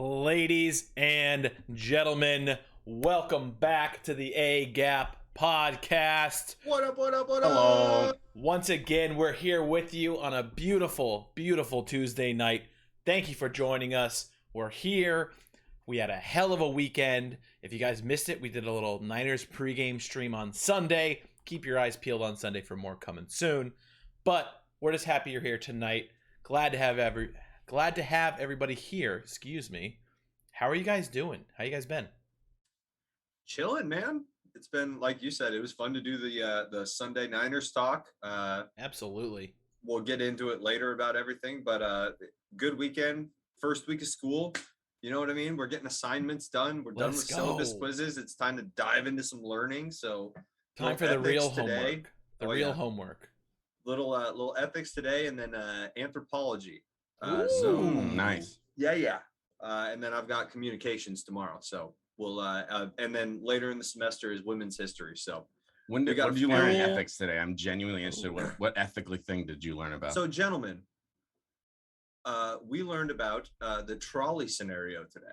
Ladies and gentlemen, welcome back to the A Gap podcast. What up, what up, what Hello. up? Once again, we're here with you on a beautiful, beautiful Tuesday night. Thank you for joining us. We're here. We had a hell of a weekend. If you guys missed it, we did a little Niners pregame stream on Sunday. Keep your eyes peeled on Sunday for more coming soon. But we're just happy you're here tonight. Glad to have everybody here. Excuse me. How are you guys doing? How you guys been? Chilling, man. It's been, like you said, it was fun to do the Sunday Niners talk. Absolutely. We'll get into it later about everything, but good weekend. First week of school. You know what I mean? We're getting assignments done. We're done with syllabus quizzes. It's time to dive into some learning. So time for the real homework. Homework. Little ethics today, and then anthropology. So nice. Yeah. And then I've got communications tomorrow. So we'll and then later in the semester is women's history. So What did you learn in ethics today? I'm genuinely interested. What ethically thing did you learn about? So, gentlemen, we learned about the trolley scenario today.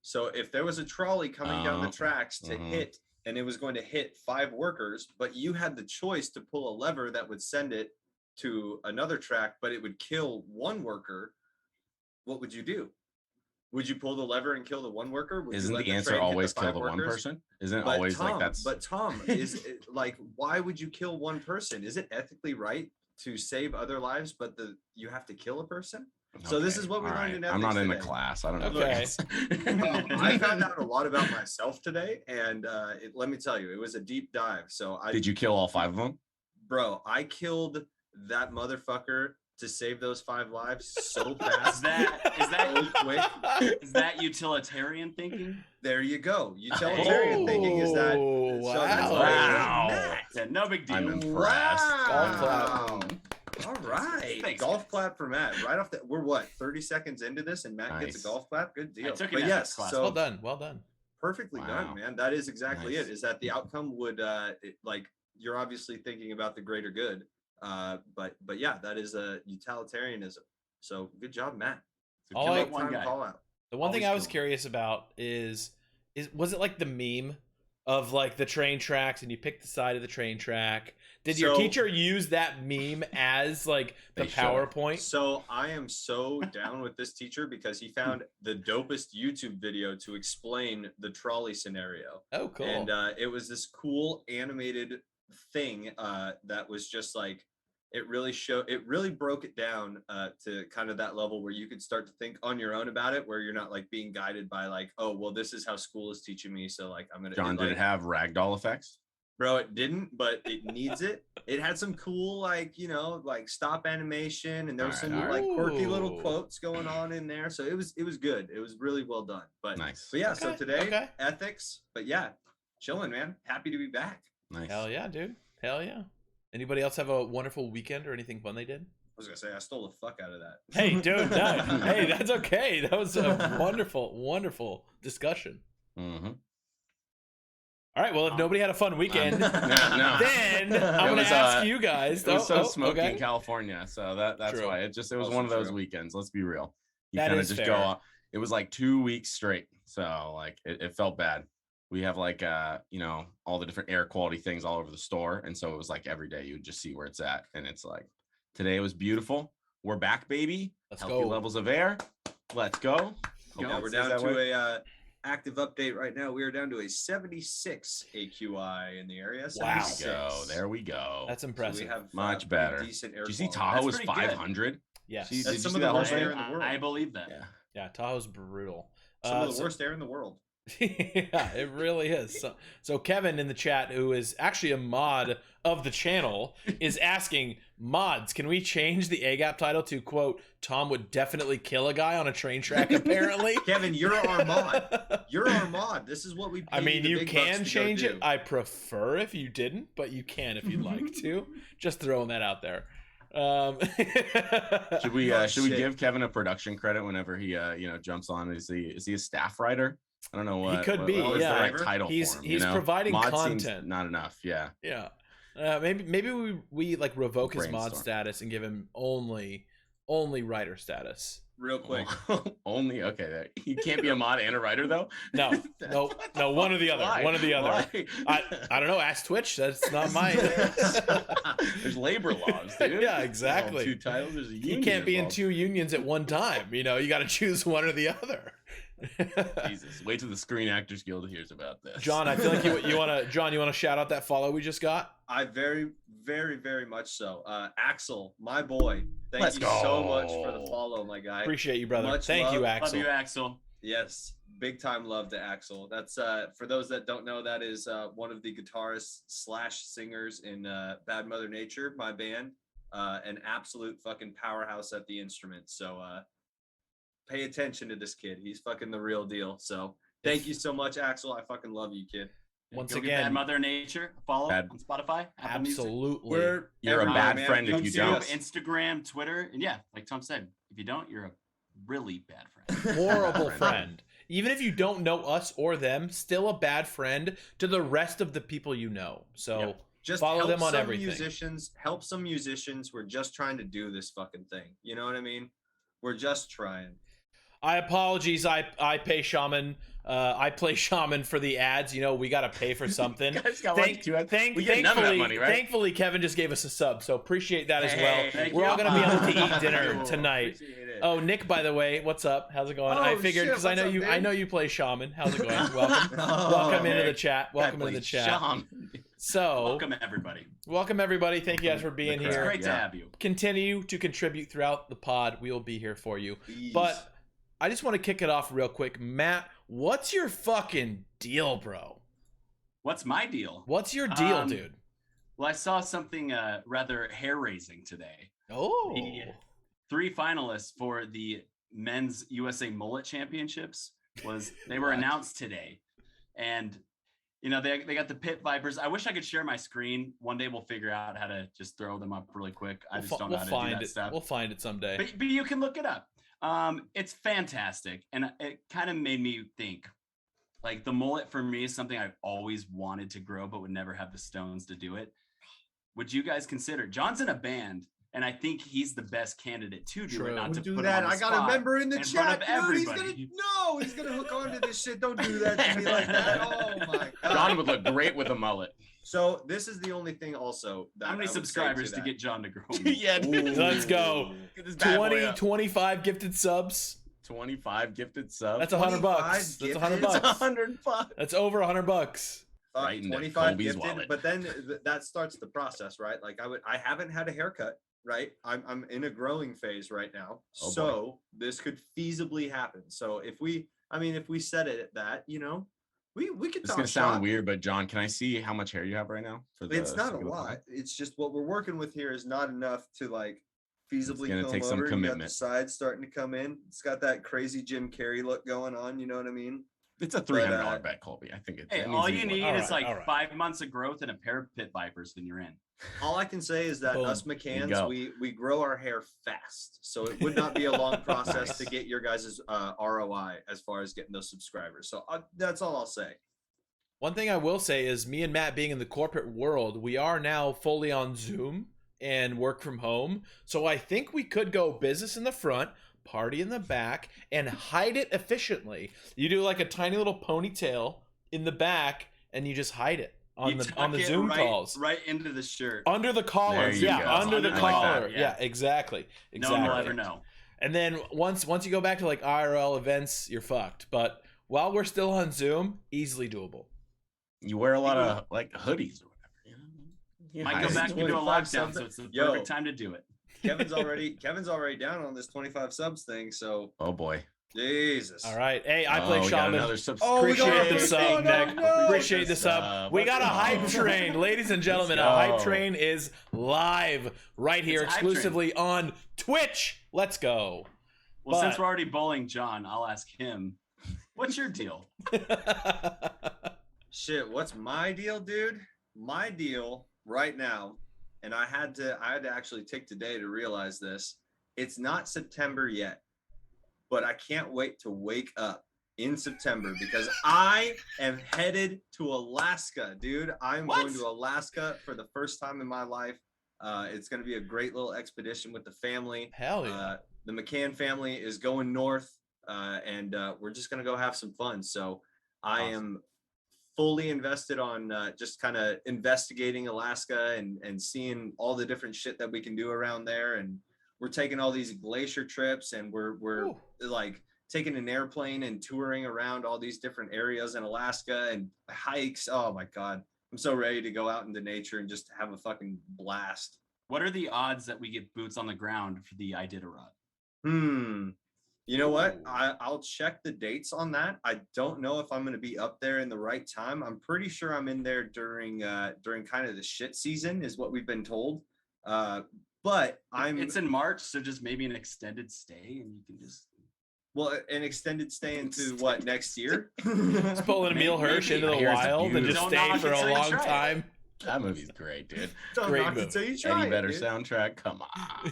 So if there was a trolley coming down the tracks to hit, and it was going to hit 5 workers, but you had the choice to pull a lever that would send it to another track, but it would kill 1 worker, what would you do? Would you pull the lever and kill the 1 worker? Isn't the answer always kill the 1 person? Isn't it always Tom, like that's... But Tom, is it, like, why would you kill 1 person? Is it ethically right to save other lives, but you have to kill a person? So this is what we learned in ethics. I'm not in today. the class. I don't know. Okay. I found out a lot about myself today, and let me tell you, it was a deep dive. So Did you kill all 5 of them? Bro, I killed that motherfucker to save those 5 lives so fast. Is that utilitarian thinking? There you go. Utilitarian thinking is that. Wow. Yeah, no big deal. I'm impressed. Golf clap. All right. Thanks, golf clap for Matt. Right off the, we're what, 30 seconds into this, and Matt gets a golf clap? Good deal. I took an but yes, class. So Well done. perfectly done, man. That is exactly Nice. it. Is that the outcome would like, you're obviously thinking about the greater good. But yeah, that is a utilitarianism. So good job, Matt. All Good I- luck one time guy. call out. The one thing Always I was cool. curious about is was it like the meme of like the train tracks and you pick the side of the train track? Did your So- teacher use that meme as like the They should. PowerPoint? So I am so down with this teacher because he found the dopest YouTube video to explain the trolley scenario. Oh, cool. And it was this cool animated thing that was just like, it really broke it down to kind of that level where you could start to think on your own about it, where you're not like being guided by like, oh, well, this is how school is teaching me, so like I'm gonna John, did it have ragdoll effects? Bro, it didn't, but it needs it. It had some cool, like, you know, like stop animation, and there was some like quirky little quotes going on in there. So it was good. It was really well done. But Nice. But yeah, so Okay, today okay. ethics. But yeah, chilling, man. Happy to be back. Nice. Hell yeah, dude. Hell yeah. Anybody else have a wonderful weekend or anything fun they did? I was gonna say I stole the fuck out of that. Hey, dude. No. Hey, that's okay. That was a wonderful discussion. Mm-hmm. All right. Well, if nobody had a fun weekend, No. then I'm going was, to ask you guys. It was so smoky okay. in California, so that's True. why it was Also one of those true. weekends. Let's be real. You That kind of is just fair. go on. It was like 2 weeks straight, so like it felt bad. We have like you know, all the different air quality things all over the store, and so it was like every day you would just see where it's at, and it's like today it was beautiful. We're back, baby. Let's Healthy go. levels of air. Let's go. Yeah, we're down to a active update right now. We are down to a 76 AQI in the area. Wow. 76. There we go. That's So impressive. we have Much pretty better. decent air Did you see quality. Tahoe was That's pretty good. 500? Yes. Did That's you some see of that the whole worst air thing? in the world. I believe that. Yeah. Yeah, Tahoe's brutal. Some of the So- worst air in the world. Yeah, it really is. So Kevin in the chat, who is actually a mod of the channel, is asking, mods, can we change the A-Gap title to, quote, Tom would definitely kill a guy on a train track, apparently? Kevin, you're our mod. You're our mod. This is what we pay I mean, the you big bucks can to go change do. it. I prefer if you didn't, but you can if you'd like to. Just throwing that out there. Should we Oh, should we shit. give Kevin a production credit whenever he you know, jumps on? Is he a staff writer? I don't know what He could be, what is yeah. the right title He's- for him. he's you know? providing Mod seems content. not enough. Yeah. Yeah. Maybe we like revoke his mod Brainstorm. status and give him only writer status. real quick. Only okay. You can't be a mod and a writer though. No, one or the other. Why? One or the other. Why? I don't know. Ask Twitch. That's not mine. There's labor laws, dude. Yeah, exactly. Two titles. There's a union. You can't be in involved. 2 unions at one time. You got to choose one or the other. Jesus, wait till the Screen Actors Guild hears about this. John, I feel like you want to shout out that follow we just got? I very, very, very much so. Axel, my boy, thank Let's you go. so much for the follow, my guy. Appreciate you, brother. Much Thank you, love. Axel. Love you, Axel. Yes, big time love to Axel. That's for those that don't know, that is one of the guitarists / singers in Bad Mother Nature, my band. An absolute fucking powerhouse at the instrument. So pay attention to this kid. He's fucking the real deal. So thank you so much, Axel. I fucking love you, kid. Once Go get again, Bad Mother Nature. Follow on Spotify. Apple Music. absolutely. You're a everywhere, bad man. friend if Come you see don't. us. Instagram, Twitter, and yeah, like Tom said, if you don't, you're a really bad friend. Horrible friend. Even if you don't know us or them, still a bad friend to the rest of the people you know. So Yep. Just follow help them on some everything. Help some musicians. We're just trying to do this fucking thing. You know what I mean? We're just trying. I apologize. I pay Shaman. I play Shaman for the ads. We got to pay for something. You guys got like two ads. We get thankfully, none of that money, right? Thankfully, Kevin just gave us a sub, so appreciate that as well. Thank We're you. all gonna be able to eat dinner Cool. tonight. Appreciate it. Oh, Nick, by the way, what's up? How's it going? I Oh, figured shit, because I know what's you. up, I dude? know you play Shaman. How's it going? Welcome. Oh, Welcome into Nick. the chat. Welcome into the chat. So, Welcome, everybody. welcome everybody. Thank you guys for being The It's here. crowd. great to Yeah. have you. Continue to contribute throughout the pod. We will be here for you. Please. But I just want to kick it off real quick. Matt, what's your fucking deal, bro? What's my deal? What's your deal, Um, dude? Well, I saw something rather hair-raising today. Oh. The 3 finalists for the men's USA Mullet Championships they were What? announced today, and they got the Pit Vipers. I wish I could share my screen. One day we'll figure out how to just throw them up really quick. I just don't know how to do that stuff. We'll find it someday. But you can look it up. It's fantastic, and it kind of made me think. Like, the mullet for me is something I've always wanted to grow, but would never have the stones to do it. Would you guys consider? John's in a band, and I think he's the best candidate to do True. it. Not to do put that. him on the I got a spot member in the in front chat, of dude. He's everybody. he's gonna hook onto this shit. Don't do that to me like that. Oh my god. John would look great with a mullet. So this is the only thing also that How many I would say subscribers to that. get John to grow? Yeah, dude. Let's go. Get this bad boy 20, up. 25 gifted subs. 25 gifted subs. That's $100. 25 That's $100 gifted? It's bucks. $100. That's over $100. Right into 25 Kobe's gifted, wallet. but then that starts the process, right? Like I haven't had a haircut, right? I'm in a growing phase right now, Oh, so this could feasibly happen. So if we set it at that, we could It's talk gonna sound shop. weird, but John, can I see how much hair you have right now? For the It's not a sake of the lot. pod? It's just what we're working with here is not enough to like feasibly gonna come take some over. You got the commitment. sides starting to come in. It's got that crazy Jim Carrey look going on. You know what I mean? It's a $300 bet, Colby. I think Hey, it all needs you to be need one. All is right, like all right. 5 months of growth and a pair of Pit Vipers, then you're in. All I can say is that Boom. us There you McCanns, go. we grow our hair fast, so it would not be a long process Nice. to get your guys' ROI as far as getting those subscribers. So that's all I'll say. One thing I will say is me and Matt being in the corporate world, we are now fully on Zoom and work from home. So I think we could go business in the front, party in the back, and hide it efficiently. You do like a tiny little ponytail in the back and you just hide it on You the tuck it Zoom right, calls. right into the shirt. Under the collars. you Yeah, go. under the I like collar. that, Yeah. yeah. exactly. No one will Exactly. ever know. And then once you go back to like IRL events, you're fucked. But while we're still on Zoom, easily doable. You wear a lot of like hoodies or whatever. You know? You Might hide go it. back into a 25 lockdown, subs. so it's the Yo. perfect time to do it. Kevin's already down on this 25 subs thing. So Oh boy. Jesus. All right. Hey, I play we got Shaman. another Oh, we got Appreciate the another sub, no, Nick. no. Appreciate the sub. We got a hype train, ladies and gentlemen. A Let's hype go. train is live right here, It's a hype train. exclusively on Twitch. Let's go. Well, since But- we're already bowling John, I'll ask him, what's your deal? Shit, what's my deal, dude? My deal right now, and I had to actually take today to realize this. It's not September yet, but I can't wait to wake up in September because I am headed to Alaska, dude. I'm What? going to Alaska for the first time in my life. It's going to be a great little expedition with the family. Hell yeah. the McCann family is going north, and we're just gonna go have some fun. So I am fully invested on just kind of investigating Alaska and seeing all the different shit that we can do around there. And we're taking all these glacier trips, and we're like taking an airplane and touring around all these different areas in Alaska and hikes. Oh my God. I'm so ready to go out into nature and just have a fucking blast. What are the odds that we get boots on the ground for the Iditarod? You know what? I'll check the dates on that. I don't know if I'm going to be up there in the right time. I'm pretty sure I'm in there during kind of the shit season, is what we've been told. But it's in March, so just maybe an extended stay, and you can just. Well, an extended stay into what, next year? Just pulling Emil Hirsch into the wild and just stay for a long time. That movie's great, dude. Great movie. Until you try Any better dude. Soundtrack? Come on.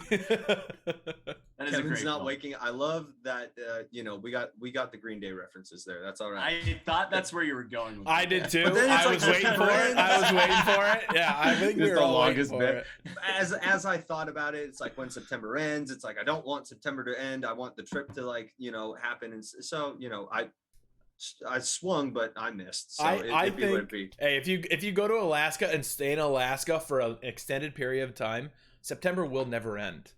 That is Kevin's a great not film. waking. I love that. We got the Green Day references there. That's all right. I thought that's where you were going with I it. did too. But then it's I like was waiting for it. I was waiting for it. Yeah, I think we It's were the all longest waiting for bit. it. As I thought about it, it's like when September ends, it's like I don't want September to end. I want the trip to happen, and so I swung, but I missed. So I it'd be what it'd think, be. hey, if you go to Alaska and stay in Alaska for an extended period of time, September will never end.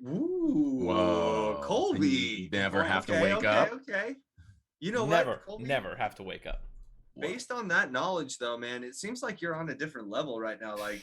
Whoa, Colby, you never have to wake up. Okay, you know Never, what? Colby, never have to wake up. Based on that knowledge, though, man, it seems like you're on a different level right now. Like,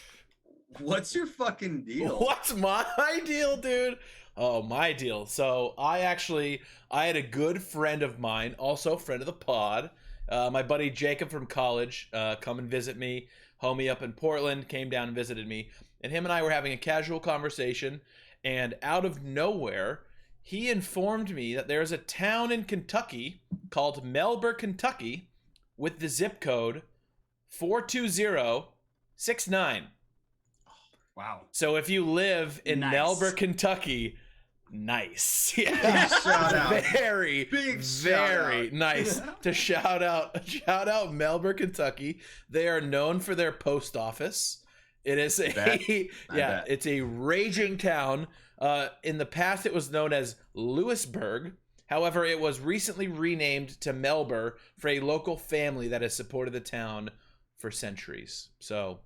what's your fucking deal? What's my deal, dude? Oh, my deal. So I had a good friend of mine, also friend of the pod, my buddy Jacob from college, come and visit me. Homie up in Portland came down and visited me, and him and I were having a casual conversation, and out of nowhere, he informed me that there's a town in Kentucky called Melbourne, Kentucky, with the zip code 42069. Wow. So if you live in Nice. Melbourne, Kentucky, nice. Big Yeah. shout out. Very, Big very shout out. nice to shout out Melbourne, Kentucky. They are known for their post office. It is I bet. it's a raging town. In the past, it was known as Lewisburg. However, it was recently renamed to Melbourne for a local family that has supported the town for centuries. So,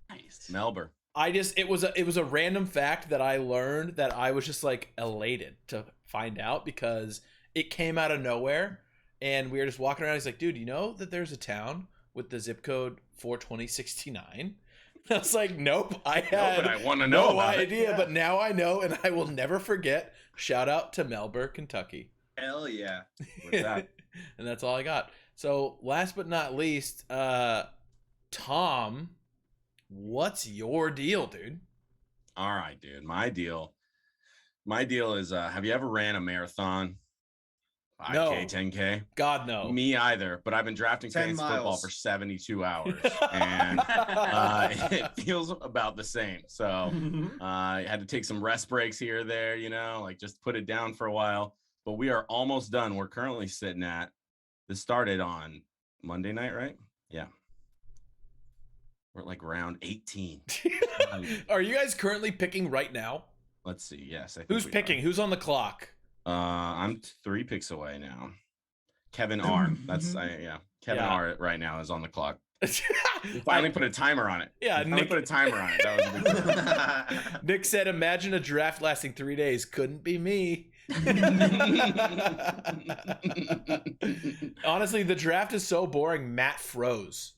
Nice. Melbourne. it was a random fact that I learned that I was just like elated to find out because it came out of nowhere, and we were just walking around. He's like, "Dude, you know that there's a town with the zip code 42069?" I was like, "Nope, I had but I want to know no about it. idea, but now I know, and I will never forget." Shout out to Melbourne, Kentucky. Hell yeah. What's that? And that's all I got. So last but not least, Tom, what's your deal, dude? All right, dude. My deal is, have you ever ran a marathon? 5K, No. 10K? God, no. Me either, but I've been drafting 10 fantasy football miles. for 72 hours, and it feels about the same. So I had to take some rest breaks here or there, like just put it down for a while. But we are almost done. We're currently sitting at, this started on Monday night, right? Yeah. We're at like round 18. Are you guys currently picking right now? Let's see. Yes. I think Who's we picking? are. Who's on the clock? I'm 3 picks away now. Kevin R. Kevin Yeah. R. right now is on the clock. We finally put a timer on it. Yeah, We finally put a timer on it. That was a big deal. Nick said, "Imagine a draft lasting 3 days. Couldn't be me." Honestly, the draft is so boring. Matt froze.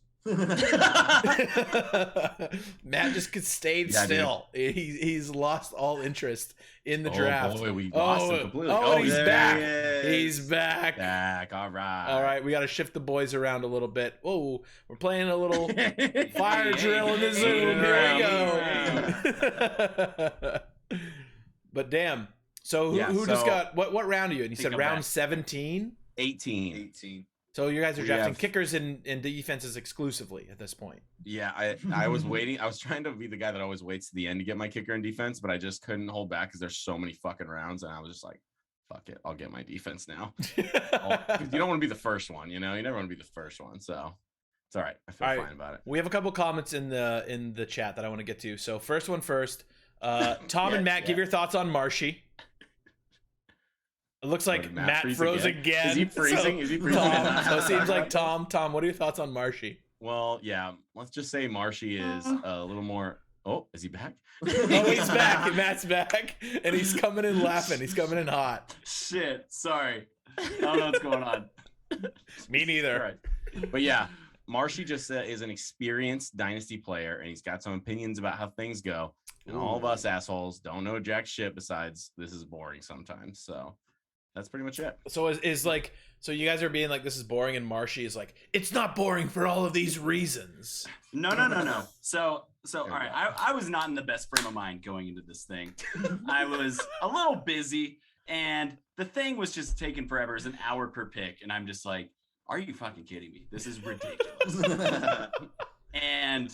Matt just stayed Yeah, dude. still. He's lost all interest in the draft. Oh boy, we lost him completely. and he's there back. he is. He's back. Back. All right. All right, we got to shift the boys around a little bit. Whoa, we're playing a little fire drill in the Zoom. Here we go. But damn. So who just got what round are you in? You Think said I'm round back. 17. 18. 18. So you guys are We drafting have- kickers and defenses exclusively at this point. Yeah, I was waiting. I was trying to be the guy that always waits to the end to get my kicker and defense, but I just couldn't hold back because there's so many fucking rounds, and I was just like, fuck it, I'll get my defense now. 'Cause you don't want to be the first one, you never want to be the first one, so it's all right. I feel All right. fine about it. We have a couple comments in the chat that I want to get to. So first one first. Tom and Matt, give your thoughts on Marshy. It looks like did Matt freeze froze again. Is he freezing? Is he freezing? Tom, so it seems like Tom, what are your thoughts on Marshy? Well, yeah. Let's just say Marshy is a little more. Oh, is he back? Oh, he's back. Matt's back, and he's coming in laughing. He's coming in hot. Shit. Sorry. I don't know what's going on. Me neither. All right. But yeah, Marshy just is an experienced dynasty player, and he's got some opinions about how things go. And all of us assholes don't know jack shit besides this is boring sometimes. So that's pretty much it. So is like, so you guys are being like, this is boring, and Marshy is like, it's not boring for all of these reasons. No. So all right. I was not in the best frame of mind going into this thing. I was a little busy, and the thing was just taking forever. It's an hour per pick, and I'm just like, are you fucking kidding me? This is ridiculous. And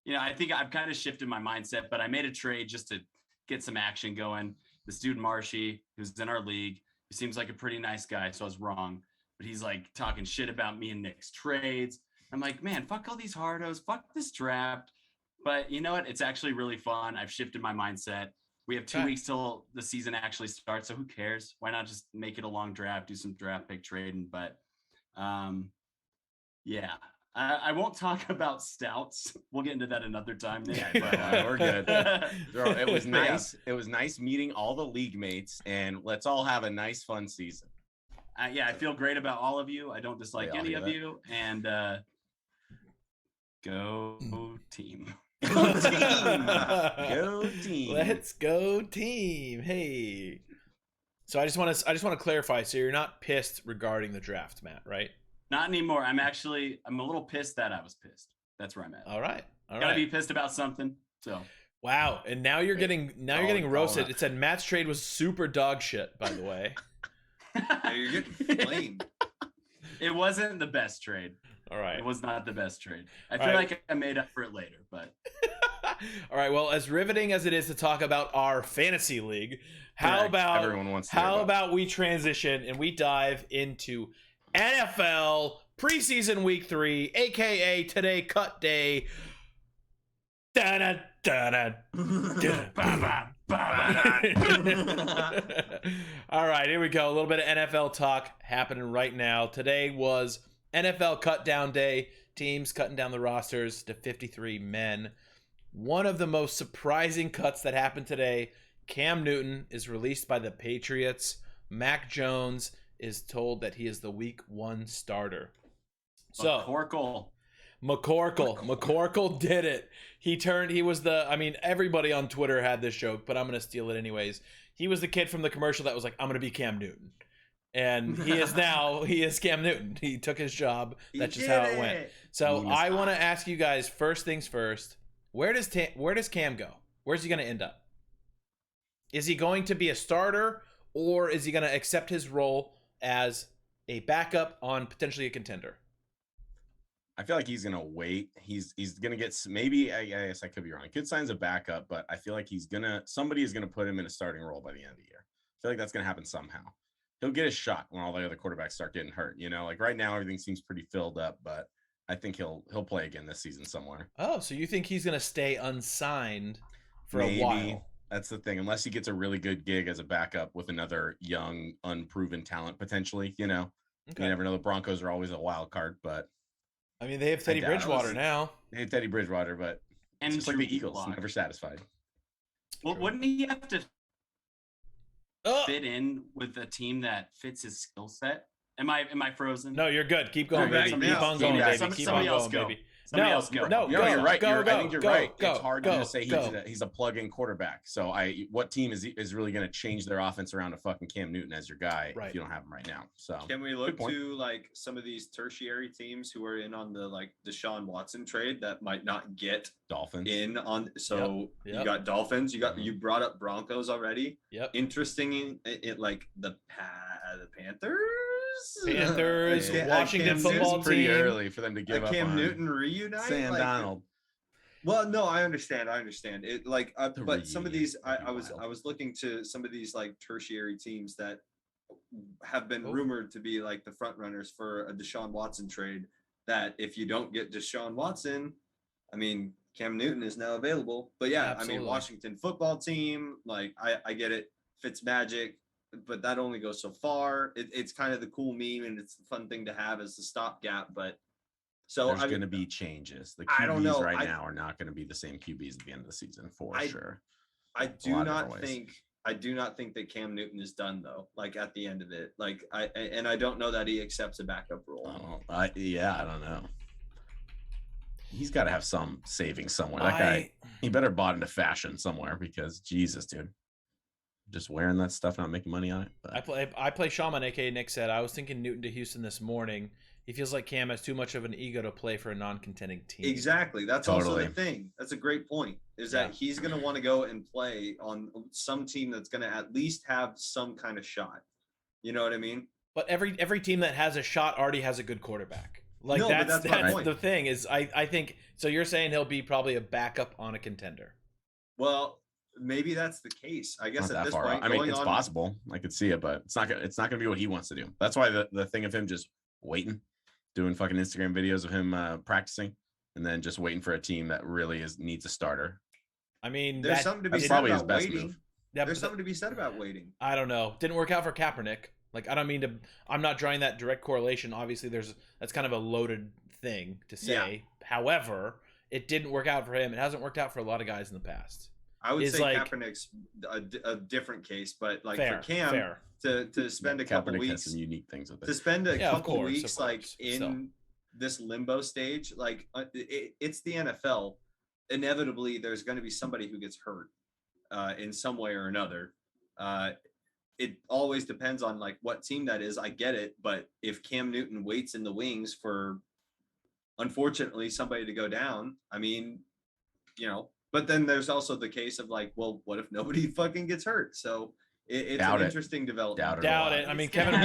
I think I've kind of shifted my mindset, but I made a trade just to get some action going. This dude Marshy, who's in our league, he seems like a pretty nice guy, so I was wrong. But he's like talking shit about me and Nick's trades. I'm like, man, fuck all these hardos, fuck this draft. But you know what? It's actually really fun. I've shifted my mindset. We have 2 weeks till the season actually starts, so who cares? Why not just make it a long draft, do some draft pick trading? But yeah. I won't talk about stouts. We'll get into that another time, Nick. Yeah, but, we're good. It was nice. It was nice meeting all the league mates, and let's all have a nice, fun season. I feel great about all of you. I don't dislike any of you, and go team. Go team. Go team. Let's go team. Hey. So I just want to clarify. So you're not pissed regarding the draft, Matt, right? Not anymore. I'm a little pissed that I was pissed. That's where I'm at. All right. Gotta be pissed about something. So. Wow. And now you're getting roasted. It said Matt's trade was super dog shit, by the way. Yeah, you're getting flamed. It wasn't the best trade. All right. It was not the best trade. I feel like I made up for it later, but. All right. Well, as riveting as it is to talk about our fantasy league, how about we transition and we dive into NFL preseason week 3, aka today cut day. All right, here we go. A little bit of NFL talk happening right now. Today was NFL cut down day. Teams cutting down the rosters to 53 men. One of the most surprising cuts that happened today, Cam Newton is released by the Patriots. Mac Jones is told that he is the week 1 starter. So McCorkle did it. He was everybody on Twitter had this joke, but I'm going to steal it anyways. He was the kid from the commercial that was like, I'm going to be Cam Newton. And he is Cam Newton. He took his job. That's just how it went. So I want to ask you guys, first things first, where does Cam go? Where's he going to end up? Is he going to be a starter, or is he going to accept his role as a backup on potentially a contender? I feel like he's gonna wait. He's gonna get, maybe, I guess I could be wrong. Good signs of backup, but I feel like somebody is gonna put him in a starting role by the end of the year. I feel like that's gonna happen somehow. He'll get a shot when all the other quarterbacks start getting hurt. Like right now everything seems pretty filled up, but I think he'll play again this season somewhere. Oh, so you think he's gonna stay unsigned for maybe. A while? That's the thing. Unless he gets a really good gig as a backup with another young, unproven talent potentially. Okay. You never know. The Broncos are always a wild card, but. I mean, they have Teddy Bridgewater now. They have Teddy Bridgewater, but it's just like the Eagles, never satisfied. Well, wouldn't he have to fit in with a team that fits his skill set? Am I frozen? No, you're good. Keep going, baby. Keep on going, baby. Keep on going, baby. Somebody else go. No, you're right. I think you're right. It's hard to just say he's a plug-in quarterback. So what team is really going to change their offense around a fucking Cam Newton as your guy if you don't have him right now? So can we look to like some of these tertiary teams who are in on the like Deshaun Watson trade that might not get Dolphins in on? So you got Dolphins. You brought up Broncos already. Yep. Interesting. It like the Panthers. Washington football team. Pretty early for them to give up Cam on Newton reunite. Sam Darnold. Well, no, I understand. It like, but some of these, I was looking to some of these like tertiary teams that have been rumored to be like the front runners for a Deshaun Watson trade. That if you don't get Deshaun Watson, I mean, Cam Newton is now available. But yeah, absolutely. I mean, Washington football team, like I get it. Fitzmagic. but that only goes so far. It's kind of the cool meme, and it's the fun thing to have as the stopgap. But so there's going to be changes. The I don't know. QBs now are not going to be the same QBs at the end of the season for sure. I do not think that Cam Newton is done though. Like at the end of it, like I don't know that he accepts a backup role. I don't know. He's got to have some savings somewhere. That guy, he better bought into fashion somewhere because Jesus, dude, just wearing that stuff, not making money on it. But. I play Shaman, aka Nick said. I was thinking Newton to Houston this morning. He feels like Cam has too much of an ego to play for a non-contending team. Exactly. That's also the thing. That's a great point. Is that he's going to want to go and play on some team that's going to at least have some kind of shot. You know what I mean? But every team that has a shot already has a good quarterback. Like no, that's my the thing is I think so. You're saying he'll be probably a backup on a contender. Well, maybe that's the case. I guess at this point, I mean, it's possible. I could see it, but it's not gonna be what he wants to do. That's why the thing of him just waiting, doing fucking Instagram videos of him practicing, and then just waiting for a team that really needs a starter. I mean, there's something to be said probably about his best waiting. move. Yeah, there's something to be said about waiting. I don't know. Didn't work out for Kaepernick. Like, I don't mean to. I'm not drawing that direct correlation. Obviously, that's kind of a loaded thing to say. Yeah. However, it didn't work out for him. It hasn't worked out for a lot of guys in the past. I would say Kaepernick's a different case, but like for Cam to spend a couple Kaepernick weeks, has some unique things with it. To spend a couple weeks like in this limbo stage, like it's the NFL. Inevitably, there's going to be somebody who gets hurt in some way or another. It always depends on like what team that is. I get it, but if Cam Newton waits in the wings for, unfortunately, somebody to go down, I mean, you know. But then there's also the case of like, well, what if nobody fucking gets hurt? So it's an interesting development. Doubt it. I mean, Kevin,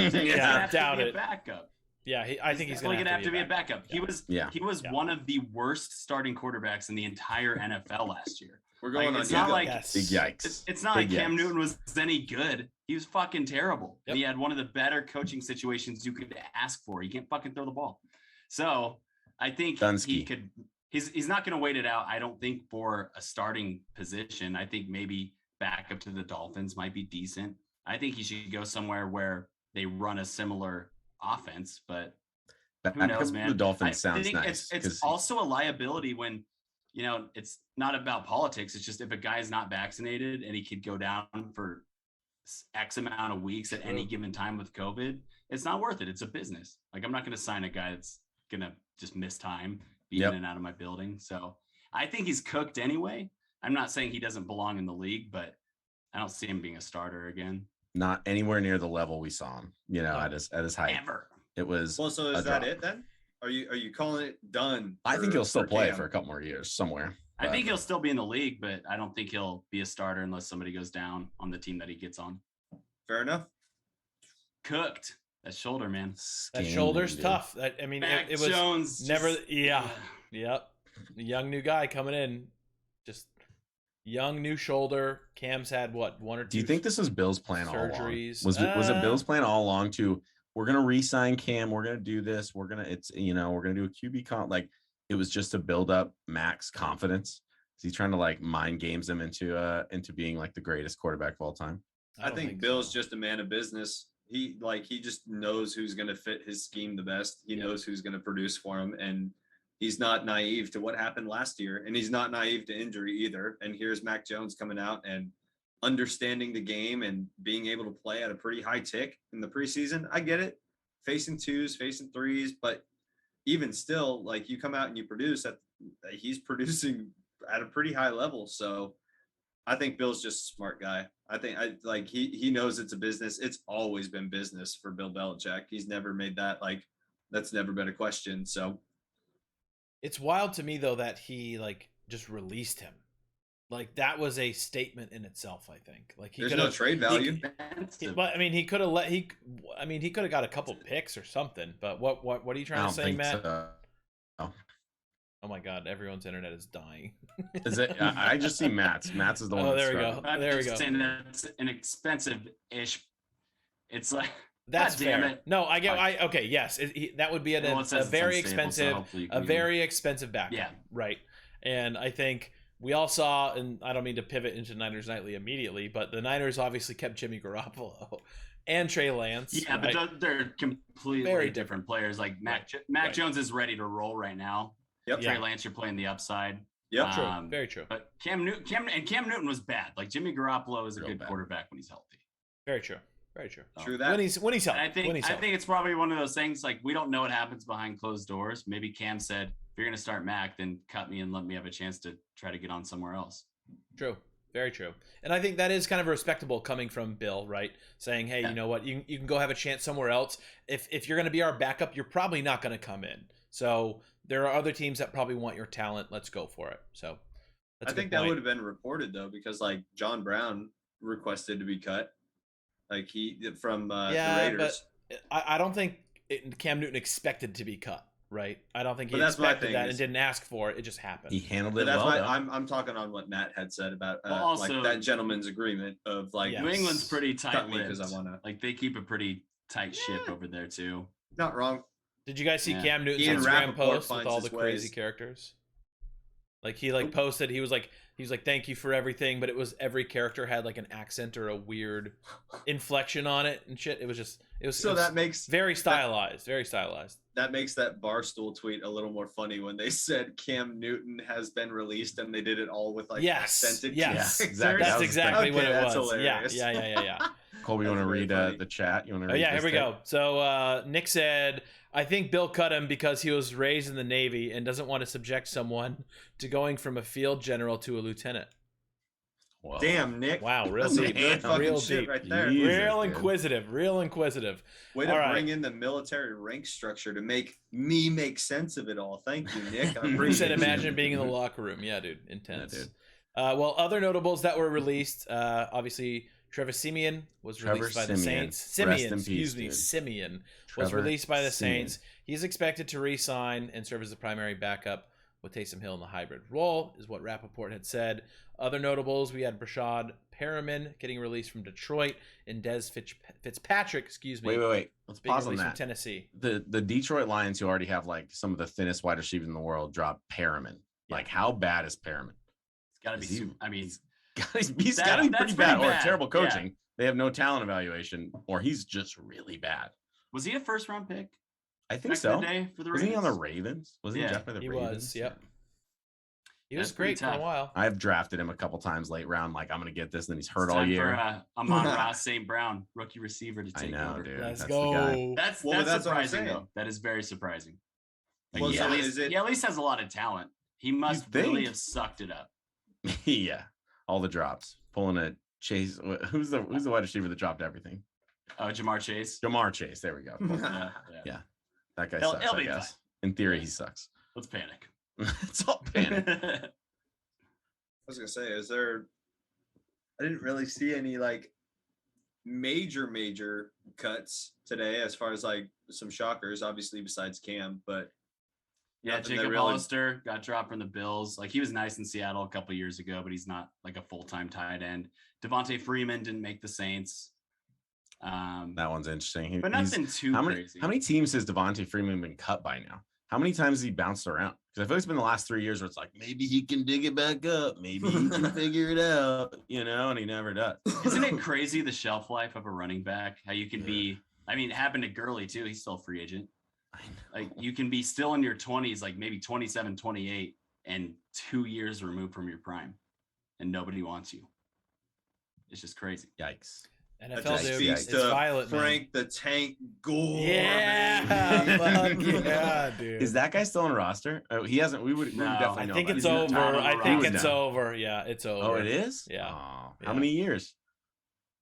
doubt it. Backup. Yeah, I think he's going to have to be a backup. He was one of the worst starting quarterbacks in the entire NFL last year. We're going on. It's not like big yikes. It's not like Cam Newton was any good. He was fucking terrible. Yep. He had one of the better coaching situations you could ask for. He can't fucking throw the ball. So I think he could. He's not going to wait it out. I don't think for a starting position. I think maybe backup to the Dolphins might be decent. I think he should go somewhere where they run a similar offense, but who knows, man? The Dolphins sounds nice. It's also a liability when, you know, it's not about politics. It's just if a guy's not vaccinated and he could go down for X amount of weeks at any given time with COVID, it's not worth it. It's a business. Like, I'm not going to sign a guy that's going to just miss time, be in and out of my building. So I think he's cooked anyway. I'm not saying he doesn't belong in the league, but I don't see him being a starter again. Not anywhere near the level we saw him, you know, at his height. Ever. It was. Well, so is that it then? Are you calling it done? I think he'll still play for a couple more years somewhere. I think he'll still be in the league, but I don't think he'll be a starter unless somebody goes down on the team that he gets on. Fair enough. Cooked. That shoulder, man. That shoulder's tough. I mean, it was Jones never. Yep. The young new guy coming in, just young new shoulder. Cam's had what, one or two? Do you think this was Bill's plan surgeries? All along? Was it Bill's plan all along to, we're gonna re-sign Cam, we're gonna do this, we're gonna do a QB comp? Like, it was just to build up Mac's confidence. Is he trying to like mind games him into being like the greatest quarterback of all time? I think Bill's just a man of business. He just knows who's going to fit his scheme the best. He knows who's going to produce for him, and he's not naive to what happened last year, and he's not naive to injury either. And here's Mac Jones coming out and understanding the game and being able to play at a pretty high tick in the preseason. I get it, facing twos, facing threes, but even still, like, you come out and you produce he's producing at a pretty high level. So I think Bill's just a smart guy. I think he knows it's a business. It's always been business for Bill Belichick. He's never made that, like, that's never been a question. So it's wild to me though that he like just released him. Like, that was a statement in itself, I think. Like, there's no trade value. But I mean, he could have got a couple picks or something. But what are you trying to say, Matt? So. Oh my God, everyone's internet is dying. Is it? I just see Matt's. Matt's is the one. Oh, there we go. There we go. Saying that's an expensive-ish. It's like, that's God fair. damn it. No, I get. Okay, yes, that would be a very expensive, a very expensive backup. Yeah, right. And I think we all saw, and I don't mean to pivot into Niners Nightly immediately, but the Niners obviously kept Jimmy Garoppolo and Trey Lance. Yeah, right? but they're completely Very different players. Like Mac Right. Jones is ready to roll right now. Yep. Trey Lance, you're playing the upside. Yep. True. Very true. But Cam Newton was bad. Like Jimmy Garoppolo is a Real good bad. quarterback when he's healthy. Very true. Very true. True that. When he's healthy. And I when he's healthy. think it's probably one of those things like we don't know what happens behind closed doors. Maybe Cam said, if you're going to start Mac, then cut me and let me have a chance to try to get on somewhere else. True. Very true. And I think that is kind of respectable coming from Bill, right? Saying, hey, you know what? You can go have a chance somewhere else. If you're going to be our backup, you're probably not going to come in. So there are other teams that probably want your talent. Let's go for it. So that's I think that would have been reported though, because like John Brown requested to be cut. Like he from the Raiders. But I don't think Cam Newton expected to be cut, right? I don't think he But that's my expected thing that is- and didn't ask for it. It just happened. He handled But it that's well. why though. I'm talking on what Matt had said about Well, also- like that gentleman's agreement of like Yeah. New England's pretty cut me tight-lipped. because I want to. Like they keep a pretty tight ship over there too. Not wrong. Did you guys see Yeah. Cam Newton's Ian Instagram Rappaport post with finds all his the crazy ways. characters? Like he posted, he was like, thank you for everything, but it was every character had like an accent or a weird inflection on it and shit. It was That makes very stylized, very stylized. that makes that Barstool tweet a little more funny when they said Cam Newton has been released and they did it all with like Yes, accented yes, characters. exactly. That That's was exactly okay, what it that's was. hilarious. Yeah. Colby, you want That's to very read funny. the chat? You want to Oh read? yeah, here this we thing? go. So Nick said, I think Bill cut him because he was raised in the Navy and doesn't want to subject someone to going from a field general to a lieutenant. Whoa. Damn, Nick. Wow, real That's some deep. good fucking Real shit deep. right there. Jesus, Real dude. inquisitive. Real inquisitive. Way to All right. bring in the military rank structure to make me make sense of it all. Thank you, Nick. I He appreciate said, it. imagine being in the locker room. Yeah, dude. Intense. Yeah, dude. Well, other notables that were released, obviously, Trevor Siemian was Trevor released by the Siemian. Saints. Rest Siemian, in excuse peace, me. dude. Siemian was Trevor released by the Siemian. Saints. He's expected to re-sign and serve as the primary backup with Taysom Hill in the hybrid role, is what Rappaport had said. Other notables, we had Brashad Perriman getting released from Detroit and Des Fitzpatrick, excuse me, Wait. Let's being pause on released from that. Tennessee. The Detroit Lions, who already have like some of the thinnest wide receivers in the world, dropped Perriman. Like, how bad is Perriman? It's got to be. Is he- I mean, He's That- got to be that's pretty bad, pretty or bad. terrible Yeah. coaching. They have no talent evaluation, or he's just really bad. was he a first round pick? I think back so. in the day for the Wasn't he on the Ravens? Ravens? Was he Yeah, drafted by the he Ravens? was, yep. He was That's pretty great for a tough. while. I've drafted him a couple times late round. Like, I'm going to get this. And then he's hurt It's all time year. For Amon-Ra St. Brown, rookie receiver, to I take know, over. dude. Let's That's the guy. go. That's Well, that's what I'm surprising saying. though. That is very surprising. Well, he, so at least, is it- he at least has a lot of talent. He must really think? have sucked it up. Yeah. All the drops. Pulling a Chase. Who's the wide receiver that dropped everything? Jamar Chase. Jamar Chase. There we go. Yeah, Yeah. That guy He'll- sucks, he'll I be guess. In theory, he sucks. Let's panic. It's all panic. I was gonna say, I didn't really see any like major cuts today as far as like some shockers, obviously besides Cam, but Yeah, nothing that Jacob really- Hollister got dropped from the Bills. Like he was nice in Seattle a couple years ago, but he's not like a full-time tight end. Devontae Freeman didn't make the Saints. That one's interesting. But He's- nothing too how crazy. many teams has Devontae Freeman been cut by now? How many times has he bounced around? Because I feel like it's been the last 3 years where it's like, maybe he can dig it back up. Maybe he can figure it out, and he never does. Isn't it crazy the shelf life of a running back? How you can be, I mean, it happened to Gurley too. He's still a free agent. I know. Like you can be still in your 20s, like maybe 27, 28, and 2 years removed from your prime, and nobody wants you. It's just crazy. Yikes. that NFL, just dude, speaks it's to violent, man. Frank the Tank Gore. Yeah, baby. fuck yeah, dude. Is that guy still on roster? Oh, he hasn't. We would No, definitely I know. think about it's it. He's over. not on the I think roster. it's over. Yeah, it's over. Oh, it is. Yeah. Oh, Yeah. how many years?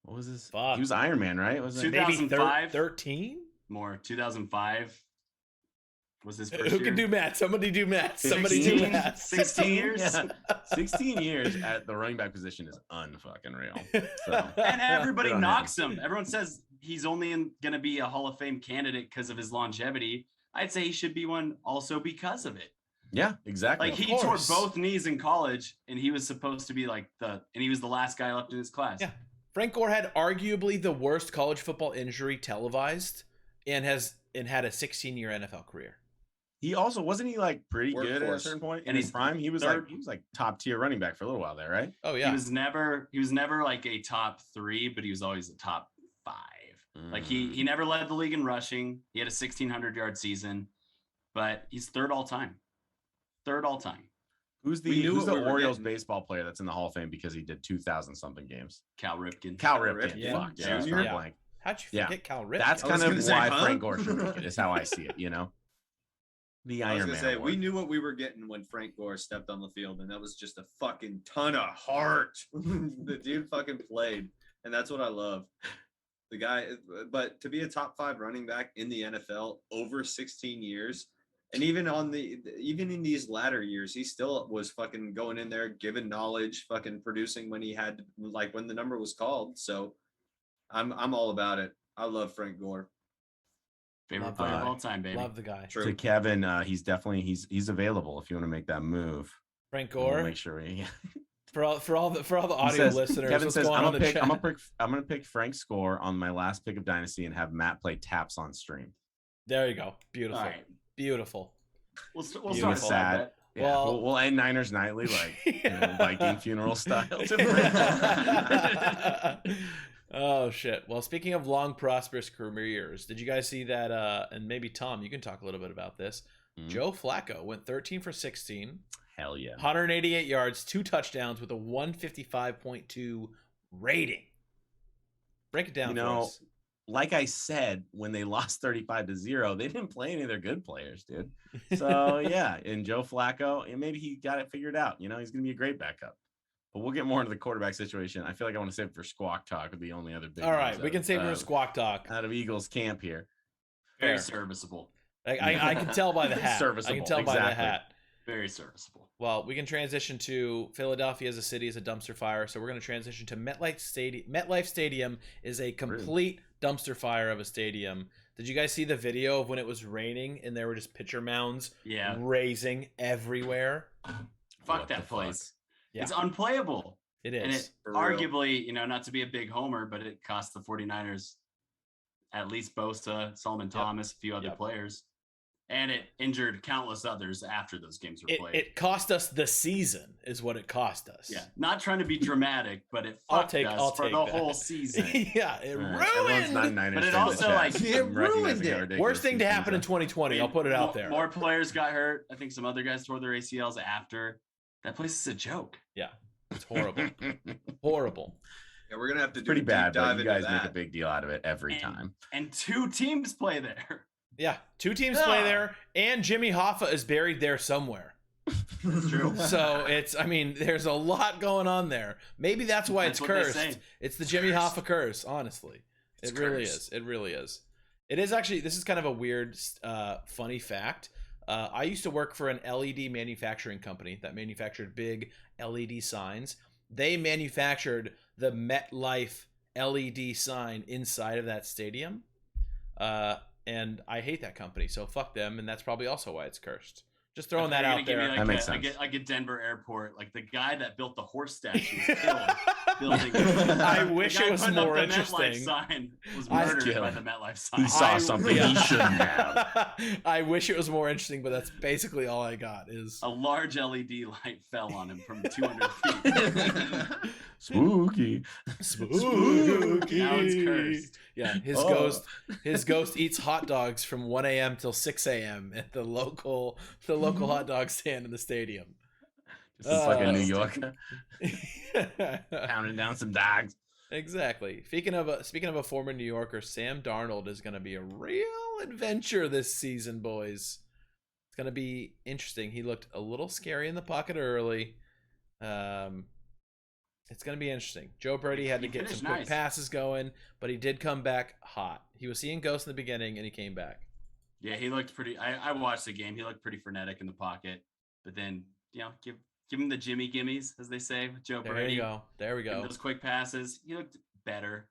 What was this? Fuck. He was Iron Man, right? Was it? Maybe 2005? 13? More 2005 was his first Who year. can do math? Somebody do math. Somebody do 16? math. 16 years? Yeah. 16 years at the running back position is unfucking real. So, And everybody Good on knocks him. Everyone says he's only going to be a Hall of Fame candidate because of his longevity. I'd say he should be one also because of it. yeah, exactly. Like Of he tore course. both knees in college, and he was supposed to be like and he was the last guy left in his class. Yeah. Frank Gore had arguably the worst college football injury televised and had a 16-year NFL career. He also wasn't he like pretty good at a Workhorse. certain point in And his he's prime. He was third. like top tier running back for a little while there, right? Oh He yeah. was never like a top 3, but he was always a top 5. Like he never led the league in rushing. He had a 1,600-yard season, but he's third all time. Who's We the knew who's what the we were Orioles getting. baseball player that's in the Hall of Fame because he did 2,000 something games? Cal Ripken. Cal Cal Ripken. Ripken, Fuck yeah, Junior? yeah. Yeah. Blank. How'd you Yeah. forget Cal Ripken? That's I was kind of gonna say, why huh? Frank Gore should make it. Is how I see it. You know, the I was Iron gonna Man. say we award. knew what we were getting when Frank Gore stepped on the field, and that was just a fucking ton of heart. The dude fucking played, and that's what I love. The guy, but to be a top 5 running back in the NFL over 16 years, and even in these latter years, he still was fucking going in there, giving knowledge, fucking producing when he had, like when the number was called. So I'm all about it. I love Frank Gore. Favorite Love player the of guy. all time, baby. Love the guy. True. To Kevin, he's definitely he's available if you want to make that move. Frank We'll Gore. make sure we. For all the audio Says, listeners, Kevin what's says, going on in the chat? I'm gonna pick Frank's score on my last pick of Dynasty and have Matt play taps on stream. There you go. Beautiful. All right. Beautiful. We'll Beautiful. start a Sad. bet. Yeah, Well- we'll end Niners Nightly like Viking funeral style. Oh shit. Well, speaking of long prosperous careers, did you guys see that and maybe Tom, you can talk a little bit about this. Joe Flacco went 13 for 16, Hell yeah. 188 yards, 2 touchdowns with a 155.2 rating. Break it down You for know, us. like I said, when they lost 35-0, they didn't play any of their good players, dude. So yeah, and Joe Flacco, and maybe he got it figured out. You know, he's gonna be a great backup. But we'll get more into the quarterback situation. I feel like I want to save it for Squawk Talk with the only other big. All right, news we can save it for Squawk Talk. out of Eagles camp here. Very Fair. serviceable. I can tell by the hat. I Serviceable, can tell by the exactly. hat. Very serviceable. Well, we can transition to Philadelphia as a city is a dumpster fire, so we're going to transition to MetLife Stadium. MetLife Stadium is a complete dumpster fire of a stadium. Did you guys see the video of when it was raining and there were just pitcher mounds Yeah. raising everywhere? Fuck What the that place. Yeah. It's unplayable. It And is. it For real. arguably, not to be a big homer, but it cost the 49ers at least Bosa, Solomon Thomas, a few other Yep. players. And it injured countless others after those games were played. It cost us the season, is what it cost us. Yeah, not trying to be dramatic, but it I'll fucked take us for the that. whole season. Yeah, it Everyone's not ruined. Niners But it fan in the also, chat. like, I'm it recognizing ruined how it. ridiculous Worst thing to these happen in things are. 2020. I'll put it out there. More players got hurt. I think some other guys tore their ACLs after. That place is a joke. Yeah, it's horrible. Horrible. Yeah, we're gonna have to do Pretty a deep bad, dive but you into guys make a that. big deal out of it every And- time. And 2 teams play there. Yeah, 2 teams play Yeah. there, and Jimmy Hoffa is buried there somewhere. True. So there's a lot going on there. Maybe that's why That's it's what they cursed. say. It's the Jimmy Hoffa curse, honestly. It's It really cursed. is. It really is. It is actually, this is kind of a weird, funny fact. I used to work for an LED manufacturing company that manufactured big LED signs. They manufactured the MetLife LED sign inside of that stadium. And I hate that company, so fuck them, and that's probably also why it's cursed. Just throwing that out there. That makes sense. Like a Denver airport, like the guy that built the horse statue was killed building it. I The wish guy it was putting up more the interesting. MetLife sign was I- murdered by killed. the MetLife sign. He saw something he shouldn't have. I wish it was more interesting, but that's basically all I got is A large LED light fell on him from 200 feet. Spooky. spooky. Now it's cursed. Yeah, Oh. his ghost eats hot dogs from 1 a.m. till 6 a.m. at the local hot dog stand in the stadium. Just a fucking New Stupid. Yorker pounding down some dogs. Exactly. Speaking of a former New Yorker, Sam Darnold is going to be a real adventure this season, boys. It's going to be interesting. He looked a little scary in the pocket early. It's going to be interesting. Joe Brady had to He get finished some quick nice. passes going, but he did come back hot. He was seeing ghosts in the beginning, and he came back. Yeah, he looked pretty. I watched the game. He looked pretty frenetic in the pocket, but then give him the Jimmy gimmies, as they say, with Joe There Brady. you go. There we Give him go. those quick passes. He looked better,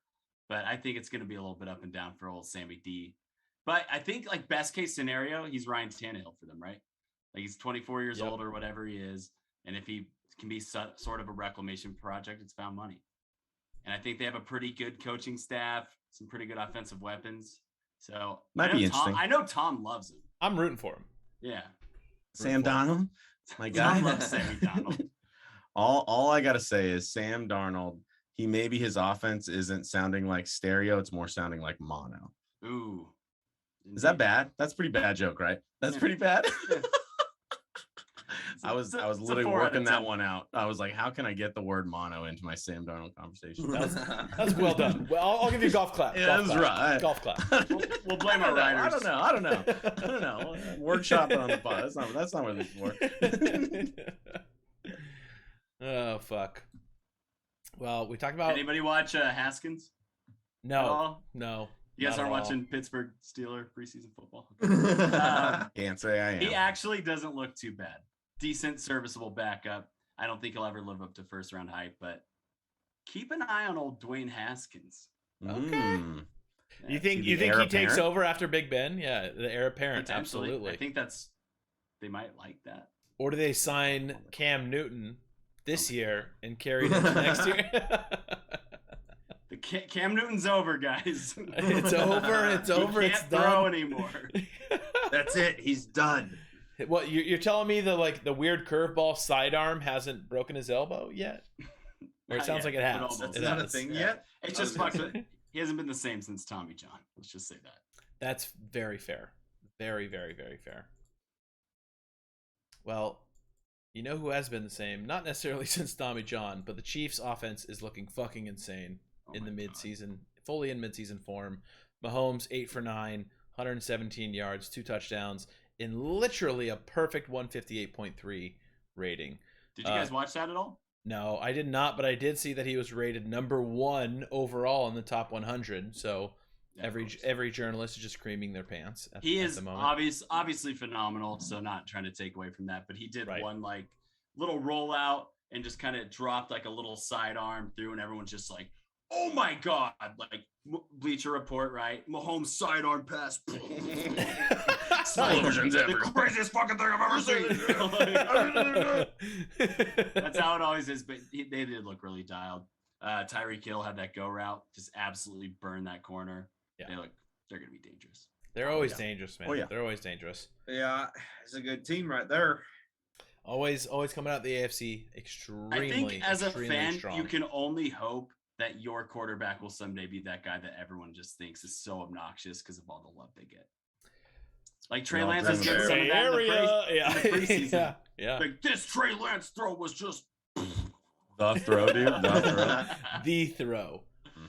but I think it's going to be a little bit up and down for old Sammy D. But I think like best case scenario, he's Ryan Tannehill for them, right? Like he's 24 years Yep. old or whatever he is, and if he can be sort of a reclamation project, it's found money. And I think they have a pretty good coaching staff, some pretty good offensive weapons. So Might I know be Tom, interesting. I know Tom loves him. I'm rooting for him. Yeah. Sam Darnold, my guy. I love Sammy Darnold. All I gotta say is Sam Darnold. Maybe his offense isn't sounding like stereo; it's more sounding like mono. Ooh. Is that bad? That's a pretty bad joke, right? That's pretty bad. Yeah. I was literally working that one out. I was like, how can I get the word mono into my Sam Darnold conversation? That's well done. Well, I'll give you a golf clap. Yeah, golf that was clap. right. Golf clap. We'll blame our writers. I don't know. Workshopping on the pod. That's not what this is for. Oh fuck. Well, we talked about. Anybody watch Haskins? No. You guys Not aren't at all. watching Pittsburgh Steeler preseason football? Can't say I am. He actually doesn't look too bad. Decent, serviceable backup. I don't think he'll ever live up to first round hype, but keep an eye on old Dwayne Haskins. Okay. You think the he heir takes apparent? over after Big Ben? Yeah, the heir apparent. Potentially. Absolutely. I think they might like that. Or do they sign Cam Newton this year and carry him to next year? The Cam Newton's over, guys. It's over. It's over. He It's can't throw done anymore. That's it. He's done. What you're telling me the weird curveball sidearm hasn't broken his elbow yet? Or it Not sounds yet, like it has. but almost. That's It not a has. thing Yeah. yet. It's just fucked with. He hasn't been the same since Tommy John. Let's just say that. That's very fair. Very, very, very fair. Well, you know who has been the same? Not necessarily since Tommy John, but the Chiefs' offense is looking fucking insane in the midseason, fully in midseason form. Mahomes 8 for 9, 117 yards, 2 touchdowns, in literally a perfect 158.3 rating. Did you guys watch that at all? No, I did not, but I did see that he was rated number 1 overall in the top 100. So Yeah, of course. every journalist is just creaming their pants. He at is the moment. obviously phenomenal. So not trying to take away from that, but he did Right. one like little rollout and just kind of dropped like a little sidearm through, and everyone's just like, "Oh my god!" Like Bleacher Report, right? Mahomes sidearm pass. Explosions The everywhere. craziest fucking thing I've ever seen. That's how it always is. But they did look really dialed. Tyreek Hill had that go route, just absolutely burned that corner. Yeah. They're gonna be dangerous. They're always yeah. dangerous, man. Oh, yeah. They're always dangerous. Yeah, it's a good team right there. Always coming out the AFC extremely. I think as a extremely fan, strong. you can only hope that your quarterback will someday be that guy that everyone just thinks is so obnoxious because of all the love they get. Like Trey Well, Lance is that's getting some of that in the yeah, in the preseason. yeah. Like this Trey Lance throw was just The throw, dude. The throw. The throw.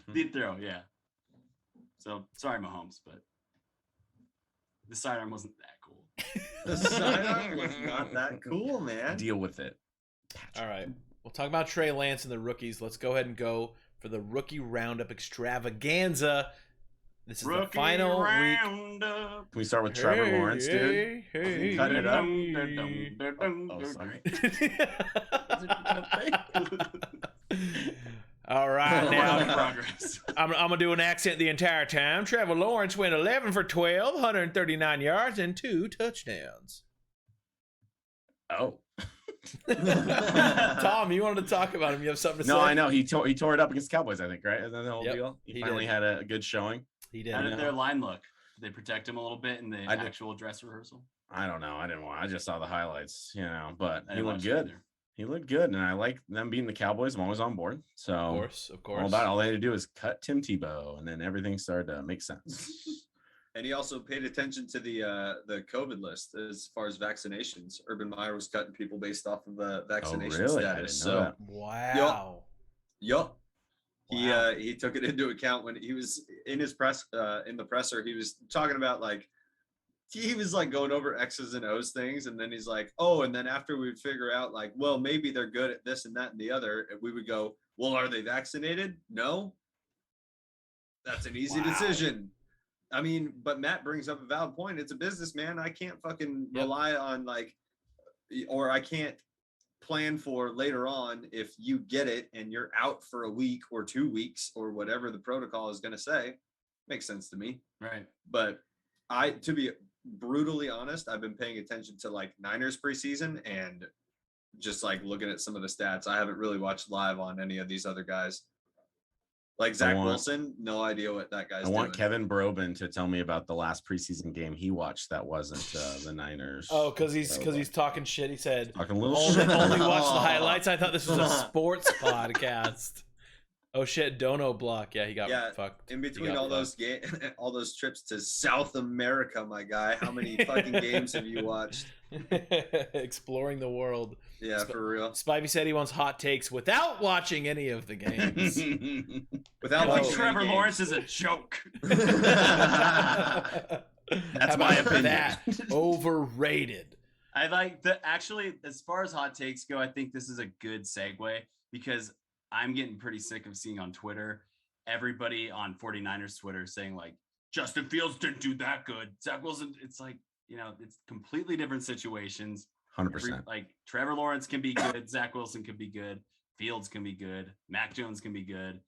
the throw, yeah. So sorry, Mahomes, but the sidearm wasn't that cool. The sidearm was not that cool, man. Deal with it. All right. We'll talk about Trey Lance and the rookies. Let's go ahead and go for the rookie roundup extravaganza. This is the final week. Roundup. Can we start with Trevor Lawrence, dude? Hey, Cutting it up. Oh, sorry. All right, now Progress. I'm gonna do an accent the entire time. Trevor Lawrence went 11 for 12, 139 yards, and 2 touchdowns. Oh. Tom, you wanted to talk about him. You have something to say? No, I know. He tore it up against Cowboys, I think, right? Isn't that the whole Yep, deal? he He finally did. had a good showing. He did. How did know. their line look? Did they protect him a little bit in the I did. actual dress rehearsal? I don't know. I didn't want. I just saw the highlights, but I he didn't looked watch it good. either. He looked good, and I like them beating the Cowboys. I'm always on board. So Of course. all they had to do is cut Tim Tebow, and then everything started to make sense. And he also paid attention to the COVID list as far as vaccinations. Urban Meyer was cutting people based off of the vaccination really? I status. didn't know that. Wow. Yup. Wow. He took it into account when he was in his in the presser. He was talking about he was going over X's and O's things, and then he's like, oh, and then after we figure out well, maybe they're good at this and that and the other, we would go, well, are they vaccinated? No. That's an easy decision. I mean, but Matt brings up a valid point. It's a business, man. I can't fucking rely on or I can't plan for later on if you get it and you're out for a week or 2 weeks or whatever the protocol is going to say. Makes sense to me. Right. But to be brutally honest, I've been paying attention to Niners preseason and just looking at some of the stats. I haven't really watched live on any of these other guys. Like Zach Wilson, no idea what that guy's doing. I want Kevin Brobin to tell me about the last preseason game he watched that wasn't the Niners. Oh, because he's talking shit. He said talking a little shit. Only watch the highlights. I thought this was a sports podcast. Oh shit, Dono block. Yeah, he got fucked. In between all those all those trips to South America, my guy. How many fucking games have you watched? Exploring the world. Yeah, for real. Spivey said he wants hot takes without watching any of the games. Without watching Trevor Lawrence is a joke. That's my opinion. That overrated. I like actually, as far as hot takes go, I think this is a good segue because I'm getting pretty sick of seeing on Twitter everybody on 49ers Twitter saying like Justin Fields didn't do that good. Zach Wilson, it's like, it's completely different situations. 100%. Like Trevor Lawrence can be good, Zach Wilson can be good, Fields can be good, Mac Jones can be good.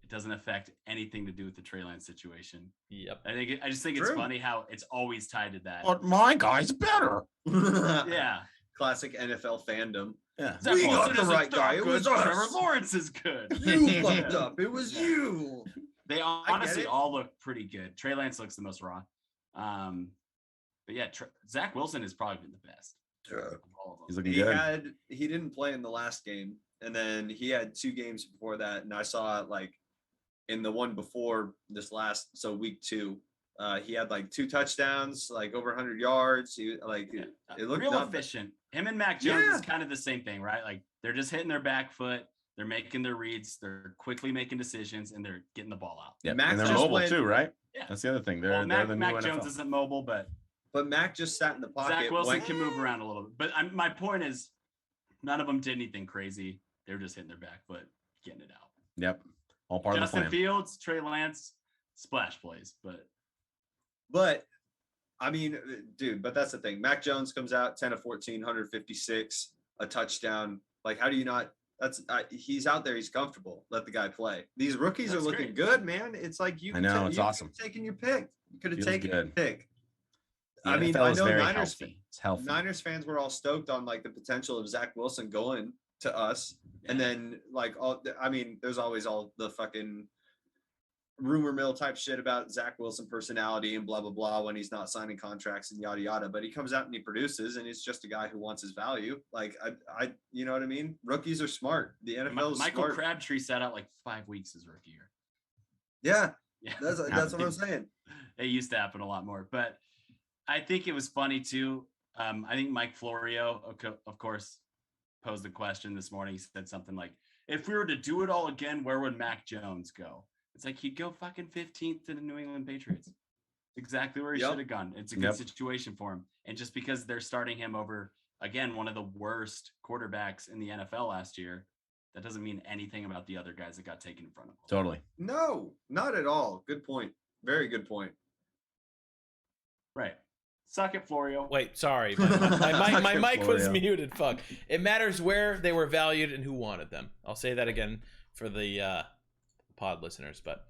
It doesn't affect anything to do with the Trey Lance situation. Yep. I just think it's funny how it's always tied to that. But my guy's better. Yeah. Classic NFL fandom. Yeah. We got the right guy. It was us. Trevor Lawrence is good. You fucked up. It was you. They honestly all look pretty good. Trey Lance looks the most raw. But yeah, Zach Wilson has probably been the best. He's looking good. He didn't play in the last game, and then he had 2 games before that, and I saw it like in the one before this last, so week 2. He had like 2 touchdowns, like over 100 yards. It looked real efficient. Him and Mac Jones is kind of the same thing, right? Like they're just hitting their back foot, they're making their reads, they're quickly making decisions, and they're getting the ball out. Yeah, and they're mobile too, right? Yeah, that's the other thing. They're the Mac new Jones NFL. isn't mobile, but Mac just sat in the pocket. Zach Wilson can move around a little bit. But my point is, none of them did anything crazy. They were just hitting their back foot, getting it out. Yep, all part of the plan. Justin Fields, Trey Lance, splash plays, But I mean, dude, but that's the thing. Mac Jones comes out 10 of 14, 156, a touchdown. Like, how do you not? He's out there. He's comfortable. Let the guy play. These rookies are looking good, man. It's like I know it's awesome. Taking your pick. You could have taken your pick. The I mean, I know healthy. Niners fans were all stoked on like the potential of Zach Wilson going to us, and then like there's always all the fucking rumor mill type shit about Zach Wilson personality and blah blah blah when he's not signing contracts and yada yada, but he comes out and he produces, and he's just a guy who wants his value. Like I you know what I mean? Rookies are smart. The NFL is Michael smart. Crabtree sat out like 5 weeks his rookie year. Yeah, that's what I'm saying. It used to happen a lot more, but I think it was funny too. I think Mike Florio, of course, posed the question this morning. He said something like, "If we were to do it all again, where would Mac Jones go?" It's like he'd go fucking 15th to the New England Patriots. Exactly where he should have gone. It's a good situation for him. And just because they're starting him over, again, one of the worst quarterbacks in the NFL last year, that doesn't mean anything about the other guys that got taken in front of him. Totally. No, not at all. Good point. Very good point. Right. Suck it, Florio. Wait, sorry. My mic was muted. Fuck. It matters where they were valued and who wanted them. I'll say that again for the pod listeners, but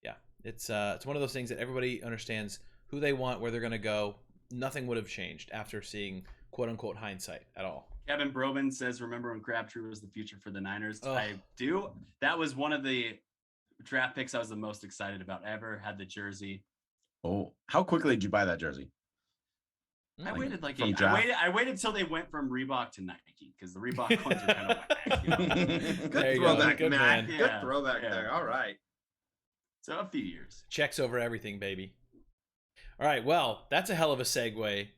yeah, it's one of those things that everybody understands who they want, where they're going to go. Nothing would have changed after seeing quote unquote hindsight at all. Kevin Brobin says, "Remember when Crabtree was the future for the Niners?" Oh. I do. That was one of the draft picks I was the most excited about ever. Had the jersey. Oh, how quickly did you buy that jersey? I waited I waited till they went from Reebok to Nike because the Reebok ones are kind of whack. Good throwback, Good man. man. Good throwback there. All right. So a few years. Checks over everything, baby. All right, well, that's a hell of a segue.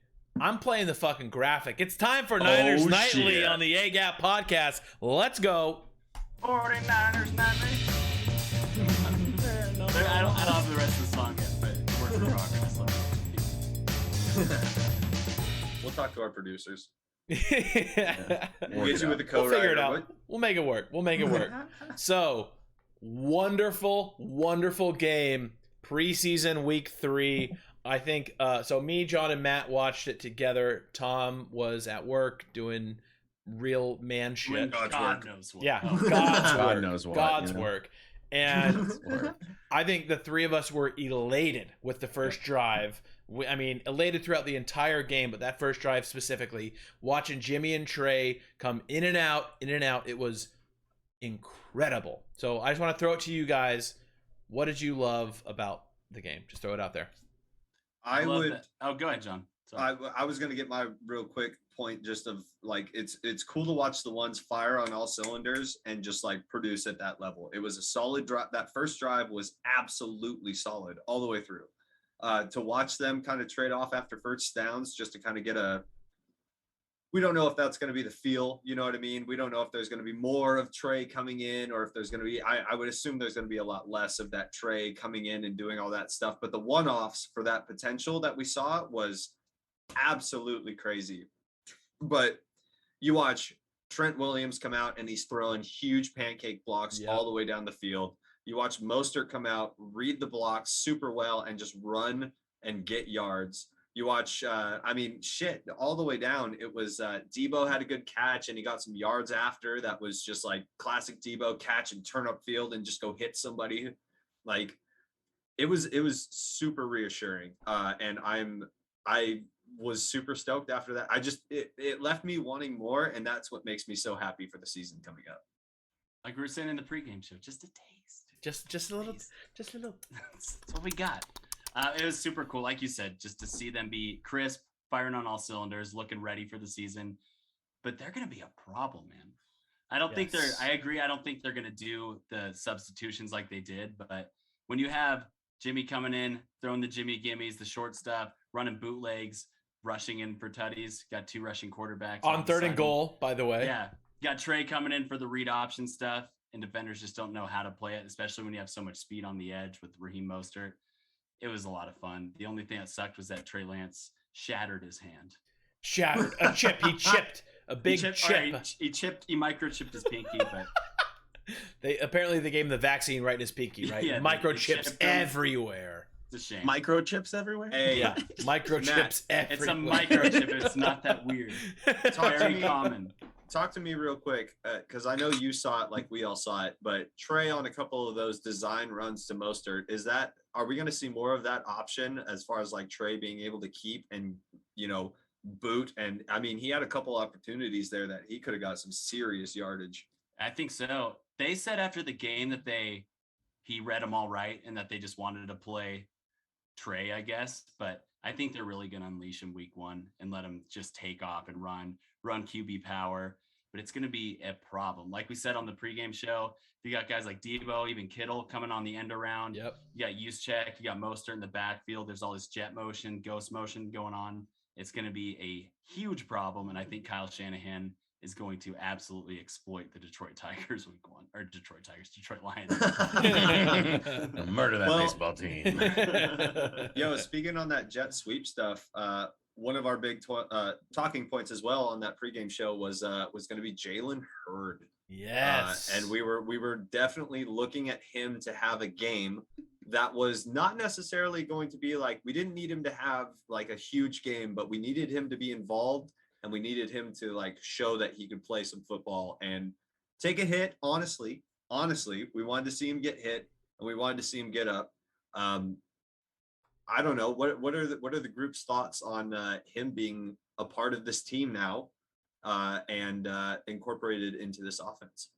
I'm playing the fucking graphic. It's time for Niners Nightly on the A-Gap podcast. Let's go. 49ers Nightly. I don't have the rest of the song yet, but work in progress. We'll talk to our producers. We'll We'll get you with the co-writer. We'll figure it out. We'll make it work. So, wonderful game. Preseason week 3. I think, so me, John, and Matt watched it together. Tom was at work doing real man shit. God knows what. Yeah, God knows what. God's work. And I think the three of us were elated with the first drive. I mean, elated throughout the entire game, but that first drive specifically, watching Jimmy and Trey come in and out. It was incredible. So I just want to throw it to you guys. What did you love about the game? Just throw it out there. I love would. that. Oh, go ahead, John. Sorry. I was going to get my real quick point just of like it's cool to watch the ones fire on all cylinders and just like produce at that level. It was a solid drive. That first drive was absolutely solid all the way through. To watch them kind of trade off after first downs just to kind of get we don't know if that's going to be the feel, you know what I mean? We don't know if there's going to be more of Trey coming in or if there's going to be, I would assume there's going to be a lot less of that Trey coming in and doing all that stuff. But the one-offs for that potential that we saw was absolutely crazy. But you watch Trent Williams come out and he's throwing huge pancake blocks all the way down the field. You watch Mostert come out, read the blocks super well, and just run and get yards. You watch, all the way down. It was Debo had a good catch and he got some yards after. That was just like classic Debo catch and turn up field and just go hit somebody. Like it was super reassuring. And I was super stoked after that. It left me wanting more, and that's what makes me so happy for the season coming up. Like we were saying in the pregame show, just a taste. Just a little. Just a little. That's what we got. It was super cool, like you said, just to see them be crisp, firing on all cylinders, looking ready for the season. But they're going to be a problem, man. I agree. I don't think they're going to do the substitutions like they did. But when you have Jimmy coming in, throwing the Jimmy gimmies, the short stuff, running bootlegs, rushing in for tutties, got 2 rushing quarterbacks. On 3rd and goal, by the way. Yeah. Got Trey coming in for the read option stuff, and defenders just don't know how to play it, especially when you have so much speed on the edge with Raheem Mostert. It was a lot of fun. The only thing that sucked was that Trey Lance shattered his hand. Shattered. A chip. He chipped. A big chip. He microchipped his pinky, but apparently they gave him the vaccine right in his pinky, right? Yeah, microchips everywhere. It's a shame. Microchips everywhere? Hey, yeah, microchips everywhere. It's a microchip. It's not that weird. It's very common. Talk to me real quick, because I know you saw it like we all saw it, but Trey on a couple of those design runs to Mostert, are we going to see more of that option as far as like Trey being able to keep and, boot? And I mean, he had a couple opportunities there that he could have got some serious yardage. I think so. They said after the game that he read them all right and that they just wanted to play Trey, I guess. But I think they're really going to unleash him week 1 and let him just take off and run QB power. But it's going to be a problem. Like we said on the pregame show, you got guys like Debo, even Kittle coming on the end around. Yep. You got Juszczyk, you got Mostert in the backfield. There's all this jet motion, ghost motion going on. It's going to be a huge problem. And I think Kyle Shanahan is going to absolutely exploit the Detroit Tigers week 1, or Detroit Lions. Murder that baseball team. Yo, speaking on that jet sweep stuff, one of our big talking points as well on that pregame show was going to be Jalen Hurd. Yes. And we were definitely looking at him to have a game that was not necessarily going to be like, we didn't need him to have like a huge game, but we needed him to be involved and we needed him to like show that he could play some football and take a hit. Honestly, we wanted to see him get hit and we wanted to see him get up. I don't know what are the group's thoughts on him being a part of this team now and incorporated into this offense.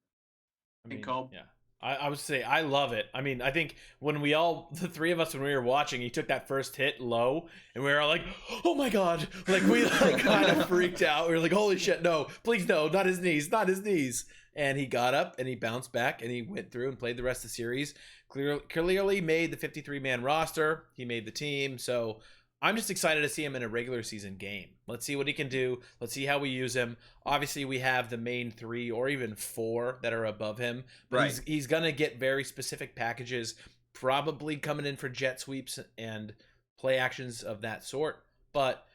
Yeah, I would say I love it. I mean, I think when the 3 of us, when we were watching, he took that first hit low and we were all like, oh my God, like we like kind of freaked out. We were like, holy shit, no, please no, not his knees. And he got up and he bounced back and he went through and played the rest of the series. Clearly made the 53-man roster. He made the team. So I'm just excited to see him in a regular season game. Let's see what he can do. Let's see how we use him. Obviously, we have the main 3 or even 4 that are above him. But right. He's going to get very specific packages, probably coming in for jet sweeps and play actions of that sort. But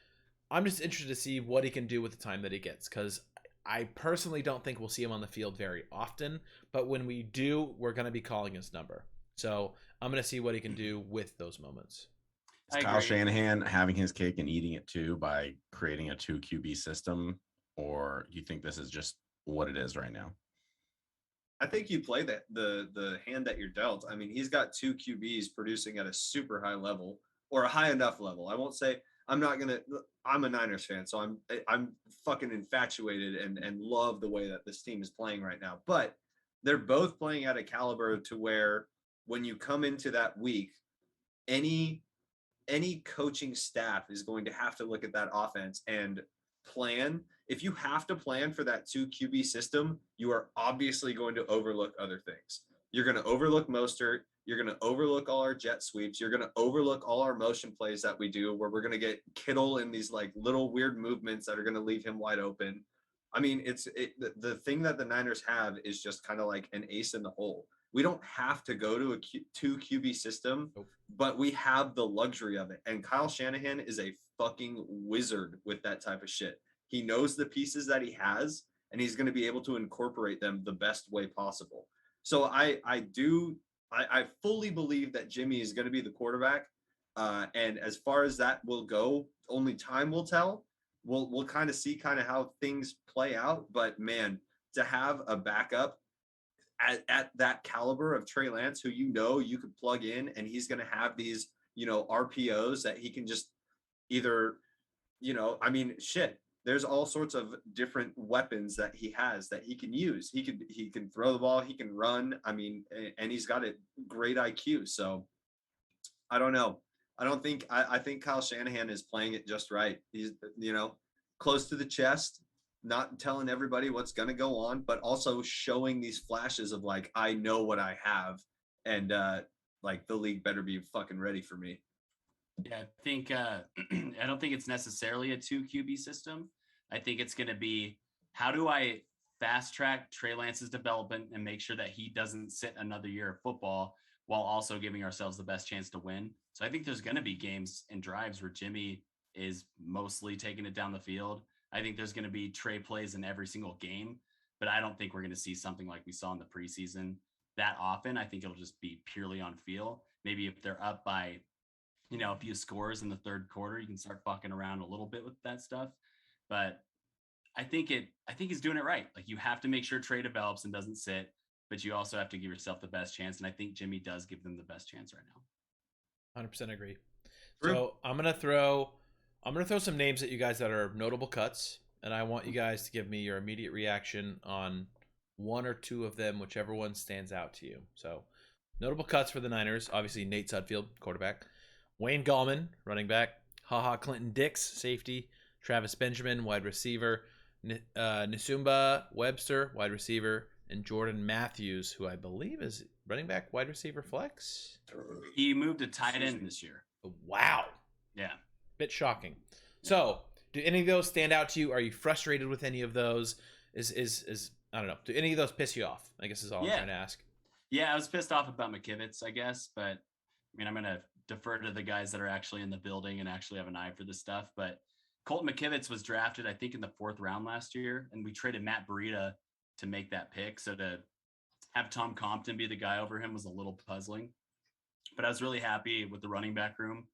I'm just interested to see what he can do with the time that he gets, because I personally don't think we'll see him on the field very often, but when we do, we're going to be calling his number. So I'm going to see what he can do with those moments. Is Kyle Shanahan having his cake and eating it too by creating a 2 QB system, or do you think this is just what it is right now? I think you play the hand that you're dealt. I mean, he's got 2 QBs producing at a super high level, or a high enough level. I won't say I'm a Niners fan, so I'm fucking infatuated and love the way that this team is playing right now. But they're both playing at a caliber to where when you come into that week, any coaching staff is going to have to look at that offense and plan. If you have to plan for that 2 QB system, you are obviously going to overlook other things. You're going to overlook Mostert. You're going to overlook all our jet sweeps. You're going to overlook all our motion plays that we do where we're going to get Kittle in these like little weird movements that are going to leave him wide open. I mean, the thing that the Niners have is just kind of like an ace in the hole. We don't have to go to a 2 QB system, but we have the luxury of it. And Kyle Shanahan is a fucking wizard with that type of shit. He knows the pieces that he has, and he's going to be able to incorporate them the best way possible. So I fully believe that Jimmy is going to be the quarterback. And as far as that will go, only time will tell. We'll kind of see kind of how things play out. But man, to have a backup at that caliber of Trey Lance, who you could plug in, and he's going to have these RPOs that he can just either I mean shit. There's all sorts of different weapons that he has that he can use. He can throw the ball, he can run. I mean, and he's got a great IQ. So I don't know. I think Kyle Shanahan is playing it just right. He's close to the chest, not telling everybody what's going to go on, but also showing these flashes of like, I know what I have, and like the league better be fucking ready for me. Yeah, I think I don't think it's necessarily a 2 QB system. I think it's going to be, how do I fast track Trey Lance's development and make sure that he doesn't sit another year of football while also giving ourselves the best chance to win. So I think there's going to be games and drives where Jimmy is mostly taking it down the field. I think there's going to be Trey plays in every single game, but I don't think we're going to see something like we saw in the preseason that often. I think it'll just be purely on feel. Maybe if they're up by a few scores in the third quarter, you can start fucking around a little bit with that stuff. But I think he's doing it right. Like, you have to make sure Trey develops and doesn't sit, but you also have to give yourself the best chance. And I think Jimmy does give them the best chance right now. 100% agree. So I'm gonna throw some names at you guys that are notable cuts, and I want you guys to give me your immediate reaction on one or two of them, whichever one stands out to you. So notable cuts for the Niners, obviously Nate Sudfeld, quarterback. Wayne Gallman, running back. HaHa Clinton Dix, safety. Travis Benjamin, wide receiver. Nisumba Webster, wide receiver. And Jordan Matthews, who I believe is running back, wide receiver flex. He moved to tight end this year. Wow. Yeah. Bit shocking. So, do any of those stand out to you? Are you frustrated with any of those? Is I don't know. Do any of those piss you off? I guess is all I'm trying to ask. Yeah, I was pissed off about McKivitz, I guess, but I mean, I'm going to defer to the guys that are actually in the building and actually have an eye for this stuff. But Colton McKivitz was drafted, I think, in the 4th round last year, and we traded Matt Breida to make that pick. So to have Tom Compton be the guy over him was a little puzzling. But I was really happy with the running back room.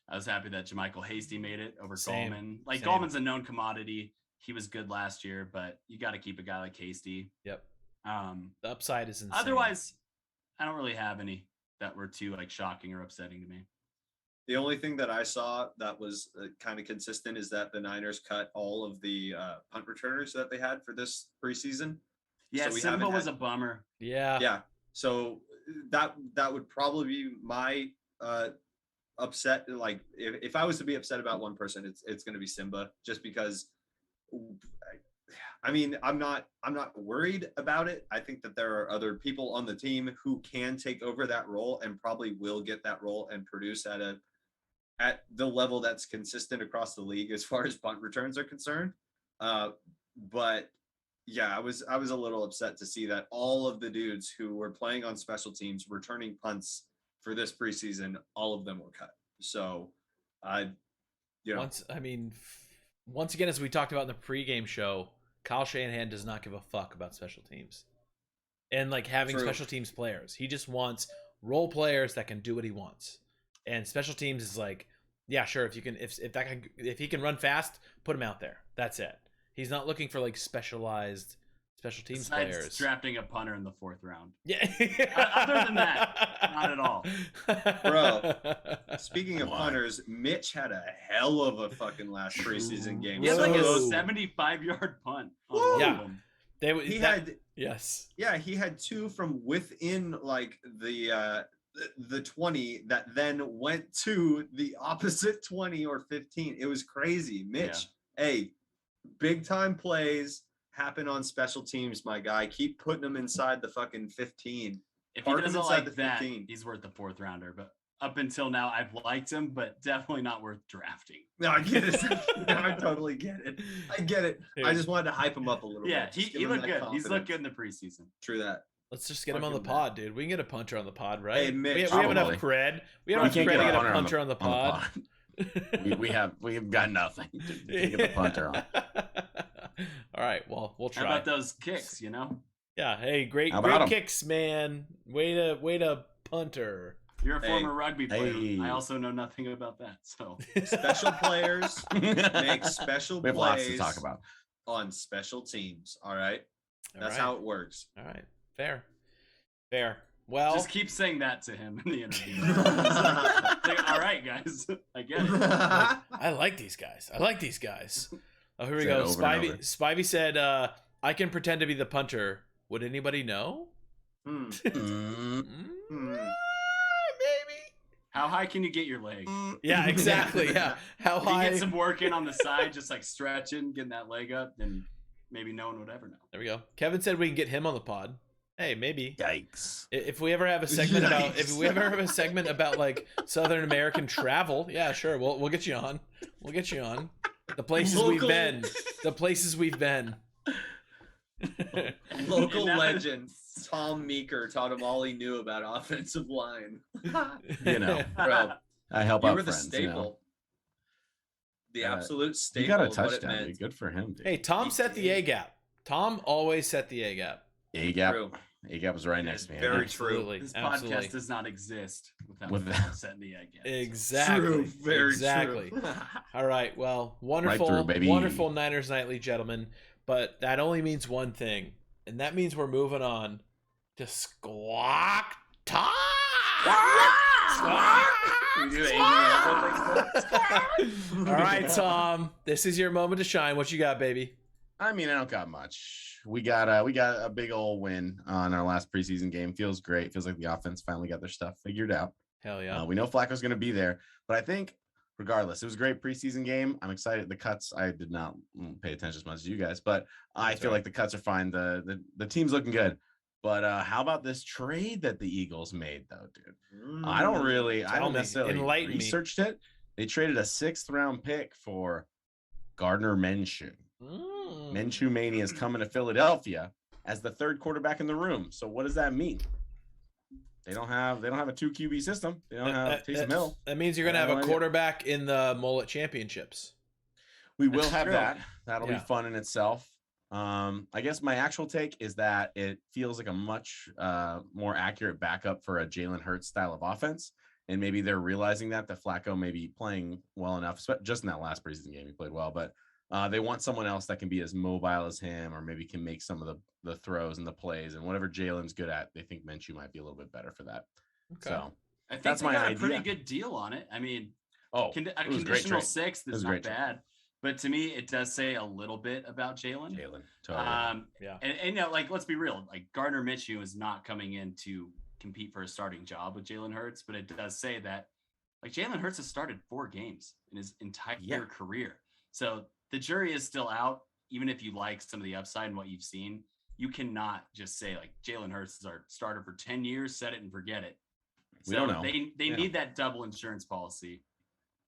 I was happy that Jermichael Hasty made it over Gallman. Like, Gallman's a known commodity. He was good last year, but you got to keep a guy like Hasty. Yep. The upside is insane. Otherwise, I don't really have any that were too like shocking or upsetting to me. The only thing that I saw that was kind of consistent is that the Niners cut all of the punt returners that they had for this preseason. Yeah, so Simba was a bummer. Yeah. Yeah. So that would probably be my upset. Like, if I was to be upset about one person, it's going to be Simba, just because. I mean, I'm not worried about it. I think that there are other people on the team who can take over that role and probably will get that role and produce at the level that's consistent across the league as far as punt returns are concerned. But yeah, I was a little upset to see that all of the dudes who were playing on special teams, returning punts for this preseason, all of them were cut. So once again, as we talked about in the pregame show, Kyle Shanahan does not give a fuck about special teams and like having special teams players. He just wants role players that can do what he wants. And special teams is like, yeah, sure. If he can run fast, put him out there. That's it. He's not looking for like specialized special teams players. Drafting a punter in the 4th round. Yeah. Other than that, not at all. Bro, speaking of punters, Mitch had a hell of a fucking last preseason game. He had like a 75-yard punt. Yeah. Yes. Yeah, he had 2 from within like the 20 that then went to the opposite 20 or 15. It was crazy. Mitch, hey, big time plays happen on special teams, my guy. Keep putting them inside the fucking 15. If he doesn't like that, he's worth the 4th rounder. But up until now, I've liked him, but definitely not worth drafting. No, I get it. I totally get it. I get it. I just wanted to hype him up a little bit. Yeah, he looked good. He's looked good in the preseason. True that. Let's just get him on the pod, dude. We can get a punter on the pod, right? Hey, Mitch, we have enough cred. We have enough cred to get a punter on the pod. We've got nothing to get the punter on. All right, well, we'll try. How about those kicks, you know? Yeah, hey, great kicks, man. Way to punter. You're a former rugby player. I also know nothing about that. So special players make special we have plays lots to talk about on special teams. All right. That's how it works. All right. Fair. Well, just keep saying that to him in the interview. Like, all right, guys. I get it. I like these guys. Oh, here we go. Spivey said, I can pretend to be the punter. Would anybody know? Maybe. How high can you get your leg? Yeah, exactly. Yeah. How high? You get some work in on the side, just like stretching, getting that leg up, then maybe no one would ever know. There we go. Kevin said we can get him on the pod. Hey, maybe. Yikes. If we ever have a segment about like Southern American travel, yeah, sure. We'll get you on. The places we've been. Local legend Tom Meeker taught him all he knew about offensive line. You know, bro, I help you out were the friends, staple. you know? The absolute staple. You got a of what it touchdown, meant. dude. Good for him, dude. Hey, Tom set the A gap. Tom always set the A gap. A-gap was right next to me. Very Absolutely. true. This Absolutely. podcast does not exist With without setting the egg. Exactly. True. Very exactly. true. All right. Well, wonderful, Right through, baby. wonderful Niners Nightly, gentlemen. But that only means one thing, and that means we're moving on to Squak Talk. All right, Tom. This is your moment to shine. What you got, baby? I mean, I don't got much. We got a big old win on our last preseason game. Feels great. Feels like the offense finally got their stuff figured out. Hell yeah. We know Flacco's going to be there, but I think regardless, it was a great preseason game. I'm excited. The cuts, I did not pay attention as much as you guys, but I feel like the cuts are fine. The team's looking good. But how about this trade that the Eagles made, though, dude? I don't necessarily researched it. They traded a 6th round pick for Gardner Minshew. Minshew Mania is coming to Philadelphia as the 3rd quarterback in the room. So what does that mean? They don't have a 2 QB system. They don't have Taysom Hill. That means you're gonna have a quarterback in the mullet championships. We will have that. That'll be fun in itself. I guess my actual take is that it feels like a much more accurate backup for a Jalen Hurts style of offense. And maybe they're realizing that Flacco may be playing well enough, just in that last preseason game, he played well, but they want someone else that can be as mobile as him, or maybe can make some of the throws and the plays, and whatever Jalen's good at, they think Minshew might be a little bit better for that. Okay. So I think that's they my got idea. a pretty good deal on it. I mean, a conditional 6th is not bad, but to me, it does say a little bit about Jalen. Totally. Yeah. And you know, like, let's be real. Like, Gardner Minshew is not coming in to compete for a starting job with Jalen Hurts, but it does say that, like, Jalen Hurts has started 4 games in his entire career. So the jury is still out. Even if you like some of the upside and what you've seen, you cannot just say, like, Jalen Hurts is our starter for 10 years, set it and forget it. We don't know. They need that double insurance policy.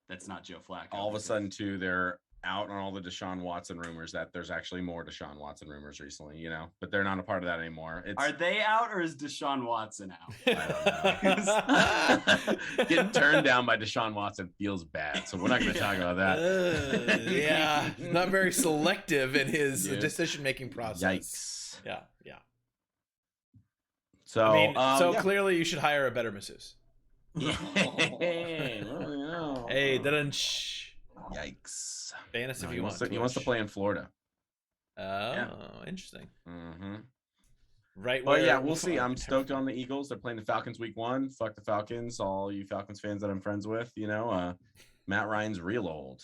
That's not Joe Flacco. All of a sudden, too, they're out on all the Deshaun Watson rumors that there's actually more Deshaun Watson rumors recently, you know, but they're not a part of that anymore. Are they out, or is Deshaun Watson out? I don't know. Getting turned down by Deshaun Watson feels bad, so we're not going to talk about that. Yeah, not very selective in his decision-making process. Yikes. Yeah. So, I mean, clearly you should hire a better masseuse. Hey, yikes. Fantasy if you want. He wants to play in Florida. Interesting. Mm-hmm. Right. Well, yeah, we'll see. I'm stoked on the Eagles. They're playing the Falcons week 1. Fuck the Falcons. All you Falcons fans that I'm friends with, you know, Matt Ryan's real old.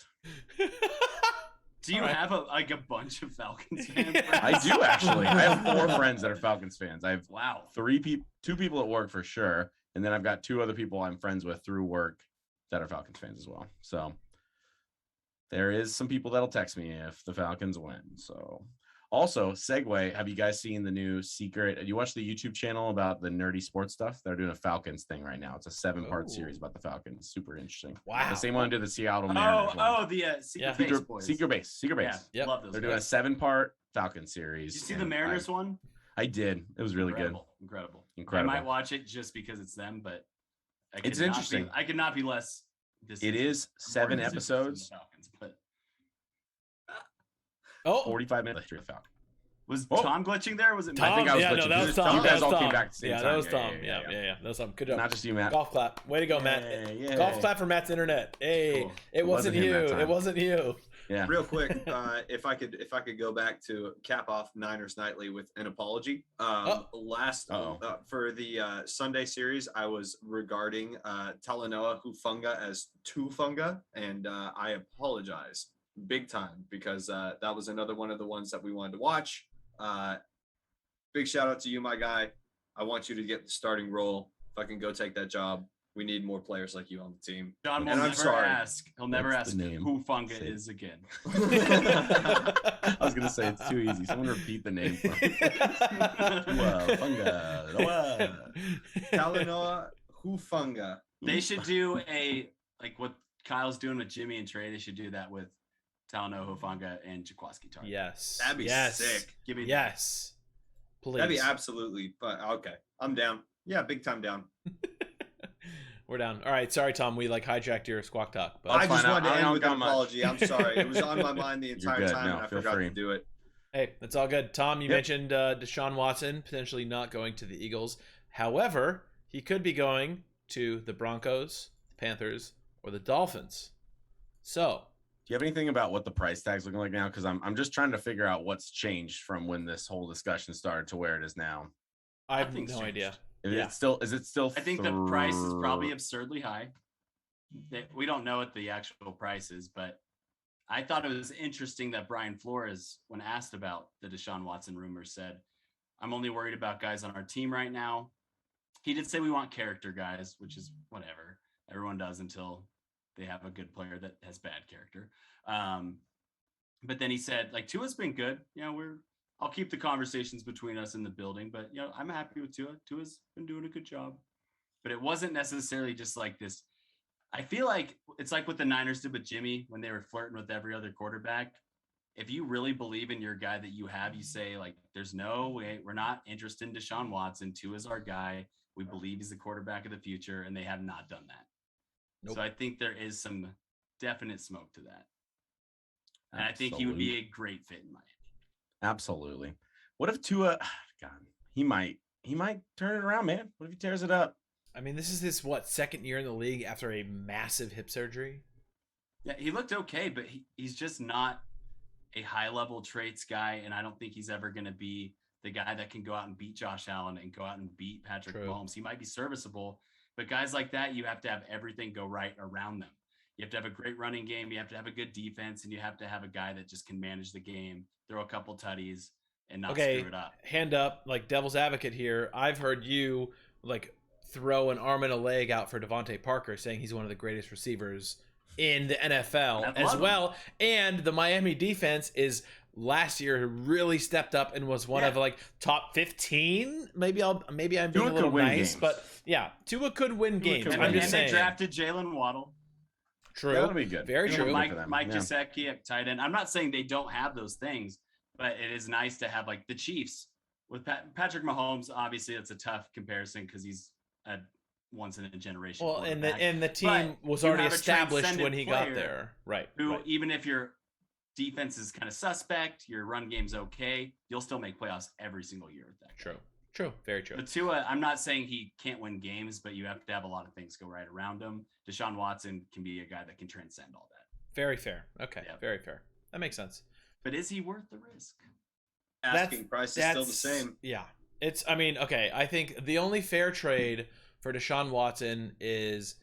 Do you have a bunch of Falcons fans? I do actually. I have 4 friends that are Falcons fans. I have wow 2 people at work for sure, and then I've got 2 other people I'm friends with through work that are Falcons fans as well. So there is some people that'll text me if the Falcons win. So also, segue, have you guys seen the new secret? You watch the YouTube channel about the nerdy sports stuff? They're doing a Falcons thing right now. It's a 7-part series about the Falcons. Super interesting. Wow. The same one did the Seattle Mariners. Secret Base. Secret Base. Yeah, Yep. love those. They're doing a 7-part Falcon series. Did you see the Mariners one? I did. It was really Incredible. Incredible. I might watch it just because it's them, but It's interesting. I could not be less. It is 7 episodes. Falcons, but 45 minutes history of Falcon. Was Tom glitching there? Or was it? Tom? I think I was Yeah, glitching. no, that was Tom. You That guys was all Tom. came back at the same Yeah, time. that was Tom. Yeah. That was Tom. Good job. Not just you, Matt. Golf clap. Way to go, Matt. Yeah. Golf clap for Matt's internet. Hey, Cool. it wasn't him you. that time. It wasn't you. Yeah. Real quick, if I could go back to cap off Niners Nightly with an apology. For the Sunday series, I was regarding Talanoa Hufanga as Tufunga, and I apologize big time because that was another one of the ones that we wanted to watch. Big shout out to you, my guy. I want you to get the starting role. If I can go take that job, we need more players like you on the team. John will And I'm never sorry. ask. He'll never What's ask the name? who Funga Say it. is again. I was gonna say it's too easy. Someone repeat the name for me. Talanoa Hufanga. They should do like what Kyle's doing with Jimmy and Trey. They should do that with Talanoa Hufanga and Jaquaski Target. Yes. That'd be yes. sick. Give me Yes. Please. That'd be absolutely. But okay, I'm down. Yeah, big time down. We're down. All right. Sorry, Tom. We hijacked your Squak Talk. But I just fine. wanted to I end don't with got an much. apology. I'm sorry. It was on my mind the You're entire good. time, No, and I feel forgot free. to do it. hey, that's all good. Tom, you Yep. mentioned Deshaun Watson potentially not going to the Eagles. However, he could be going to the Broncos, the Panthers, or the Dolphins. So, Do you have anything about what the price tag's looking like now? Because I'm just trying to figure out what's changed from when this whole discussion started to where it is now. I have Nothing's no changed. idea. Is Yeah. it still? I think the price is probably absurdly high. We don't know what the actual price is, but I thought it was interesting that Brian Flores, when asked about the Deshaun Watson rumors, said, "I'm only worried about guys on our team right now." He did say we want character guys, which is whatever. Everyone does until they have a good player that has bad character. But then he said, Tua's been good. I'll keep the conversations between us in the building, but I'm happy with Tua. Tua's been doing a good job. But it wasn't necessarily just like this. I feel like it's like what the Niners did with Jimmy when they were flirting with every other quarterback. If you really believe in your guy that you have, you say, there's no way, we're not interested in Deshaun Watson. Tua's our guy. We believe he's the quarterback of the future, and they have not done that. Nope. So I think there is some definite smoke to that. And I think he would be a great fit in Miami. Absolutely. What if Tua? God, he might turn it around, man. What if he tears it up? I mean, this is his second year in the league after a massive hip surgery. Yeah, he looked okay, but he's just not a high-level traits guy, and I don't think he's ever going to be the guy that can go out and beat Josh Allen and go out and beat Patrick Mahomes. He might be serviceable, but guys like that, you have to have everything go right around them. You have to have a great running game. You have to have a good defense, and you have to have a guy that just can manage the game, throw a couple tutties, and not screw it up. Hand up, devil's advocate here. I've heard you throw an arm and a leg out for Devontae Parker, saying he's one of the greatest receivers in the NFL as well. And the Miami defense is last year really stepped up and was one of top 15. Maybe I'm being a little nice, games. But yeah, Tua could win games. I'm just saying. They drafted Jalen Waddle. True. That'll be good. Very true. Mike Gesicki at tight end. I'm not saying they don't have those things, but it is nice to have the Chiefs with Patrick Mahomes. Obviously, it's a tough comparison because he's a once in a generation. Well, and the team was already established when he got there, right? Even if your defense is kind of suspect, your run game's okay, you'll still make playoffs every single year with that. True, very true. But Tua, I'm not saying he can't win games, but you have to have a lot of things go right around him. Deshaun Watson can be a guy that can transcend all that. Very fair. Okay, very fair. That makes sense. But is he worth the risk? Asking price is still the same. Yeah. I think the only fair trade for Deshaun Watson is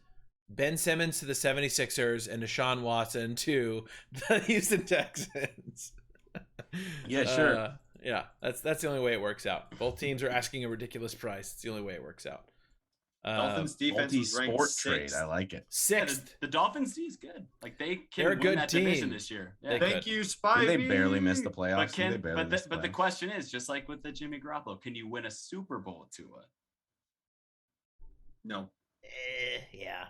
Ben Simmons to the 76ers and Deshaun Watson to the Houston Texans. Yeah, sure. Yeah, that's the only way it works out. Both teams are asking a ridiculous price. It's the only way it works out. Dolphins defense was ranked Multi-sport trade. sixth. I like it. Sixth. The Dolphins D is good. Like they can They're a win good that team. division this year. Yeah. Thank you, Spivey. They barely missed the playoffs. But They barely missed the playoffs. question is, just like with the Jimmy Garoppolo, can you win a Super Bowl with Tua? No. Yeah.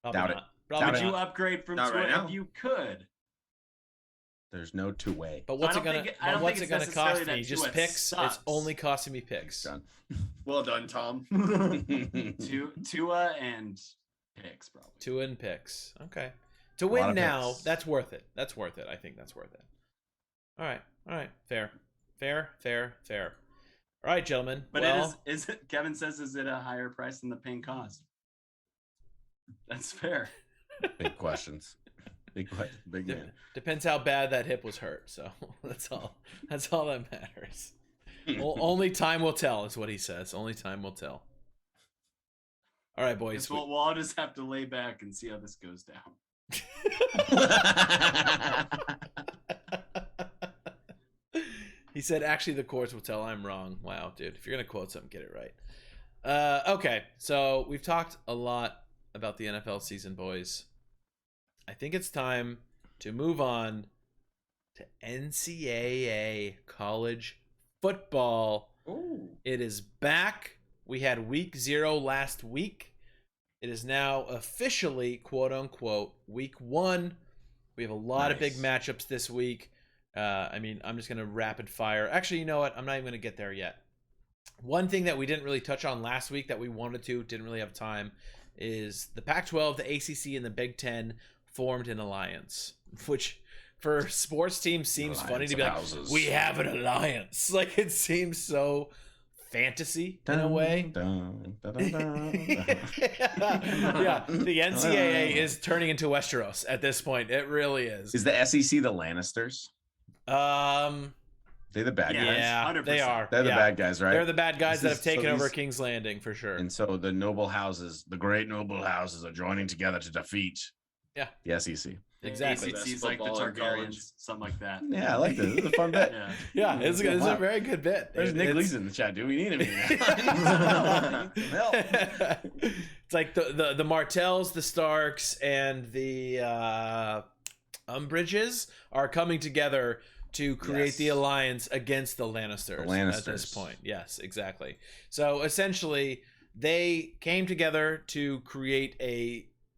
Probably Doubt it. not. Probably Doubt Would it. you upgrade from Not Tua right now. if you could? There's no two-way. But what's I it don't gonna? think I don't what's think it it's gonna cost necessarily me? that Just Tua picks. sucks. It's only costing me picks. Done. Well done, Tom. Tua and picks probably. Two in picks. Okay. To lot win of now, picks. that's worth it. That's worth it. I think that's worth it. All right. All right. Fair. All right, gentlemen. But well, it is it? Kevin says, is it a higher price than the pain cost? That's fair. Big questions. Big man. depends how bad that hip was hurt. So that's all. That's all that matters. Only time will tell, is what he says. Only time will tell. All right, boys. We'll all just have to lay back and see how this goes down. He said, actually, the courts will tell. I'm wrong. Wow, dude. If you're going to quote something, get it right. Okay, so we've talked a lot about the NFL season, boys. I think it's time to move on to NCAA college football. Ooh. It is back. We had week 0 last week. It is now officially, quote unquote, week 1. We have a lot of big matchups this week. I'm just going to rapid fire. Actually, you know what? I'm not even going to get there yet. One thing that we didn't really touch on last week that we wanted to, didn't really have time, is the Pac-12, the ACC, and the Big Ten formed an alliance, which for sports teams seems funny to be like, we have an alliance. Like, it seems so fantasy in a way. Yeah, the NCAA is turning into Westeros at this point. It really is. Is the SEC the Lannisters? They're the bad guys. Yeah, 100%. they are. They're the bad guys, right? They're the bad guys that This have is- taken so over these- King's Landing for sure. And so the noble houses, the great noble houses, are joining together to defeat the SEC. Exactly. ACC's like the Football in college. Targaryens, something like that. Yeah, I like this. This is a fun bet. Yeah. Yeah, it's a very good bit. There's Nick It's- Leeson in the chat, dude. We need him here. Help. It's like the Martells, the Starks, and the Umbridges are coming together to create Yes. the alliance against the Lannisters, at this Lannisters. point. Yes, exactly. So essentially, they came together to create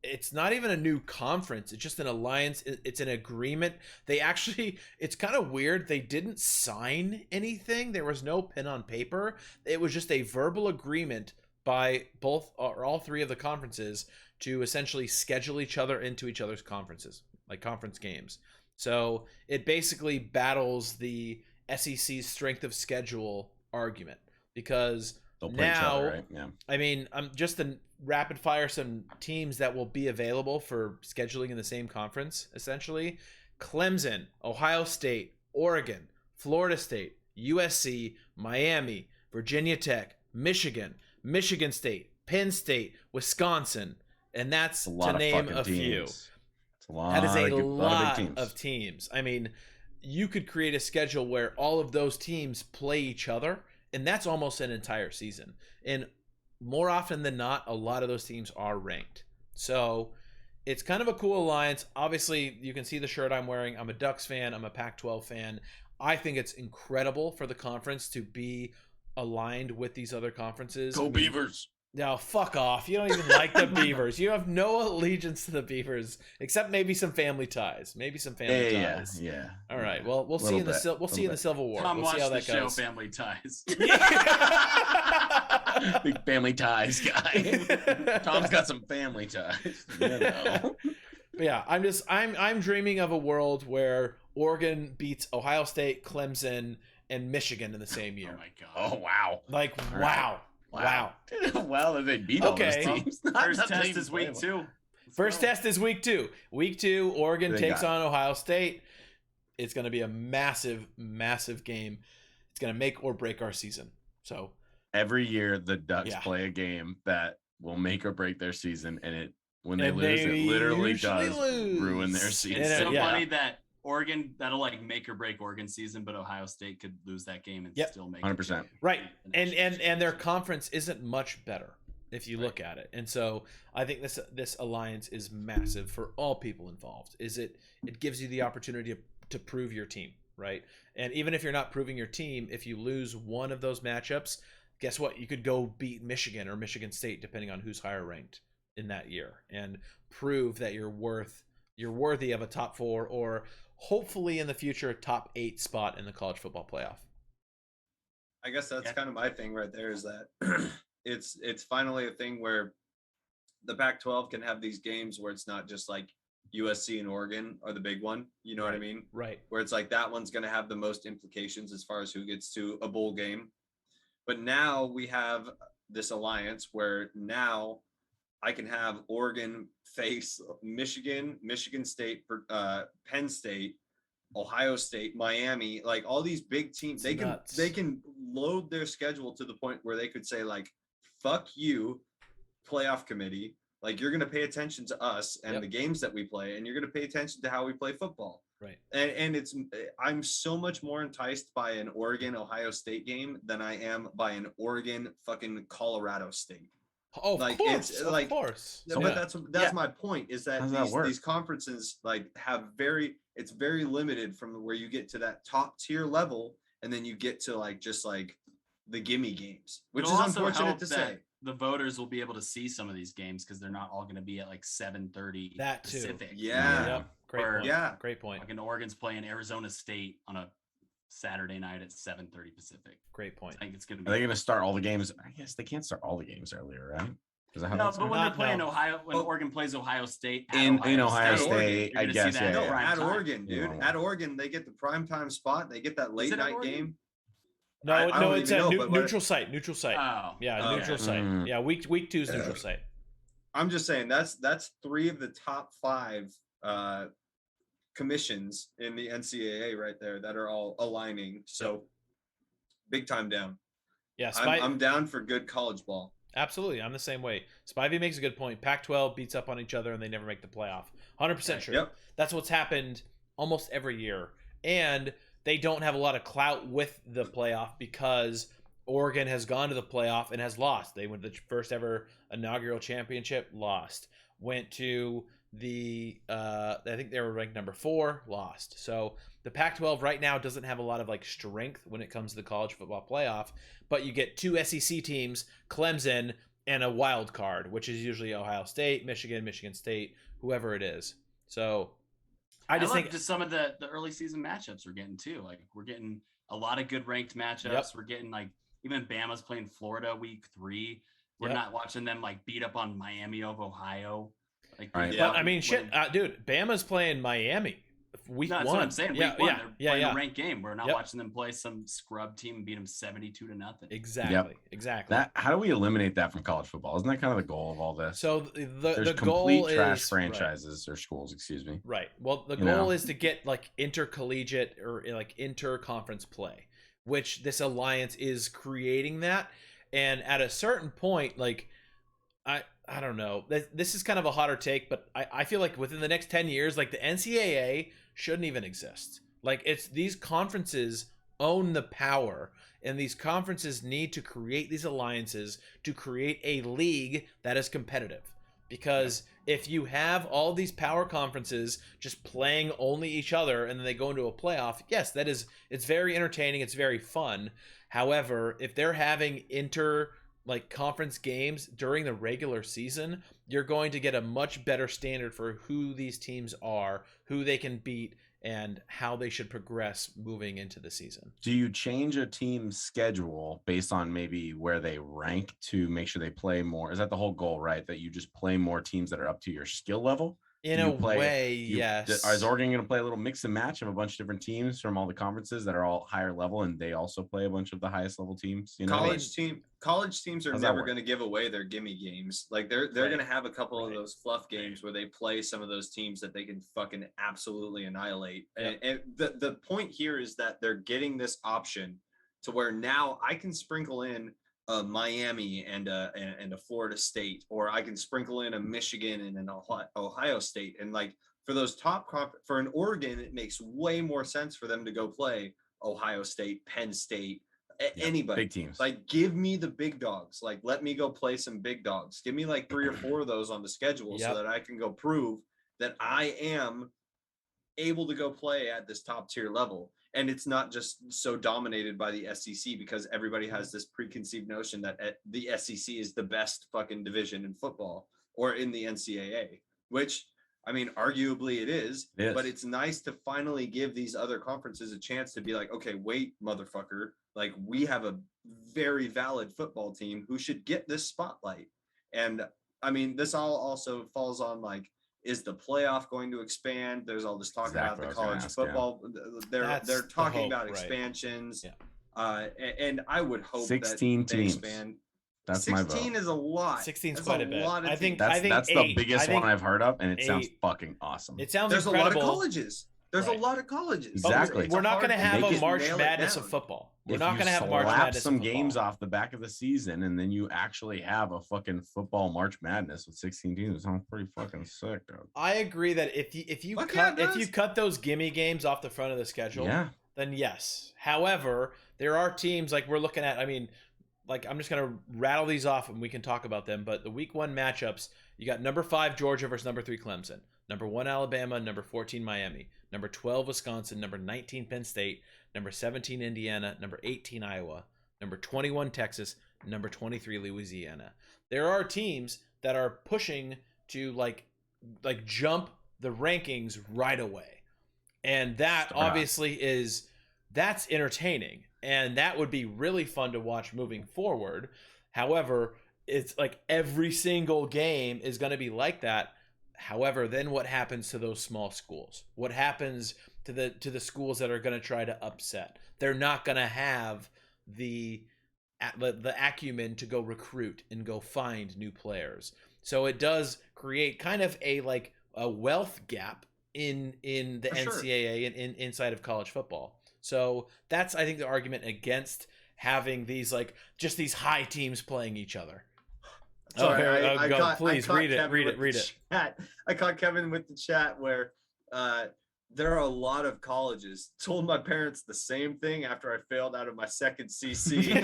it's not even a new conference. It's just an alliance. It's an agreement. It's kind of weird. They didn't sign anything. There was no pen on paper. It was just a verbal agreement by both or all three of the conferences to essentially schedule each other into each other's conferences, like conference games. So it basically battles the SEC's strength of schedule argument, because They'll play each now, other, right? Yeah. I'm just to rapid fire some teams that will be available for scheduling in the same conference, essentially. Clemson, Ohio State, Oregon, Florida State, USC, Miami, Virginia Tech, Michigan, Michigan State, Penn State, Wisconsin, and that's It's a lot to of name fucking a few. teams. It's a lot That is a of lot big teams. of teams. I mean, you could create a schedule where all of those teams play each other, and that's almost an entire season. And more often than not, a lot of those teams are ranked. So it's kind of a cool alliance. Obviously, you can see the shirt I'm wearing. I'm a Ducks fan. I'm a Pac-12 fan. I think it's incredible for the conference to be aligned with these other conferences. Go Beavers. No, fuck off. You don't even like the Beavers. You have no allegiance to the Beavers, except maybe some family ties. Maybe some family ties. Yeah. All right. Well, we'll see in the Civil War. Tom We'll see how watched that the show goes. Family Ties. Big family ties guy. Tom's got some family ties. You know. But yeah, I'm dreaming of a world where Oregon beats Ohio State, Clemson, and Michigan in the same year. Oh my god. Oh wow. Like All wow. right. Wow, that they beat all Okay. those teams. First Not test teams is week playable. 2. Let's First go. test is week 2. Week 2, Oregon They takes got on Ohio State. It's going to be a massive, massive game. It's going to make or break our season. So Every year the Ducks Yeah. play a game that will make or break their season, and it when they And lose, it they literally usually does lose. ruin their It's season. And, so yeah. funny that Oregon, that'll like make or break Oregon season, but Ohio State could lose that game and Yep. still make 100%. Right. the And national their championship. conference isn't much better if you look at it. And so I think this alliance is massive for all people involved. It gives you the opportunity to prove your team, right? And even if you're not proving your team, if you lose one of those matchups, guess what? You could go beat Michigan or Michigan State depending on who's higher ranked in that year and prove that you're worthy of a top 4 or hopefully in the future top 8 spot in the college football playoff. I guess that's kind of my thing right there is that it's finally a thing where the Pac-12 can have these games where it's not just like USC and Oregon are the big one. You know what I mean? Right. Where it's like that one's going to have the most implications as far as who gets to a bowl game. But now we have this alliance where now I can have Oregon face Michigan, Michigan State, Penn State, Ohio State, Miami, like all these big teams. They can load their schedule to the point where they could say like, fuck you, playoff committee. Like you're going to pay attention to us and the games that we play, and you're going to pay attention to how we play football. Right. And I'm so much more enticed by an Oregon Ohio State game than I am by an Oregon fucking Colorado State. Oh, like of course, it's like, of course. So, but that's my point is that these conferences like have it's very limited from where you get to that top tier level, and then you get to like just like the gimme games, which is unfortunate to say. The voters will be able to see some of these games because they're not all going to be at like 7:30 that too. Pacific. Yeah. Yep. Great point. Yeah. Great point. Like in Oregon's playing Arizona State on a Saturday night at 7:30 Pacific. Great point. I think it's going to be. Are they going to start all the games? I guess they can't start all the games earlier, right? No, but when they're playing Ohio, when Oregon plays Ohio State in Ohio State, I guess. At Oregon, dude. At Oregon, they get the primetime spot. They get that late night game. No, it's a neutral site. Neutral site. Oh, yeah, neutral site. Yeah, week 2's neutral site. I'm just saying that's 3 of the top 5 commissions in the NCAA right there that are all aligning. So big time down. Yeah, I'm down for good college ball. Absolutely, I'm the same way. Spivey makes a good point. Pac-12 beats up on each other and they never make the playoff. 100% true. Yep. That's what's happened almost every year. And they don't have a lot of clout with the playoff because Oregon has gone to the playoff and has lost. They went to the first ever inaugural championship, lost. Went to the I think they were ranked number 4, lost. So the Pac-12 right now doesn't have a lot of like strength when it comes to the college football playoff, but you get 2 SEC teams, Clemson and a wild card, which is usually Ohio State, Michigan State, whoever it is. So I think just some of the early season matchups we're getting too. Like we're getting a lot of good ranked matchups. Yep. We're getting like even Bama's playing Florida week 3. We're not watching them like beat up on Miami of Ohio. Like, right. But I mean, dude, Bama's playing Miami week 1. That's what I'm saying. Week 1, they're playing a ranked game. We're not Yep. watching them play some scrub team and beat them 72-0. Exactly. Yep. Exactly. How do we eliminate that from college football? Isn't that kind of the goal of all this? So the complete goal trash is franchises or schools, excuse me. Right. Well, the goal is to get like intercollegiate or like inter-conference play, which this alliance is creating that. And at a certain point, like I don't know. This is kind of a hotter take, but I feel like within the next 10 years, like the NCAA shouldn't even exist. Like it's these conferences own the power, and these conferences need to create these alliances to create a league that is competitive. Because if you have all these power conferences just playing only each other and then they go into a playoff, yes, it's very entertaining, it's very fun. However, if they're having conference games during the regular season, you're going to get a much better standard for who these teams are, who they can beat, and how they should progress moving into the season. Do you change a team's schedule based on maybe where they rank to make sure they play more? Is that the whole goal, right? That you just play more teams that are up to your skill level? In a way, yes. Is Oregon going to play a little mix and match of a bunch of different teams from all the conferences that are all higher level, and they also play a bunch of the highest level teams? You know? College teams are never going to give away their gimme games. Like they're going to have a couple of those fluff games where they play some of those teams that they can fucking absolutely annihilate. Yep. And the point here is that they're getting this option to where now I can sprinkle in Miami and a Florida State, or I can sprinkle in a Michigan and an Ohio State. And like for those for an Oregon, it makes way more sense for them to go play Ohio State, Penn State, anybody. Big teams. Like give me the big dogs. Like let me go play some big dogs. Give me like 3 or 4 of those on the schedule so that I can go prove that I am able to go play at this top tier level. And it's not just so dominated by the SEC, because everybody has this preconceived notion that the SEC is the best fucking division in football or in the NCAA, which, I mean, arguably it is, but it's nice to finally give these other conferences a chance to be like, okay, wait, motherfucker, like we have a very valid football team who should get this spotlight. And I mean, this all also falls on like, is the playoff going to expand? There's all this talk about the college football. They're talking about expansions. And I would hope 16 that they teams. expand. That's 16 my vote. is a lot. 16 is That's quite a bit. lot of I think teams. That's the biggest one I've heard of, and it 8. sounds fucking awesome. It sounds There's incredible. a lot of colleges. There's a lot of colleges. Exactly. We're not going to have a March nail it Madness down. of football. We're If not you going to have March slap Madness some of football. games off the back of the season, and then you actually have a fucking football March Madness with 16 teams. It sounds pretty fucking sick, dude. I agree that if you cut those gimme games off the front of the schedule, then yes. However, there are teams like we're looking at. I mean, like I'm just going to rattle these off and we can talk about them. But the week 1 matchups, you got number 5 Georgia versus number 3 Clemson, number 1 Alabama, number 14 Miami, number 12 Wisconsin, number 19 Penn State, number 17 Indiana, number 18 Iowa, number 21 Texas, number 23 Louisiana. There are teams that are pushing to like jump the rankings right away. And that obviously that's entertaining. And that would be really fun to watch moving forward. However, it's like every single game is going to be like that. However, then what happens to those small schools? What happens to the schools that are going to try to upset? They're not going to have the acumen to go recruit and go find new players. So it does create kind of a wealth gap in the NCAA and inside of college football. So that's, I think, the argument against having these just these high teams playing each other. Sorry, please read it. I caught Kevin with the chat where there are a lot of colleges. Told my parents the same thing after I failed out of my second CC.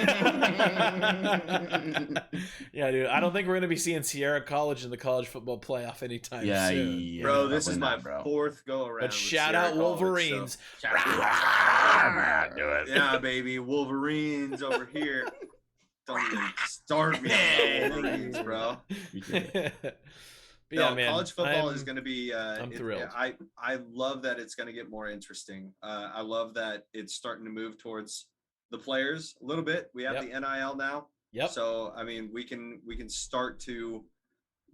Yeah, dude. I don't think we're going to be seeing Sierra College in the college football playoff anytime soon. Yeah, bro, this is my 4th go around. But shout out Wolverines. Do it. Yeah, baby. Wolverines over here. Don't even start me on Wolverines, bro. Yeah, man. College football is going to be. I'm thrilled. I love that it's going to get more interesting. I love that it's starting to move towards the players a little bit. We have the NIL now. Yep. So I mean, we can start to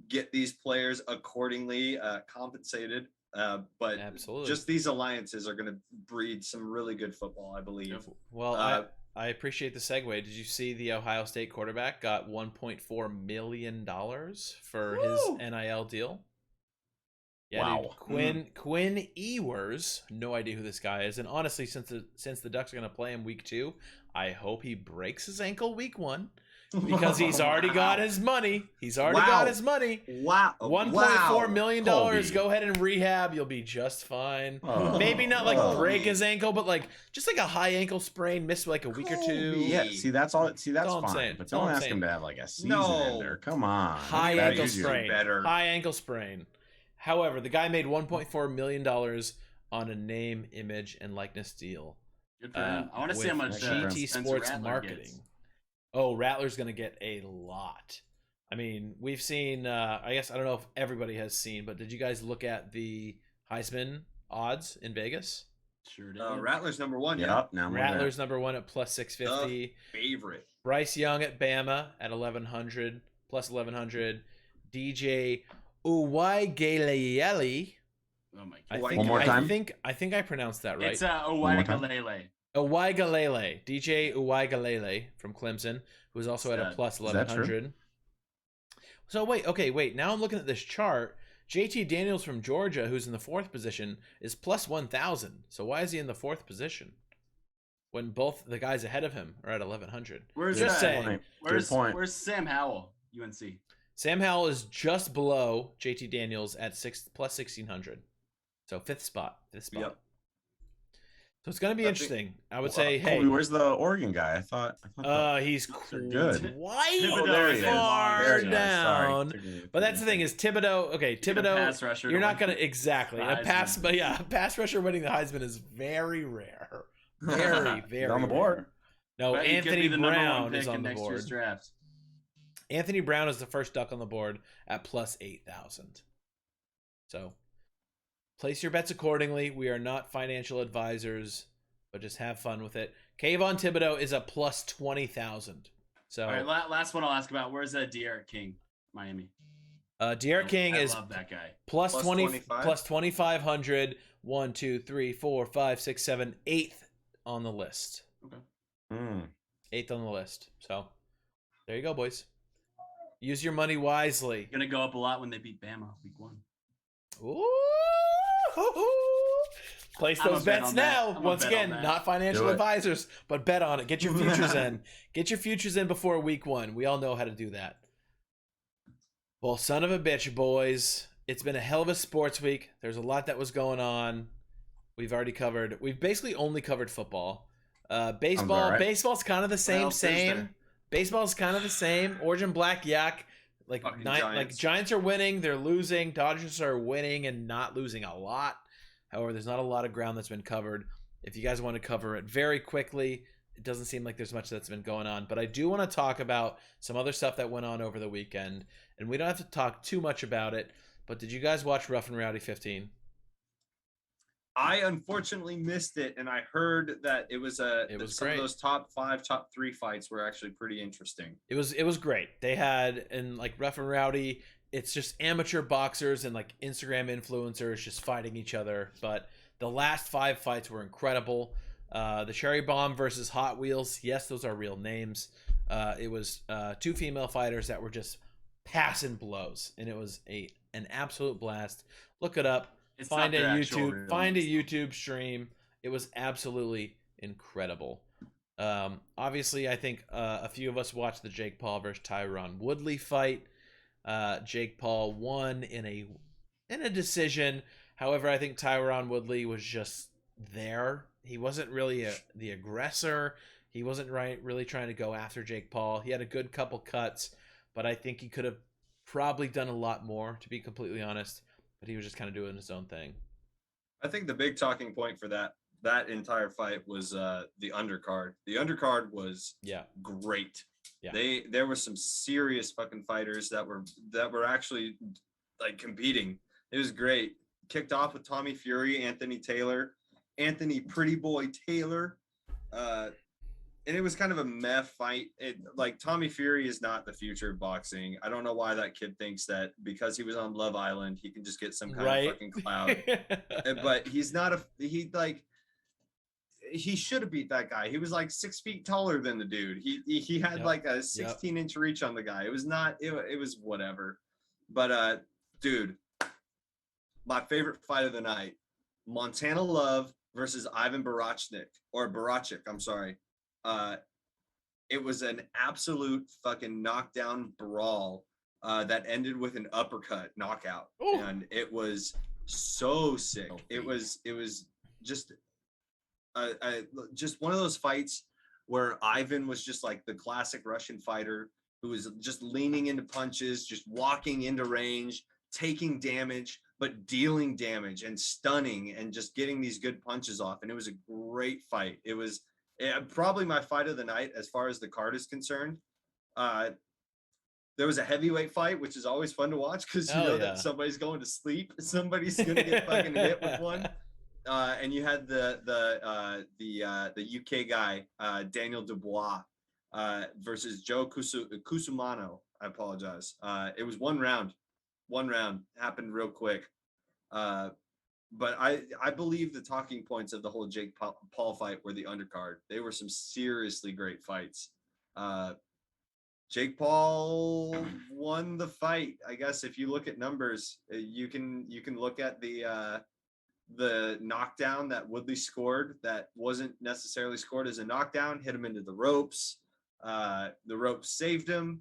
get these players accordingly compensated. But absolutely, just these alliances are going to breed some really good football, I believe. Well, I appreciate the segue. Did you see the Ohio State quarterback got $1.4 million for his NIL deal? Yeah, wow. Dude, Quinn Ewers, no idea who this guy is. And honestly, since the Ducks are going to play him week 2, I hope he breaks his ankle week 1 because he's already got his money. He's already got his money. Wow. $1.4 million. Go ahead and rehab. You'll be just fine. Maybe not break his ankle, but just a high ankle sprain, miss a week or 2. Yeah, see, that's all. See, that's all I'm fine. saying. But don't ask him to have a season ender. Come on. High ankle sprain. High ankle sprain. However, the guy made $1.4 million on a name, image, and likeness deal. Good for him. I want to see how much GT Spencer Sports Rattler Marketing. gets. Oh, Rattler's going to get a lot. I mean, we've seen, I guess, I don't know if everybody has seen, but did you guys look at the Heisman odds in Vegas? Sure did. Rattler's number 1. Yep. Rattler's number 1 at plus 650. Favorite. Bryce Young at Bama at 1100, plus 1100. DJ Uwaigalele. Oh my God. One more time. I think I pronounced that right. It's Uwaigalele. Uwaigalele, DJ Uwaigalele from Clemson, who is also at a plus 1100. So wait. Now I'm looking at this chart. JT Daniels from Georgia, who's in the 4th position, is plus 1000. So why is he in the 4th position? when both the guys ahead of him are at 1,100. Where's Just that? saying. Good point. Where's Sam Howell? UNC. Sam Howell is just below JT Daniels at plus 1,600. So fifth spot. Yep. So it's going to be interesting. I would say, hey. Colby, where's the Oregon guy? I thought he's good. Quite there he is. far There he is. down. Sorry. But that's the thing is Thibodeau. Okay, Thibodeau. Pass rusher You're to not win going to exactly the a pass, Heisman. but yeah, a pass rusher winning the Heisman is very rare. Very, very on the board. rare. No, But he could Anthony be the number one Brown pick is in on the next year's board. draft. Anthony Brown is the first duck on the board at plus 8,000. So place your bets accordingly. We are not financial advisors, but just have fun with it. Kayvon Thibodeau is a plus 20,000. So All right, last one I'll ask about. Where's De'Aaron King, Miami? De'Aaron King I is love that guy. plus 20, 25? plus 2,500. 1, 2, 3, 4, 5, 6, 7, 8th on the list. Okay. 8th on the list. So there you go, boys. Use your money wisely. Gonna go up a lot when they beat Bama week 1. Ooh. Place I'm a those bet bets on that. now. I'm a Once bet again, on that. not financial Do it. advisors, but bet on it. Get your futures in. Get your futures in before week 1. We all know how to do that. Well, son of a bitch, boys. It's been a hell of a sports week. There's a lot that was going on. We've basically only covered football. Baseball. right. Baseball's kind of the same. What else is there? Baseball's kind of the same. Orange and black yak. Fucking Like Giants. Giants are winning, they're losing. Dodgers are winning and not losing a lot. However, there's not a lot of ground that's been covered. If you guys want to cover it very quickly, it doesn't seem like there's much that's been going on. But I do want to talk about some other stuff that went on over the weekend. And we don't have to talk too much about it. But did you guys watch Rough and Rowdy 15? I unfortunately missed it, and I heard that it was some great. of those top 5, top 3 fights were actually pretty interesting. It was great. They had, and like Rough and Rowdy, it's just amateur boxers and like Instagram influencers just fighting each other. But the last 5 fights were incredible. The Cherry Bomb versus Hot Wheels. Yes, those are real names. It was 2 female fighters that were just passing blows, and it was an absolute blast. Look it up. It's Find not a their actual YouTube. real Find a names. YouTube stream. It was absolutely incredible. Obviously, I think a few of us watched the Jake Paul versus Tyrone Woodley fight. Jake Paul won in a decision. However, I think Tyrone Woodley was just there. He wasn't really the aggressor. He wasn't really trying to go after Jake Paul. He had a good couple cuts, but I think he could have probably done a lot more, to be completely honest. But he was just kind of doing his own thing. I think the big talking point for that entire fight was the undercard. The undercard was great. Yeah. There were some serious fucking fighters that were actually like competing. It was great. Kicked off with Tommy Fury, Anthony Pretty Boy Taylor. And it was kind of a meh fight. Like Tommy Fury is not the future of boxing. I don't know why that kid thinks that because he was on Love Island, he can just get some kind of fucking clout. But he's not he should have beat that guy. He was like 6 feet taller than the dude. He had like a 16-inch reach on the guy. It was whatever. But dude, my favorite fight of the night, Montana Love versus Ivan Barachnik, I'm sorry. It was an absolute fucking knockdown brawl that ended with an uppercut knockout. Ooh. And it was so sick. It was just just one of those fights where Ivan was just like the classic Russian fighter who was just leaning into punches, just walking into range, taking damage, but dealing damage and stunning and just getting these good punches off. And it was a great fight. It was probably my fight of the night as far as the card is concerned. There was a heavyweight fight, which is always fun to watch because you know that somebody's going to sleep. Somebody's going to get fucking hit with one. And you had the UK guy, Daniel Dubois, versus Joe Cusumano. I apologize. It was one round. Happened real quick. But I believe the talking points of the whole Jake Paul fight were the undercard. They were some seriously great fights. Jake Paul won the fight. I guess if you look at numbers, you can look at the the knockdown that Woodley scored that wasn't necessarily scored as a knockdown, hit him into the ropes. The ropes saved him.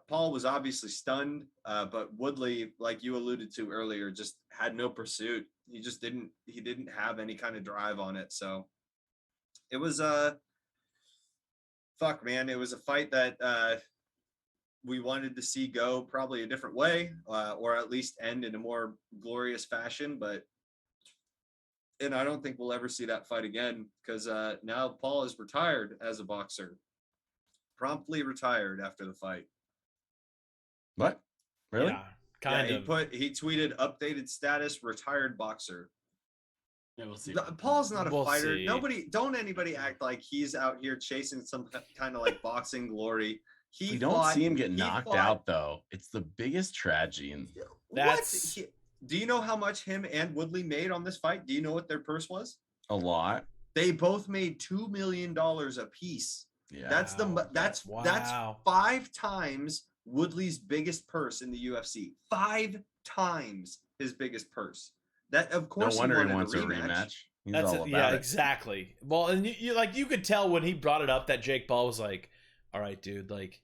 Paul was obviously stunned, but Woodley, like you alluded to earlier, just had no pursuit. He didn't have any kind of drive on it. So it was fuck, man. It was a fight that we wanted to see go probably a different way, or at least end in a more glorious fashion. And I don't think we'll ever see that fight again because now Paul is retired as a boxer, promptly retired after the fight. What? Really? Yeah, kind of. He tweeted updated status, retired boxer. Yeah, we'll see. Paul's not a We'll fighter. see. Don't anybody act like he's out here chasing some kind of like boxing glory. We don't see him get knocked out though. It's the biggest tragedy. And do you know how much him and Woodley made on this fight? Do you know what their purse was? a lot. They both made $2 million a piece. Yeah. That's 5 times Woodley's biggest purse in the UFC. 5 times his biggest purse. That of course. No wonder he wants a rematch. He's all about yeah, it. exactly. Well, and you could tell when he brought it up that Jake Paul was like, "All right, dude, like,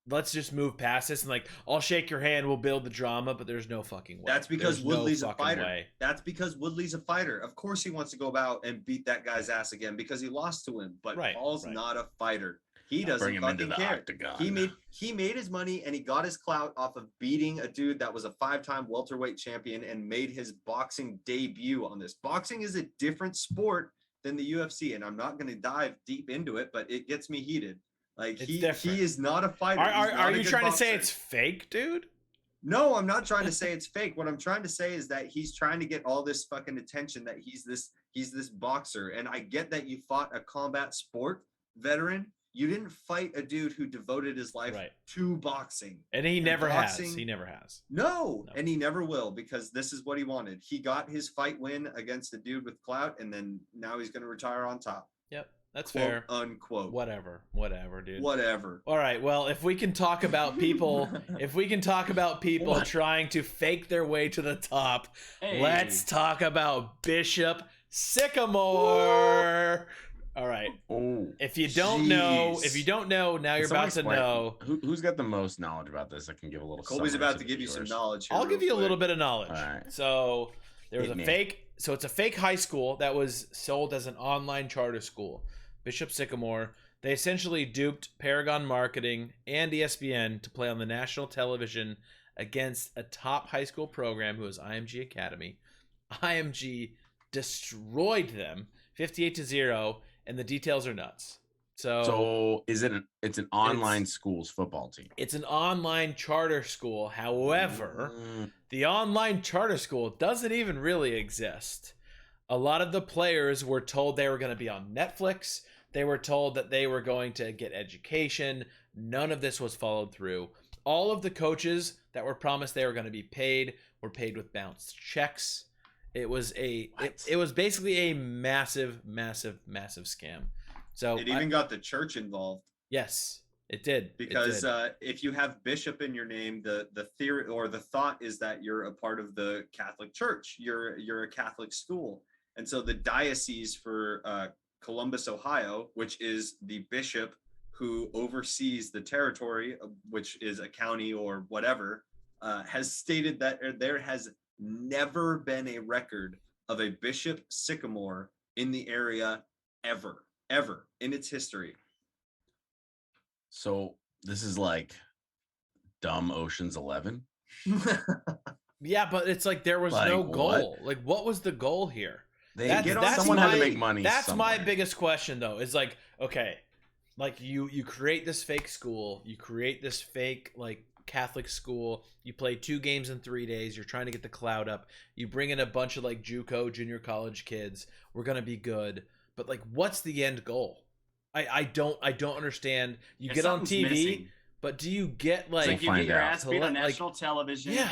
let's just move past this and like, I'll shake your hand, we'll build the drama, but there's no fucking way." That's because Woodley's a fighter. Way. That's because Woodley's a fighter. Of course, he wants to go about and beat that guy's ass again because he lost to him. But Paul's not a fighter. He doesn't fucking care. Octagon. He made his money and he got his clout off of beating a dude that was a 5-time welterweight champion and made his boxing debut on this. Boxing is a different sport than the UFC, and I'm not going to dive deep into it, but it gets me heated. Like he is not a fighter. Are you trying to say it's fake, dude? No, I'm not trying to say it's fake. What I'm trying to say is that he's trying to get all this fucking attention that he's this boxer. And I get that you fought a combat sport veteran. You didn't fight a dude who devoted his life to boxing. And he never has. He never has. No, and he never will because this is what he wanted. He got his fight win against a dude with clout, and then now he's going to retire on top. Yep, that's Quote, fair. Unquote. Whatever, dude. Whatever. All right, well, if we can talk about people, trying to fake their way to the top, let's talk about Bishop Sycamore. All right. Oh, if you don't know, now you're about to know. Who's got the most knowledge about this? I can give a little. Colby's about to give you some knowledge. I'll give you a little bit of knowledge. All right. So there was it's a fake high school that was sold as an online charter school, Bishop Sycamore. They essentially duped Paragon Marketing and ESPN to play on the national television against a top high school program who was IMG Academy. IMG destroyed them 58-0. And the details are nuts. So it's an online school's football team. It's an online charter school. However, the online charter school doesn't even really exist. A lot of the players were told they were going to be on Netflix. They were told that they were going to get education. None of this was followed through. All of the coaches that were promised they were going to be paid were paid with bounced checks. It was it was basically a massive scam. So it even got the church involved. Yes, it did. Because if you have bishop in your name, the theory or the thought is that you're a part of the Catholic Church. You're a Catholic school, and so the diocese for Columbus, Ohio, which is the bishop who oversees the territory, which is a county or whatever, has stated that there has never been a record of a Bishop Sycamore in the area ever in its history. So this is like dumb Ocean's 11. Yeah, but it's like there was no goal. Like, what was the goal here? Someone had to make money. That's my biggest question, though. Is like, okay, like you create this fake school, you create this fake like Catholic school, you play 2 games in 3 days, you're trying to get the cloud up, you bring in a bunch of like JUCO junior college kids, we're gonna be good, but like what's the end goal? I don't understand. You get on TV missing. But do you get like, it's like you get your ass beat on national television? Yeah.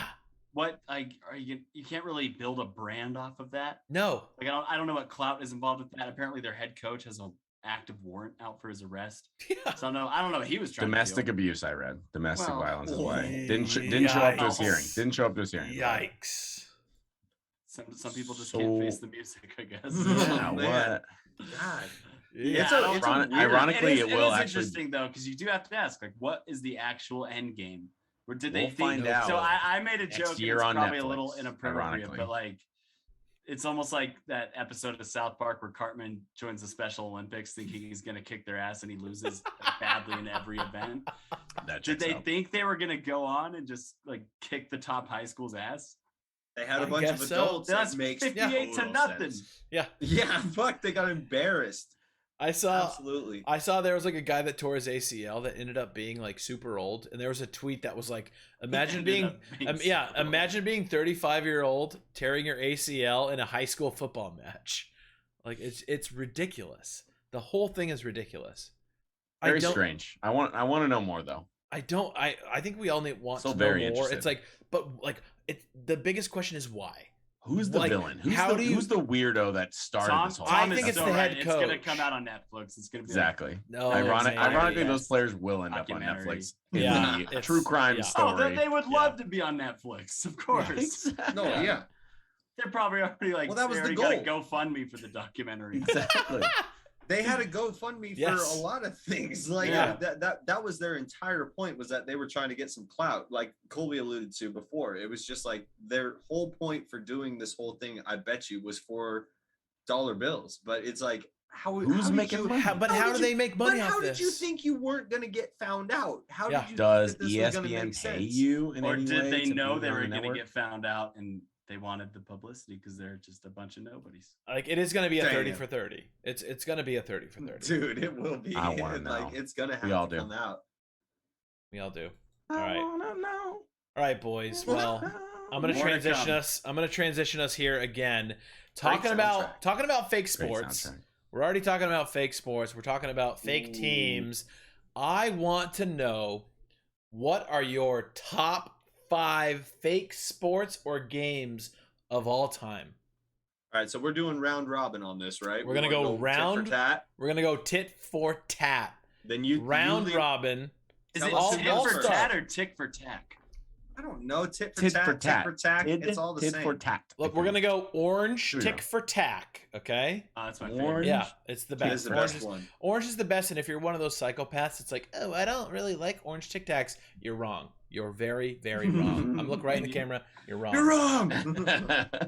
What like are you can't really build a brand off of that? No. Like I don't know what clout is involved with that. Apparently their head coach has a active warrant out for his arrest. Yeah. So I don't know what he was trying domestic to do. abuse. I read domestic violence is why didn't show up to his hearing. Didn't show up to his hearing. Yikes. Some people just can't face the music, I guess. Yeah, man. what? God. Yeah. Ironically, it will is actually. interesting though, because you do have to ask, like, what is the actual end game? Or did We'll they think? find out So I made a next joke. And year it's on probably a Netflix, little inappropriate, ironically. but like, it's almost like that episode of South Park where Cartman joins the Special Olympics thinking he's going to kick their ass and he loses badly in every event. Did they think they were going to go on and just like kick the top high school's ass? They had a I bunch of guess so. adults. That's That makes 58 to total nothing. sense. Yeah. Yeah, fuck, they got embarrassed. I saw Absolutely. there was like a guy that tore his ACL that ended up being like super old, and there was a tweet that was like, imagine being 35-year-old tearing your ACL in a high school football match. Like it's ridiculous. The whole thing is ridiculous. Very strange. I want to know more though. I think we all want Still to very know more. interested. It's like, but like the biggest question is why? Who's the like, villain? who's the weirdo that started this whole I thing? think it's so the head right. coach. It's going to come out on Netflix. It's going to be Exactly. No, Ironically, yes. those players will end up on Documentary. Netflix. Yeah, The true crime story. They would love to be on Netflix, of course. Exactly. No, yeah. They're probably already like, Well, that was they the already got a GoFundMe for the documentary. Exactly. They had a GoFundMe for a lot of things. Like that was their entire point, was that they were trying to get some clout, like Colby alluded to before. It was just like their whole point for doing this whole thing, I bet you, was for dollar bills. But it's like, who's making money? How do they make money off How this? did you think you weren't going to get found out? How did you Does think that this was gonna ESPN make pay sense? you in Or any did way they to know be they on were the going to network? get found out and they wanted the publicity because they're just a bunch of nobodies? Like, it is going to be a Damn. 30 for 30. It's going to be a 30 for 30. Dude, it will be. I wanna know. Like, it's going to have We all to do. come out. We all do. I All right. wanna know. All right, boys. Well, I'm going to More to transition come. us. I'm going to transition us here again. Great Talking about fake Great sports. soundtrack. We're already talking about fake sports. We're talking about fake teams. I want to know, what are your top 5 fake sports or games of all time? All right, so we're doing round robin on this, right? We're gonna go round- tit for tat. We're gonna go tit for tat. Then you Round lead- robin. Is Tell it us tit who goes for first. tat or tick for tack? I don't know. Tit for Tit tat. for Tit tat. for tack. It's all the Tit same. for tat. Look, we're gonna go orange Sure. tick for tack. Okay. Oh, that's my Orange. favorite. Yeah, it's the It best. is the Orange best one. Orange is the best, and if you're one of those psychopaths, it's like, oh, I don't really like orange Tic Tacs. You're wrong. You're very, very wrong. I'm looking right in the camera. You're wrong. You're wrong.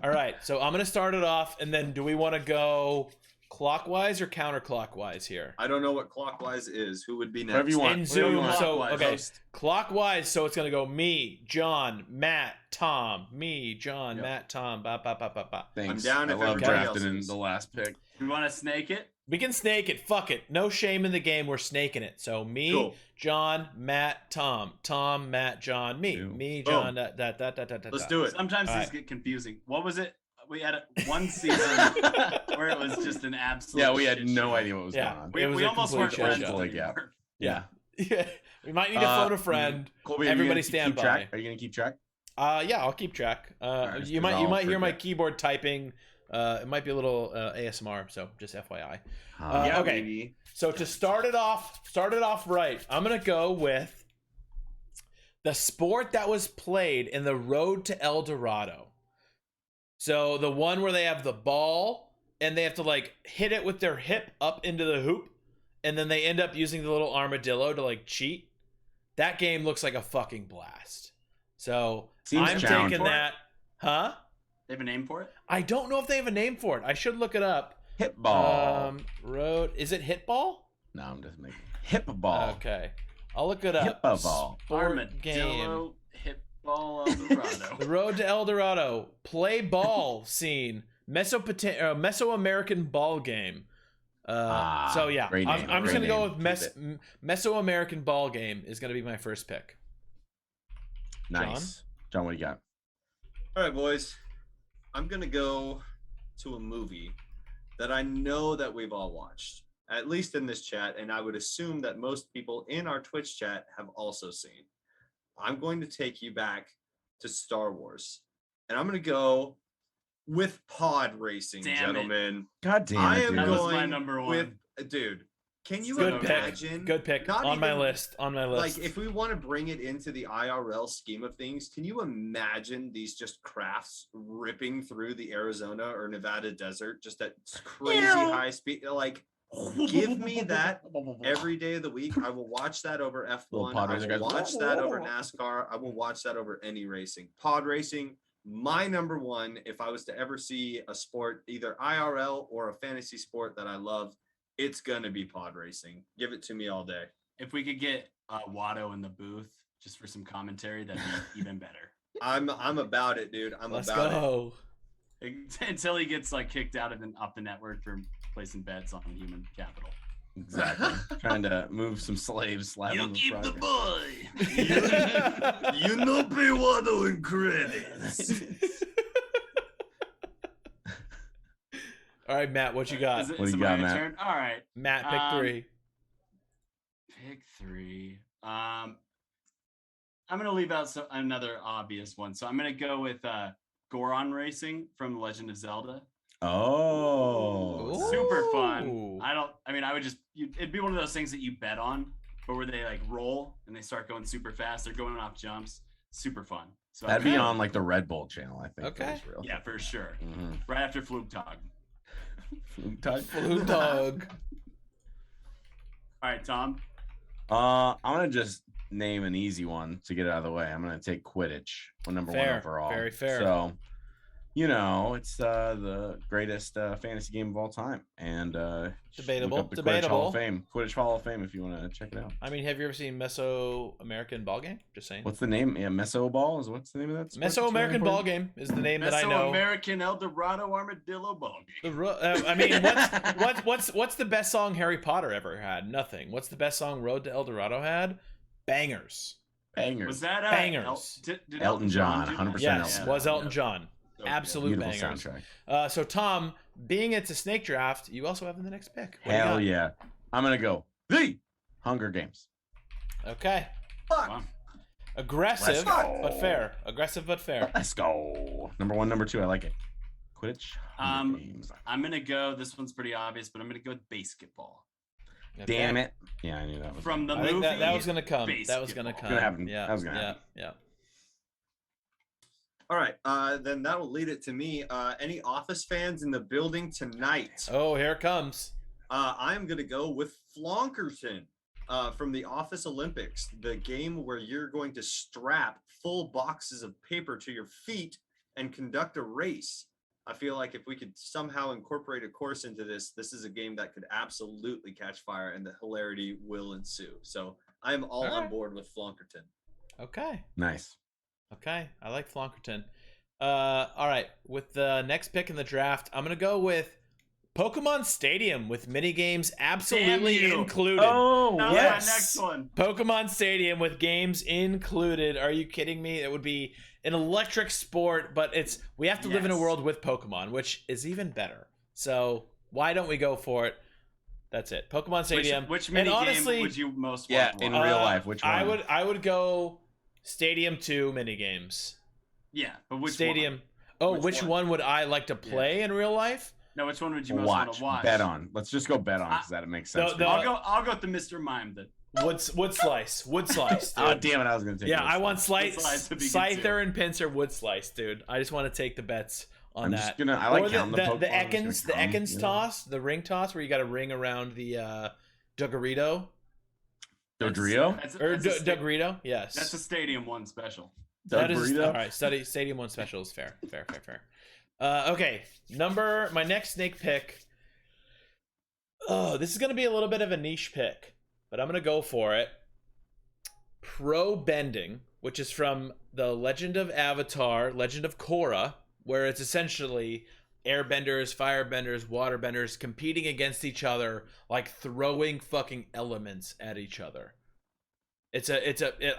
All right, so I'm gonna start it off, and then do we want to go clockwise or counterclockwise here? I don't know what clockwise is. Who would be next? Whatever you want. In Whatever you Zoom, want. so Clockwise. okay, clockwise. So it's gonna go me, John, Matt, Tom. Me, John, Yep. Matt, Tom. Ba ba ba ba ba. Thanks. I'm down I if love everybody drafting else in is. the last pick. We want to snake it? We can snake it. Fuck it. No shame in the game. We're snaking it. So me, Cool. John, Matt, Tom. Tom, Matt, John. Me. Boom. Me, Boom. John. Let's Let's do it. Sometimes All these right. get confusing. What was it? We had one season where it was just an absolute. Yeah, we had shit no show. idea what was Yeah. going on. It was We a almost complete weren't shit friends show. anymore. Yeah. Yeah. We might need to phone a friend. Colby, are you Everybody gonna stand keep track? by. Are you gonna keep track? Yeah, I'll keep track. right, You because I'll might hear my forget. keyboard typing. It might be a little ASMR, so just FYI. Yeah, okay. baby. So to start it off right, I'm gonna go with the sport that was played in the Road to El Dorado. So the one where they have the ball and they have to like hit it with their hip up into the hoop, and then they end up using the little armadillo to like cheat. That game looks like a fucking blast. So Seems I'm challenging. taking that. Huh? They have a name for it? I don't know if they have a name for it. I should look it up. Hip ball. Road. Is it hit ball? No, I'm just making hip ball. Okay. I'll look it up. Hip ball. Sport game. Armadillo hip ball El Dorado. The Road to El Dorado. Play ball scene. Mesoamerican ball game. So yeah, great name, I'm just great gonna go name. with Mesoamerican ball game is gonna be my first pick. Nice. John, what do you got? All right, boys. I'm gonna go to a movie that I know that we've all watched, at least in this chat, and I would assume that most people in our Twitch chat have also seen. I'm going to take you back to Star Wars, and I'm gonna go with pod racing, Damn it. gentlemen. God damn I it, am dude. That was going my number one. with dude. Can you Good imagine? pick. Good pick. Not On my even- list. On my list. Like, if we want to bring it into the IRL scheme of things, can you imagine these just crafts ripping through the Arizona or Nevada desert just at crazy high speed? Like, give me that every day of the week. I will watch that over F1. I will watch that over NASCAR. I will watch that over any racing. Pod racing, my number one. If I was to ever see a sport, either IRL or a fantasy sport that I love, it's gonna be pod racing. Give it to me all day. If we could get Watto in the booth just for some commentary, that'd be even better. I'm about it, dude. Let's about go. Until he gets like kicked out of off the network for placing bets on human capital. Exactly. Trying to move some slaves. You keep the boy. You know, pay Watto in credits. All right, Matt, what you got? Is it What do you my got, Matt? turn? All right. Matt, pick 3. Pick 3. I'm gonna leave out another obvious one. So I'm gonna go with Goron Racing from Legend of Zelda. Oh. Super fun. Ooh. I would just it'd be one of those things that you bet on, but where they like roll and they start going super fast. They're going off jumps. Super fun. So That'd be on like the Red Bull channel, I think. Okay. That is real. Yeah, for sure. Mhm. Right after Flugtag. Blue dog. All right, Tom. I'm gonna just name an easy one to get it out of the way. I'm gonna take Quidditch, number Fair. 1 overall. Very fair. So, it's the greatest fantasy game of all time, and Debatable. look up the Quidditch Debatable. Hall of Fame, Quidditch Hall of Fame, if you want to check it out. I mean, have you ever seen Mesoamerican Ball Game? Just saying. What's the name? Yeah, Meso Ball is what's the name of that? sport that's really Mesoamerican Ball important? Game is the name that I know. Mesoamerican El Dorado Armadillo Ball Game. I mean, what's the best song Harry Potter ever had? Nothing. What's the best song Road to El Dorado had? Bangers. Bangers. Was that Bangers. Did Elton John, do that? 100% Yes, Elton was Elton John. So good. Absolute Beautiful bangers. soundtrack. So Tom, being it's a snake draft, you also have the next pick. What do you Hell got? yeah! I'm gonna go the Hunger Games. Okay. Wow. Aggressive Let's go. but fair. Aggressive but fair. Let's go. Number 1, number 2. I like it. Quidditch. Hunger Games. I'm gonna go. This one's pretty obvious, but I'm gonna go with basketball. Okay. Damn it! Yeah, I knew that was From the I think movie. that was gonna come. That was gonna Basketball. come. Gonna happen. Yeah. That was gonna happen. Yeah. All right, then that will lead it to me. Any Office fans in the building tonight? Oh, here it comes. I'm going to go with Flonkerton from the Office Olympics, the game where you're going to strap full boxes of paper to your feet and conduct a race. I feel like if we could somehow incorporate a course into this, this is a game that could absolutely catch fire and the hilarity will ensue. So I am all on board with Flonkerton. Okay. Nice. Okay. I like Flonkerton. All right. With the next pick in the draft, I'm gonna go with Pokemon Stadium with mini games absolutely Damn you. included. Oh, That was yes. my next one. Pokemon Stadium with games included. Are you kidding me? It would be an electric sport, but we have to live in a Yes. world with Pokemon, which is even better. So why don't we go for it? That's it. Pokemon Stadium. Which And mini honestly, game would you most Yeah, want? in real life, which one? I would go Stadium 2 mini games. Yeah, but which Stadium. one? Oh, Which which one? one would I like to play in real life? No, which one would you most want watch, to watch? bet on. Let's just go bet on because that makes sense. the- I'll go with the Mr. Mime then. Wood Slice. Wood Slice. Oh Dude. damn it! I was gonna take. Yeah, Wood I want Slice. Slice, Wood Slice would be good, Scyther and Pinsir Wood Slice, dude. I just want to take the bets on I'm that. just gonna. I like or counting the Pokemon. I'm just gonna count them, Ekans yeah. toss, the ring toss, where you got to ring around the Duggarito Dodrio? or That's a sta- Duggarito. Yes, That's a Stadium 1 special. that is Duggarito? all right. Stadium 1 special is fair. Okay, my next snake pick. Oh, this is gonna be a little bit of a niche pick, but I'm gonna go for it. Pro Bending, which is from the Legend of Avatar, Legend of Korra, where it's essentially airbenders, firebenders, waterbenders competing against each other, like throwing fucking elements at each other. I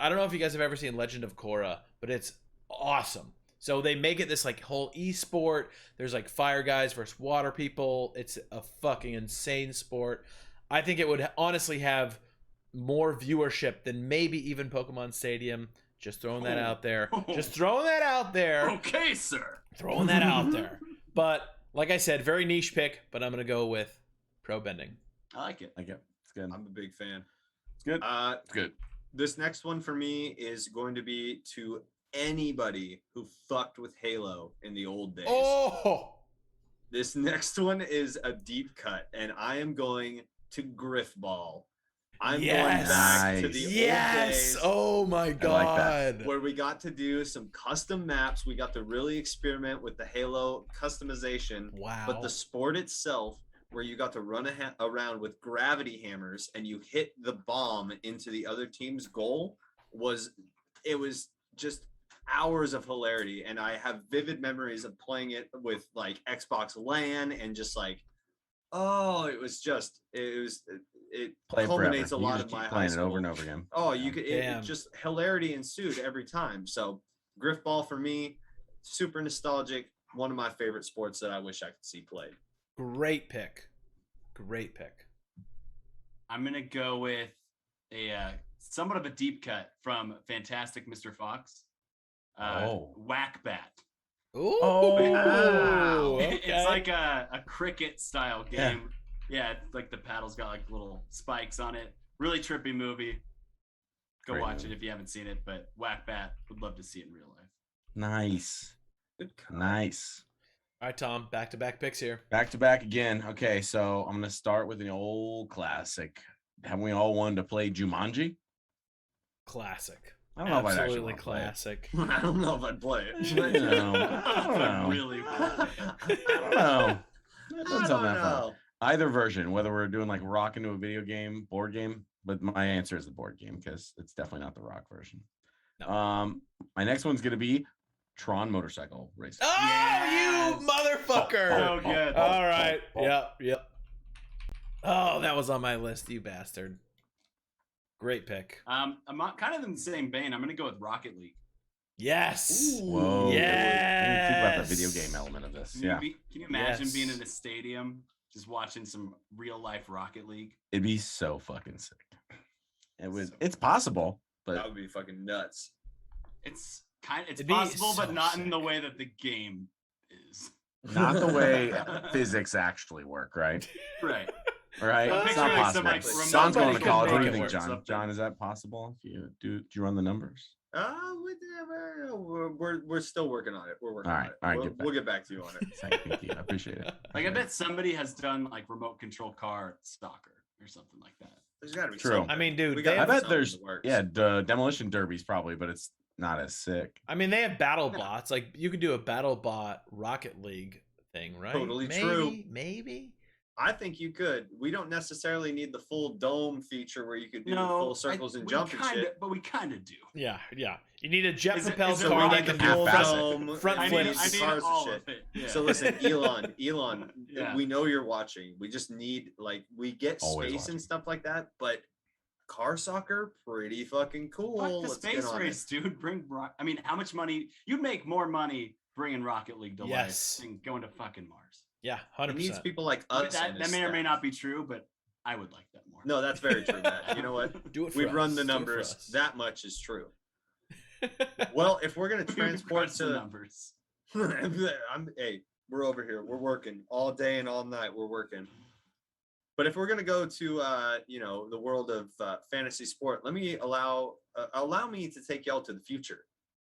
don't know if you guys have ever seen Legend of Korra, but it's awesome. So they make it this like whole esport. There's like fire guys versus water people. It's a fucking insane sport. I think it would honestly have more viewership than maybe even Pokemon Stadium. Just throwing that out there. Just throwing that out there. Okay, sir. Throwing that out there. But like I said, very niche pick, but I'm going to go with Pro Bending. I like it. Like it. It's good. I'm a big fan. It's good. It's good. This next one for me is going to be to anybody who fucked with Halo in the old days. Oh, This next one is a deep cut, and I am going to Griff Ball. I'm going back to the old days. Oh my God. Where we got to do some custom maps. We got to really experiment with the Halo customization. Wow. But the sport itself, where you got to run around with gravity hammers and you hit the bomb into the other team's goal, was just hours of hilarity. And I have vivid memories of playing it with like Xbox LAN and just like, it Play culminates forever. a lot You of just my keep high playing it school. over and over again. Oh, you could it Damn. just hilarity ensued every time. So Griff Ball for me, super nostalgic. One of my favorite sports that I wish I could see played. Great pick. Great pick. I'm gonna go with a somewhat of a deep cut from Fantastic Mr. Fox. Whack Bat. Ooh. Oh, okay. It's like a cricket style game. Yeah, it's like the paddle's got like little spikes on it. Really trippy movie. Go Great watch movie. it if you haven't seen it. But Whack Bat, would love to see it in real life. Nice. Good cut. Nice. All right, Tom. Back-to-back picks here. Back to back again. Okay, so I'm gonna start with an old classic. Haven't we all wanted to play Jumanji? Classic. I don't know if I'd actually Absolutely want to play it. classic. I don't know if I'd play it. You know, I don't know. Really? I don't know. That doesn't I sound don't that fun. know. Either version, whether we're doing like rock into a video game, board game, but my answer is the board game because it's definitely not the rock version. No. My next one's gonna be Tron motorcycle racing. Oh, Yes. you motherfucker. So good. All right. Yep. Oh, that was on my list, you bastard. Great pick. I'm kind of in the same vein. I'm gonna go with Rocket League. Yes. Whoa. I didn't think about the video Yes. game element of this. Can Yeah. you imagine Yes. being in a stadium just watching some real life Rocket League? It'd be so fucking sick. So- It's possible, That but would be fucking nuts. It's It'd be possible, so but not in the sick. way that the game is. not the way physics actually work, right? Right. Right? I'm It's picturing not like possible. some, like, John's remote going to that college. could What do you make it think, work. John? John, is that possible? Do you run the numbers? We're still working on it. We're working All on right, it. all right, We'll get back to you on it. Thank you. I appreciate it. Like I bet somebody has done like remote control car soccer or something like that. There's got to be True. something. I mean, dude, We they gotta I have, have bet something there's that works. the demolition derbies probably, but it's not as sick. I mean, they have battle bots. Like you could do a battle bot Rocket League thing, right? Totally maybe, true. Maybe. I think you could. We don't necessarily need the full dome feature where you could do the full circles and jump and shit. But we kind of do. Yeah. You need a jet Is it- propelled is it car like that the can do full half-assed dome. front I flips. need I the need cars and all shit. of it. Yeah. So listen, Elon, Yeah. we know you're watching. We just need we get Always space watching. and stuff like that, but car soccer, pretty fucking cool. Fuck the Let's get space on it. race, dude. I mean, how much money? You'd make more money bringing Rocket League to Yes. life than going to fucking Mars. Yeah, It 100%. needs people like But us. that on his may or may staff. not be true, but I would like that more. No, that's very true, Matt. You know what? Do it for We've us. run the Do it for numbers. us. That much is true. Well, if we're gonna We've transport crushed the to numbers. hey, we're over here. We're working all day and all night. We're working. But if we're gonna go to the world of fantasy sport, allow me to take y'all to the future,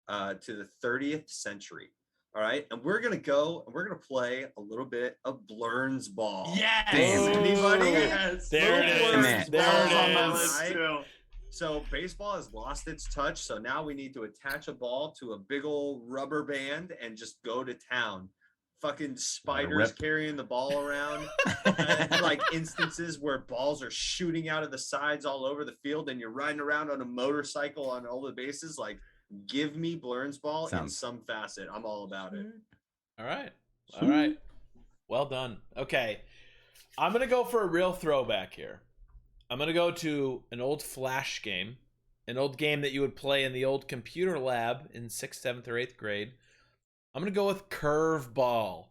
to the 30th century. All right, and we're gonna play a little bit of Blurns ball. Yes. Damn. Anybody? Yes. There it Little is. Blurns There ball it on my is. list, Right? too. So baseball has lost its touch. So now we need to attach a ball to a big old rubber band and just go to town. Fucking spiders rip. carrying the ball around. Like instances where balls are shooting out of the sides all over the field and you're riding around on a motorcycle on all the bases. Like, give me Blurns ball in Sounds- some facet. I'm all about it. All right. Well done. Okay. I'm going to go for a real throwback here. I'm going to go to an old Flash game, an old game that you would play in the old computer lab in 6th, 7th, or 8th grade. I'm going to go with Curveball.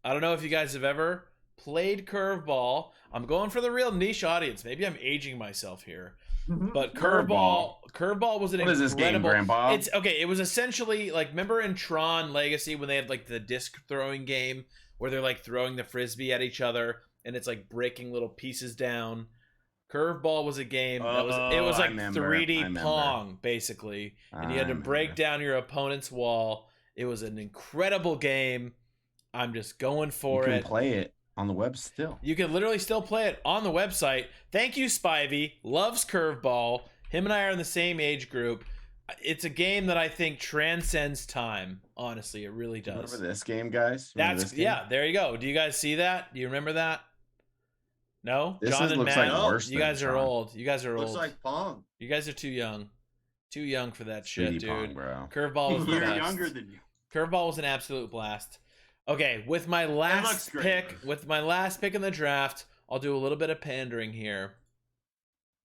I don't know if you guys have ever played Curveball. I'm going for the real niche audience. Maybe I'm aging myself here. But Curveball was an What is this game, incredible. Grandpa? It's okay. It was essentially like, remember in Tron Legacy when they had like the disc throwing game where they're like throwing the frisbee at each other and it's like breaking little pieces down. Curveball was a game that was it was I like remember. 3D Pong basically, and you had to break down your opponent's wall. It was an incredible game. I'm just going for You it. can play it on the web still. You can literally still play it on the website. Thank you, Spivey. Loves Curveball. Him and I are in the same age group. It's a game that I think transcends time. Honestly, it really does. Remember this game, guys? Remember this game? Yeah. There you go. Do you guys see that? Do you remember that? No, This John and looks Matt. like worse. You guys are old. You guys are Looks old. like Pong. You guys are too young. Too young for that shit, 3D dude. Pong, bro. Curveball was the You're best. younger than you. Curveball was an absolute blast. Okay, with my last pick, in the draft, I'll do a little bit of pandering here.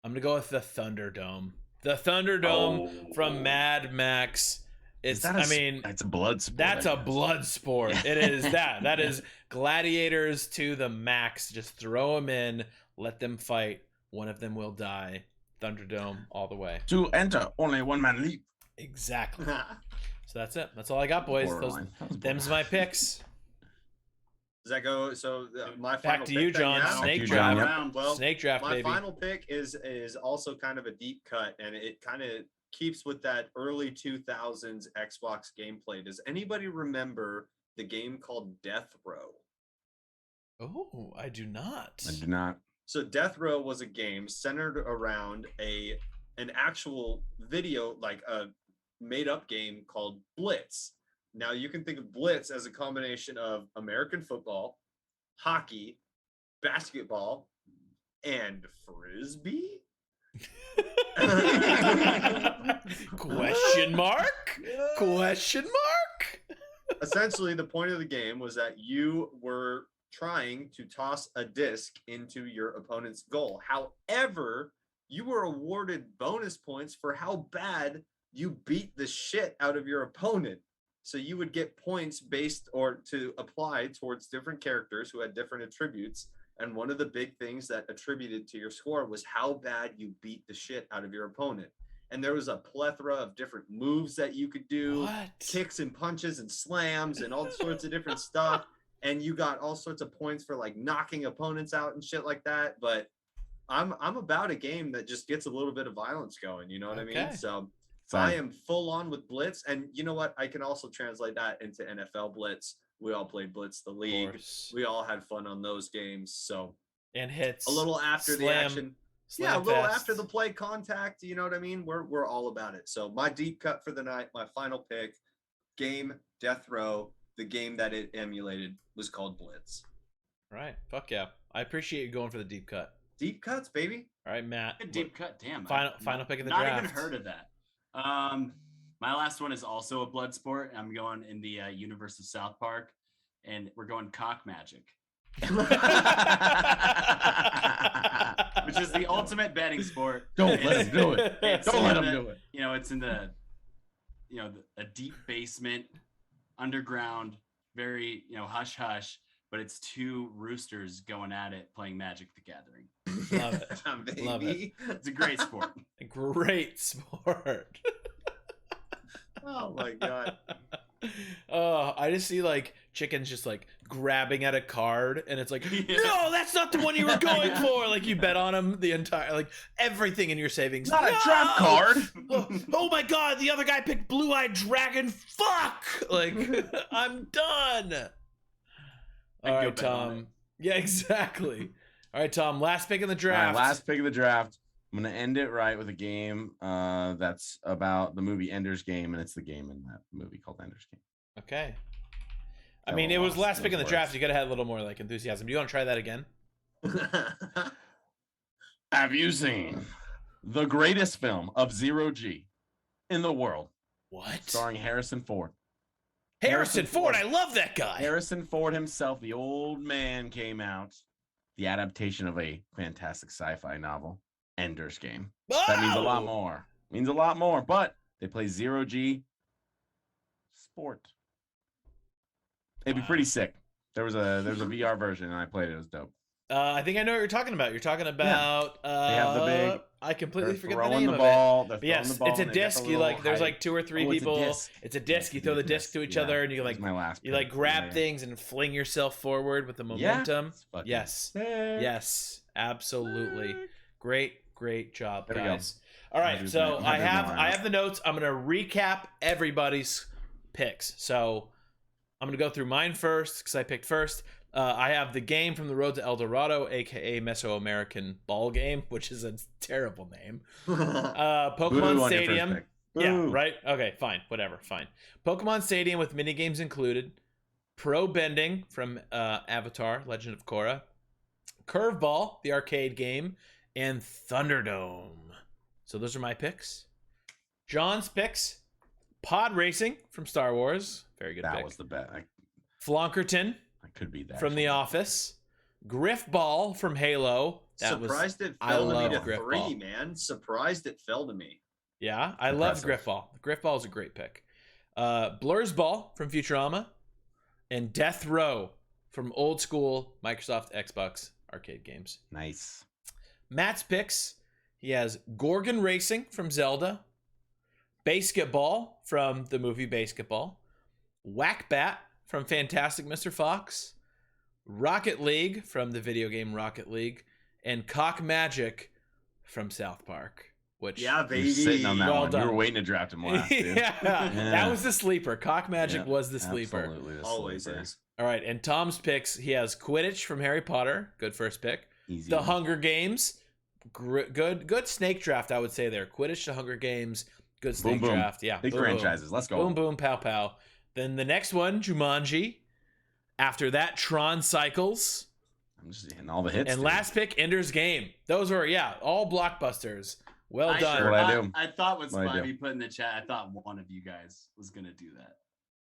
I'm gonna go with the Thunderdome. The Thunderdome from Mad Max. It's it's a blood sport. That's a blood sport. It is that. That is gladiators to the max. Just throw them in, let them fight. One of them will die. Thunderdome all the way. To enter, only one man leap. Exactly. So that's it. That's all I got, boys. Them's my picks. Does that go? So my Back final to you, pick then, John. yeah? Snake John. draft. Well, Snake draft, my baby. final pick is also kind of a deep cut, and it kind of keeps with that early 2000s Xbox gameplay. Does anybody remember the game called Death Row? Oh, I do not. I do not. So Death Row was a game centered around an actual video, like a made up game called Blitz. Now you can think of Blitz as a combination of American football, hockey, basketball, and frisbee. Question mark? Question mark? Essentially, the point of the game was that you were trying to toss a disc into your opponent's goal. However, you were awarded bonus points for how bad you beat the shit out of your opponent. So you would get points based or to apply towards different characters who had different attributes. And one of the big things that attributed to your score was how bad you beat the shit out of your opponent. And there was a plethora of different moves that you could do, kicks and punches and slams and all sorts of different stuff. And you got all sorts of points for like knocking opponents out and shit like that. But I'm about a game that just gets a little bit of violence going. You know what I mean? So I am full on with Blitz. And you know what? I can also translate that into NFL Blitz. We all played Blitz the League. We all had fun on those games. So and hits a little after the action. Yeah, a little after the play contact. You know what I mean? We're all about it. So my deep cut for the night, my final pick, game Death Row. The game that it emulated was called Blitz. All right. Fuck yeah. I appreciate you going for the deep cut. Deep cuts, baby. All right, Matt. Good deep cut. Damn. Final pick of the draft. draft. Not even heard of that. My last one is also a blood sport. I'm going in the universe of South Park, and we're going cock magic. Which is the ultimate betting sport. Don't let him do it. Don't let him do it. You know, it's in the, a deep basement, underground, very, hush hush, but it's two roosters going at it, playing Magic the Gathering. Love it. Love it. It's a great sport. A great sport. Oh my god. Oh, I just see like chickens just like grabbing at a card, and it's like, no, that's not the one you were going for. Like you bet on them the entire, like everything in your savings. Not a trap card. Oh my god, the other guy picked Blue-Eyed Dragon. Fuck. Like I'm done. All right, Tom. Yeah, exactly. All right, Tom. Last pick in the draft. Last pick of the draft. I'm going to end it right with a game that's about the movie Ender's Game, and it's the game in that movie called Ender's Game. Okay. I mean, it was last pick in the draft. You got to have a little more like enthusiasm. Do you want to try that again? Have you seen the greatest film of Zero G in the world? What? Starring Harrison Ford. Harrison Ford. I love that guy. Harrison Ford himself, the old man, came out. The adaptation of a fantastic sci-fi novel, Ender's Game. Oh! That means a lot more. Means a lot more. But they play Zero G sport. It'd be pretty sick. There's a VR version, and I played it. It was dope. I think I know what you're talking about. You're talking about. They have the big. I completely forget the throwing name the ball. of it. Yes, it's a disc. You like. There's like 2 or 3 people. It's a disc. You throw the disc to each other, and you like. My last. You like grab things and fling yourself forward with the momentum. Yeah. Yes. Yes. Absolutely. Great job, There we go. guys. All right, so I have the notes. I'm gonna recap everybody's picks. So I'm gonna go through mine first because I picked first. I have the game from the road to El Dorado, aka Mesoamerican Ball Game, which is a terrible name. Pokemon Stadium. Yeah, right? Okay, fine. Whatever, fine. Pokemon Stadium with minigames included. Pro Bending from Avatar, Legend of Korra. Curveball, the arcade game. And Thunderdome. So those are my picks. John's picks. Pod Racing from Star Wars. Very good pick. That was the bet. Flonkerton. I could be that. From The Office. Griff Ball from Halo. Surprised it fell to me to 3, man. Surprised it fell to me. Yeah, I love Griff Ball. Griff Ball is a great pick. Blur's Ball from Futurama. And Death Row from old school Microsoft Xbox arcade games. Nice. Matt's picks. He has Gorgon Racing from Zelda. Basketball from the movie Basketball. Whack-Bat from Fantastic Mr. Fox. Rocket League from the video game Rocket League. And Cock Magic from South Park. Which, yeah, baby. You're sitting on that well one. done. You were waiting to draft him last, dude. Yeah, that was the sleeper. Cock Magic was the sleeper. Absolutely the Always sleeper. is. All right, and Tom's picks. He has Quidditch from Harry Potter. Good first pick. Easy The one. Hunger Games. Good snake draft, I would say there. Quidditch, The Hunger Games. Good snake Boom, boom. draft. Yeah. Big boom, franchises. Let's go. Boom, boom, pow, pow. Then the next one, Jumanji. After that, Tron Cycles. I'm just hitting all the hits. And dude. last pick, Ender's Game. Those were, all blockbusters. Well done. What I do. I thought what What I do. Spivey put in the chat, I thought one of you guys was going to do that.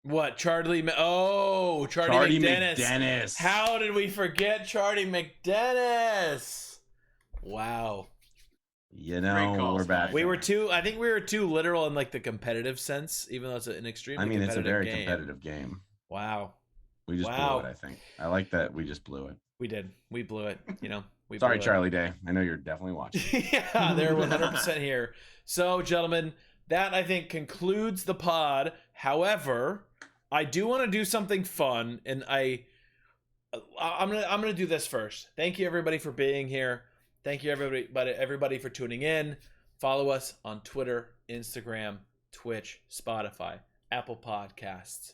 What? Charlie McDennis. McDennis. How did we forget Charlie McDennis? Wow. You Great know, calls, we're back. I think we were too literal in like the competitive sense, even though it's an extremely I mean, it's a very game. competitive game. Wow. We just Wow. blew it, I think. I like that we just blew it. We did. We blew it. We Sorry, blew it. Charlie Day. I know you're definitely watching. Yeah, they're 100% here. So, gentlemen, that I think concludes the pod. However, I do want to do something fun, and I'm gonna do this first. Thank you everybody for being here. Thank you everybody for tuning in. Follow us on Twitter, Instagram, Twitch, Spotify, Apple Podcasts.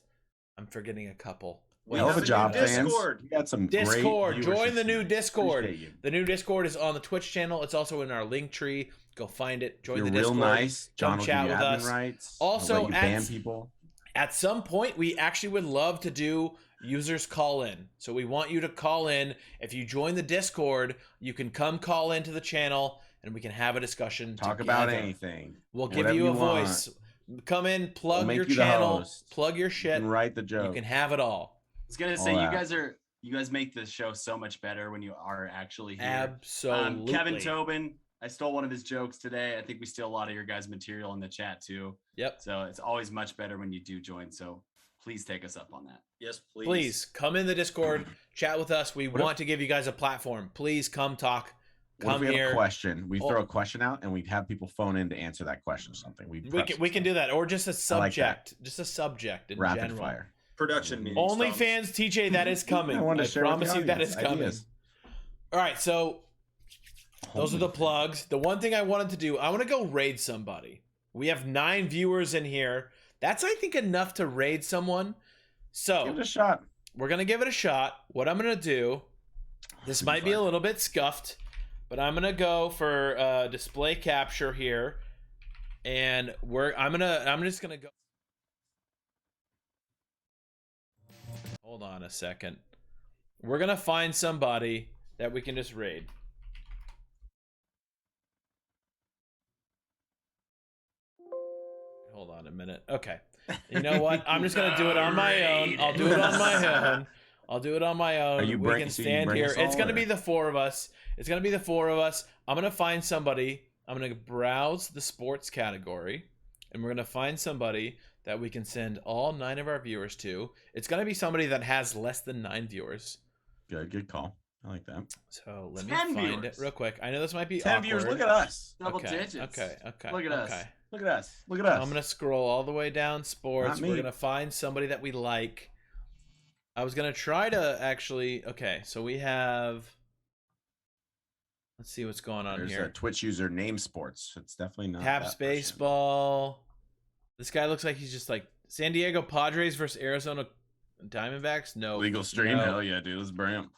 I'm forgetting a couple. Hell of a job, fans. Discord. You got some Discord. great Join the viewership. new Discord. Appreciate you. The new Discord is on the Twitch channel. It's also in our link tree. Go find it. Join You're the real Discord. nice. John Come will chat give you with admin us. rights. Also, I'll let you ban people. At some point, we actually would love to do users call in. So we want you to call in. If you join the Discord, you can come call into the channel and we can have a discussion. Talk together. about anything. We'll give Whatever you a want. voice. Come in, plug make your you the channel, host. plug your You shit. can write the You joke. can have it all. I was gonna All say that. you guys make the show so much better when you are actually here. Absolutely. Kevin Tobin, I stole one of his jokes today. I think we steal a lot of your guys' material in the chat too. Yep. So it's always much better when you do join. So please take us up on that. Yes, please. Please come in the Discord, chat with us. We want to give you guys a platform. Please come talk. What if Come we have here. a question? We throw a question out and we have people phone in to answer that question or something. We can do that, or just a I like that. subject, just a subject in rapid general. fire. Production meetings. OnlyFans, TJ, that is coming. I wanted I to share with promise the you that is audience coming. ideas. All right, so those are the Holy plugs. The one thing I wanted to do, I want to go raid somebody. We have 9 viewers in here. That's, I think, enough to raid someone. So Give it a shot. we're gonna give it a shot. What I'm gonna do, this Should be might be a fun. little bit scuffed, but I'm gonna go for display capture here, and I'm just gonna go. Hold on a second. We're gonna find somebody that we can just raid. Hold on a minute. Okay. You know what? I'm just gonna do it on my own. I'll do it on my own. I'll do it on my own. Are you We can so you stand bring here. us all, It's gonna or- be the 4 of us. It's gonna be the 4 of us. I'm gonna find somebody. I'm gonna browse the sports category, and we're gonna find somebody that we can send all 9 of our viewers to. It's gonna be somebody that has less than 9 viewers. Good call. I like that. So let me 10 find viewers. it real quick. I know this might be 10 awkward. viewers. Look at us. Double okay, digits. Okay. Look at us. Okay. Look at us. Look at us. I'm gonna scroll all the way down sports. Not me. We're gonna find somebody that we like. I was gonna try to actually. Okay, so we have. Let's see what's going on There's here. a Twitch user name sports. It's definitely not Caps that person. baseball. This guy looks like he's just like San Diego Padres versus Arizona Diamondbacks. No. Legal stream. No. Hell yeah, dude. Let's bring him.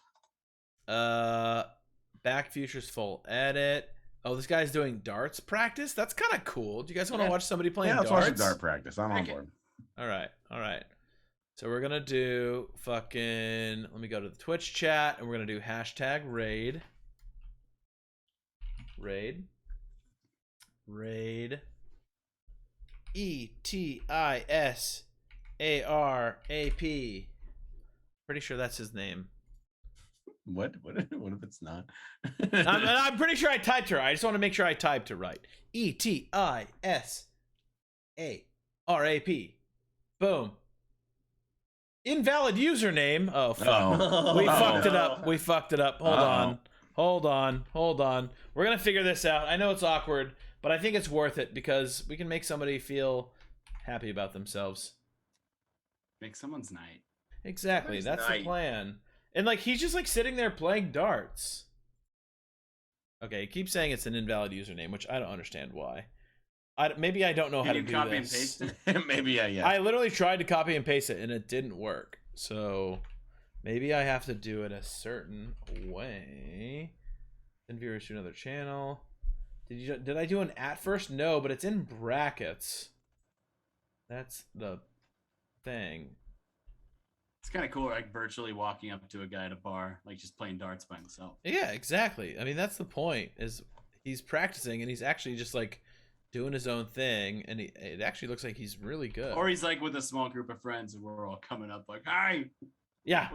Back Futures full edit. Oh, this guy's doing darts practice. That's kind of cool. Do you guys want to watch somebody playing let's darts? watch the dart practice. I'm on board. All right. So we're gonna do fucking. Let me go to the Twitch chat, and we're gonna do hashtag raid. Raid. ETISARAP. Pretty sure that's his name. What if it's not? I'm pretty sure I typed it right. I just want to make sure I typed it right. ETISARAP. Boom. Invalid username. Oh, fuck. We fucked it up. Hold on. We're going to figure this out. I know it's awkward, but I think it's worth it because we can make somebody feel happy about themselves. Make someone's night. Exactly. That's the plan. And like he's just like sitting there playing darts. Okay, he keeps saying it's an invalid username, which I don't understand why. Maybe I don't know how to do this. Copy and paste it? Maybe yeah. I literally tried to copy and paste it and it didn't work. So maybe I have to do it a certain way. Send viewers to another channel. Did I do an at first? No, but it's in brackets. That's the thing. It's kind of cool, like virtually walking up to a guy at a bar, like just playing darts by himself. Yeah, exactly. I mean, that's the point. Is he's practicing and he's actually just like doing his own thing, and it actually looks like he's really good. Or he's like with a small group of friends, and we're all coming up like, "Hi, yeah,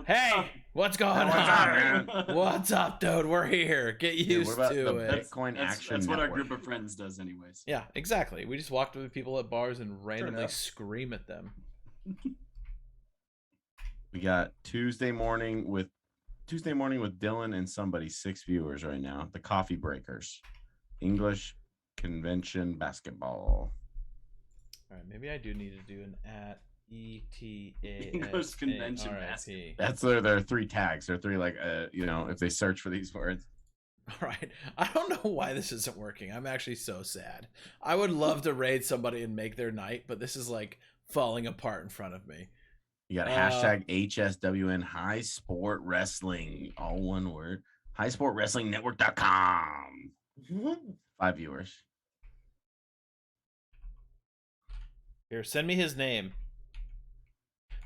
what's going on? man? What's up, dude? We're here. Get used to it." Bitcoin Action That's what our Network? group of friends does, anyways. Yeah, exactly. We just walk up to people at bars and randomly enough. scream at them. We got Tuesday morning with Dylan and somebody, 6 viewers right now. The Coffee Breakers, English Convention Basketball. All right, maybe I do need to do an at English Convention ETASARAP. That's their 3 tags. They're 3 like if they search for these words. All right, I don't know why this isn't working. I'm actually so sad. I would love to raid somebody and make their night, but this is like falling apart in front of me. You got hashtag HSWN High Sport Wrestling, all one word. HighSportWrestlingNetwork.com. 5 viewers. Here, send me his name.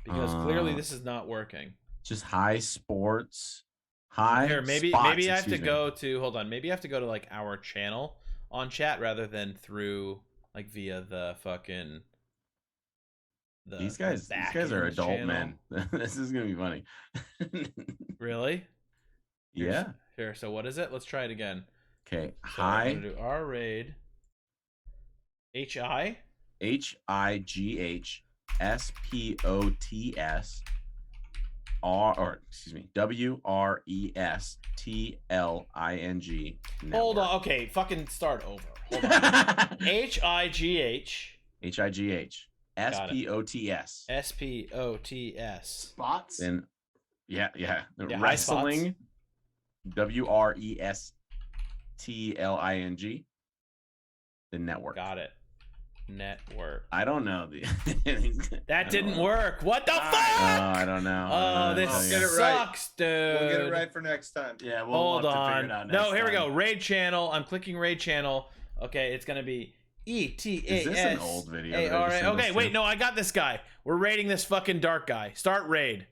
Because clearly this is not working. Just High Sports. High. Here, maybe Spots, I have to excuse me. go to maybe I have to go to like our channel on chat rather than through like via the fucking These guys are adult channel. men. This is gonna be funny. Really? Yeah. Here, so what is it? Let's try it again. Okay. So High. I'm gonna do our raid. HIGH HIGHSPOTS WRESTLING. Hold on. Okay, fucking start over. Hold on. HIGH HIGH SPOTS. SPOTS. Spots. Then yeah. High Wrestling. WRESTLING. The network. Got it. Network. I don't know the. That didn't work. What the fuck? I don't know. Oh, this I'll get it right. sucks, dude. We'll get it right for next time. Yeah, we'll Hold have to on. figure it out No, next here we go. time. Raid channel. I'm clicking raid channel. Okay, it's gonna be ETAS. Is this an old video that I just sent Okay, us wait, to? no, I got this guy. We're raiding this fucking dark guy. Start raid.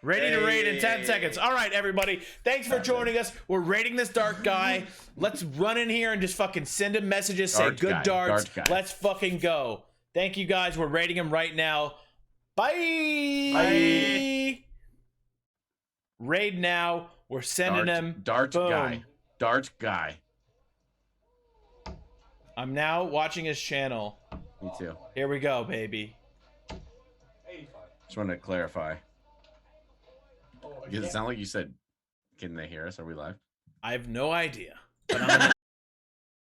Ready to raid in 10 seconds. All right, everybody. Thanks for joining us. We're raiding this dark guy. Let's run in here and just fucking send him messages. Say Dart good guy, darts. dart guy. Let's fucking go. Thank you guys. We're raiding him right now. Bye. Bye. Raid now. We're sending him. Dart Boom. guy. Dart guy. I'm now watching his channel. Me too. Here we go, baby. Just wanted to clarify. Because it sounded like you said, "Can they hear us? Are we live?" I have no idea. But I'm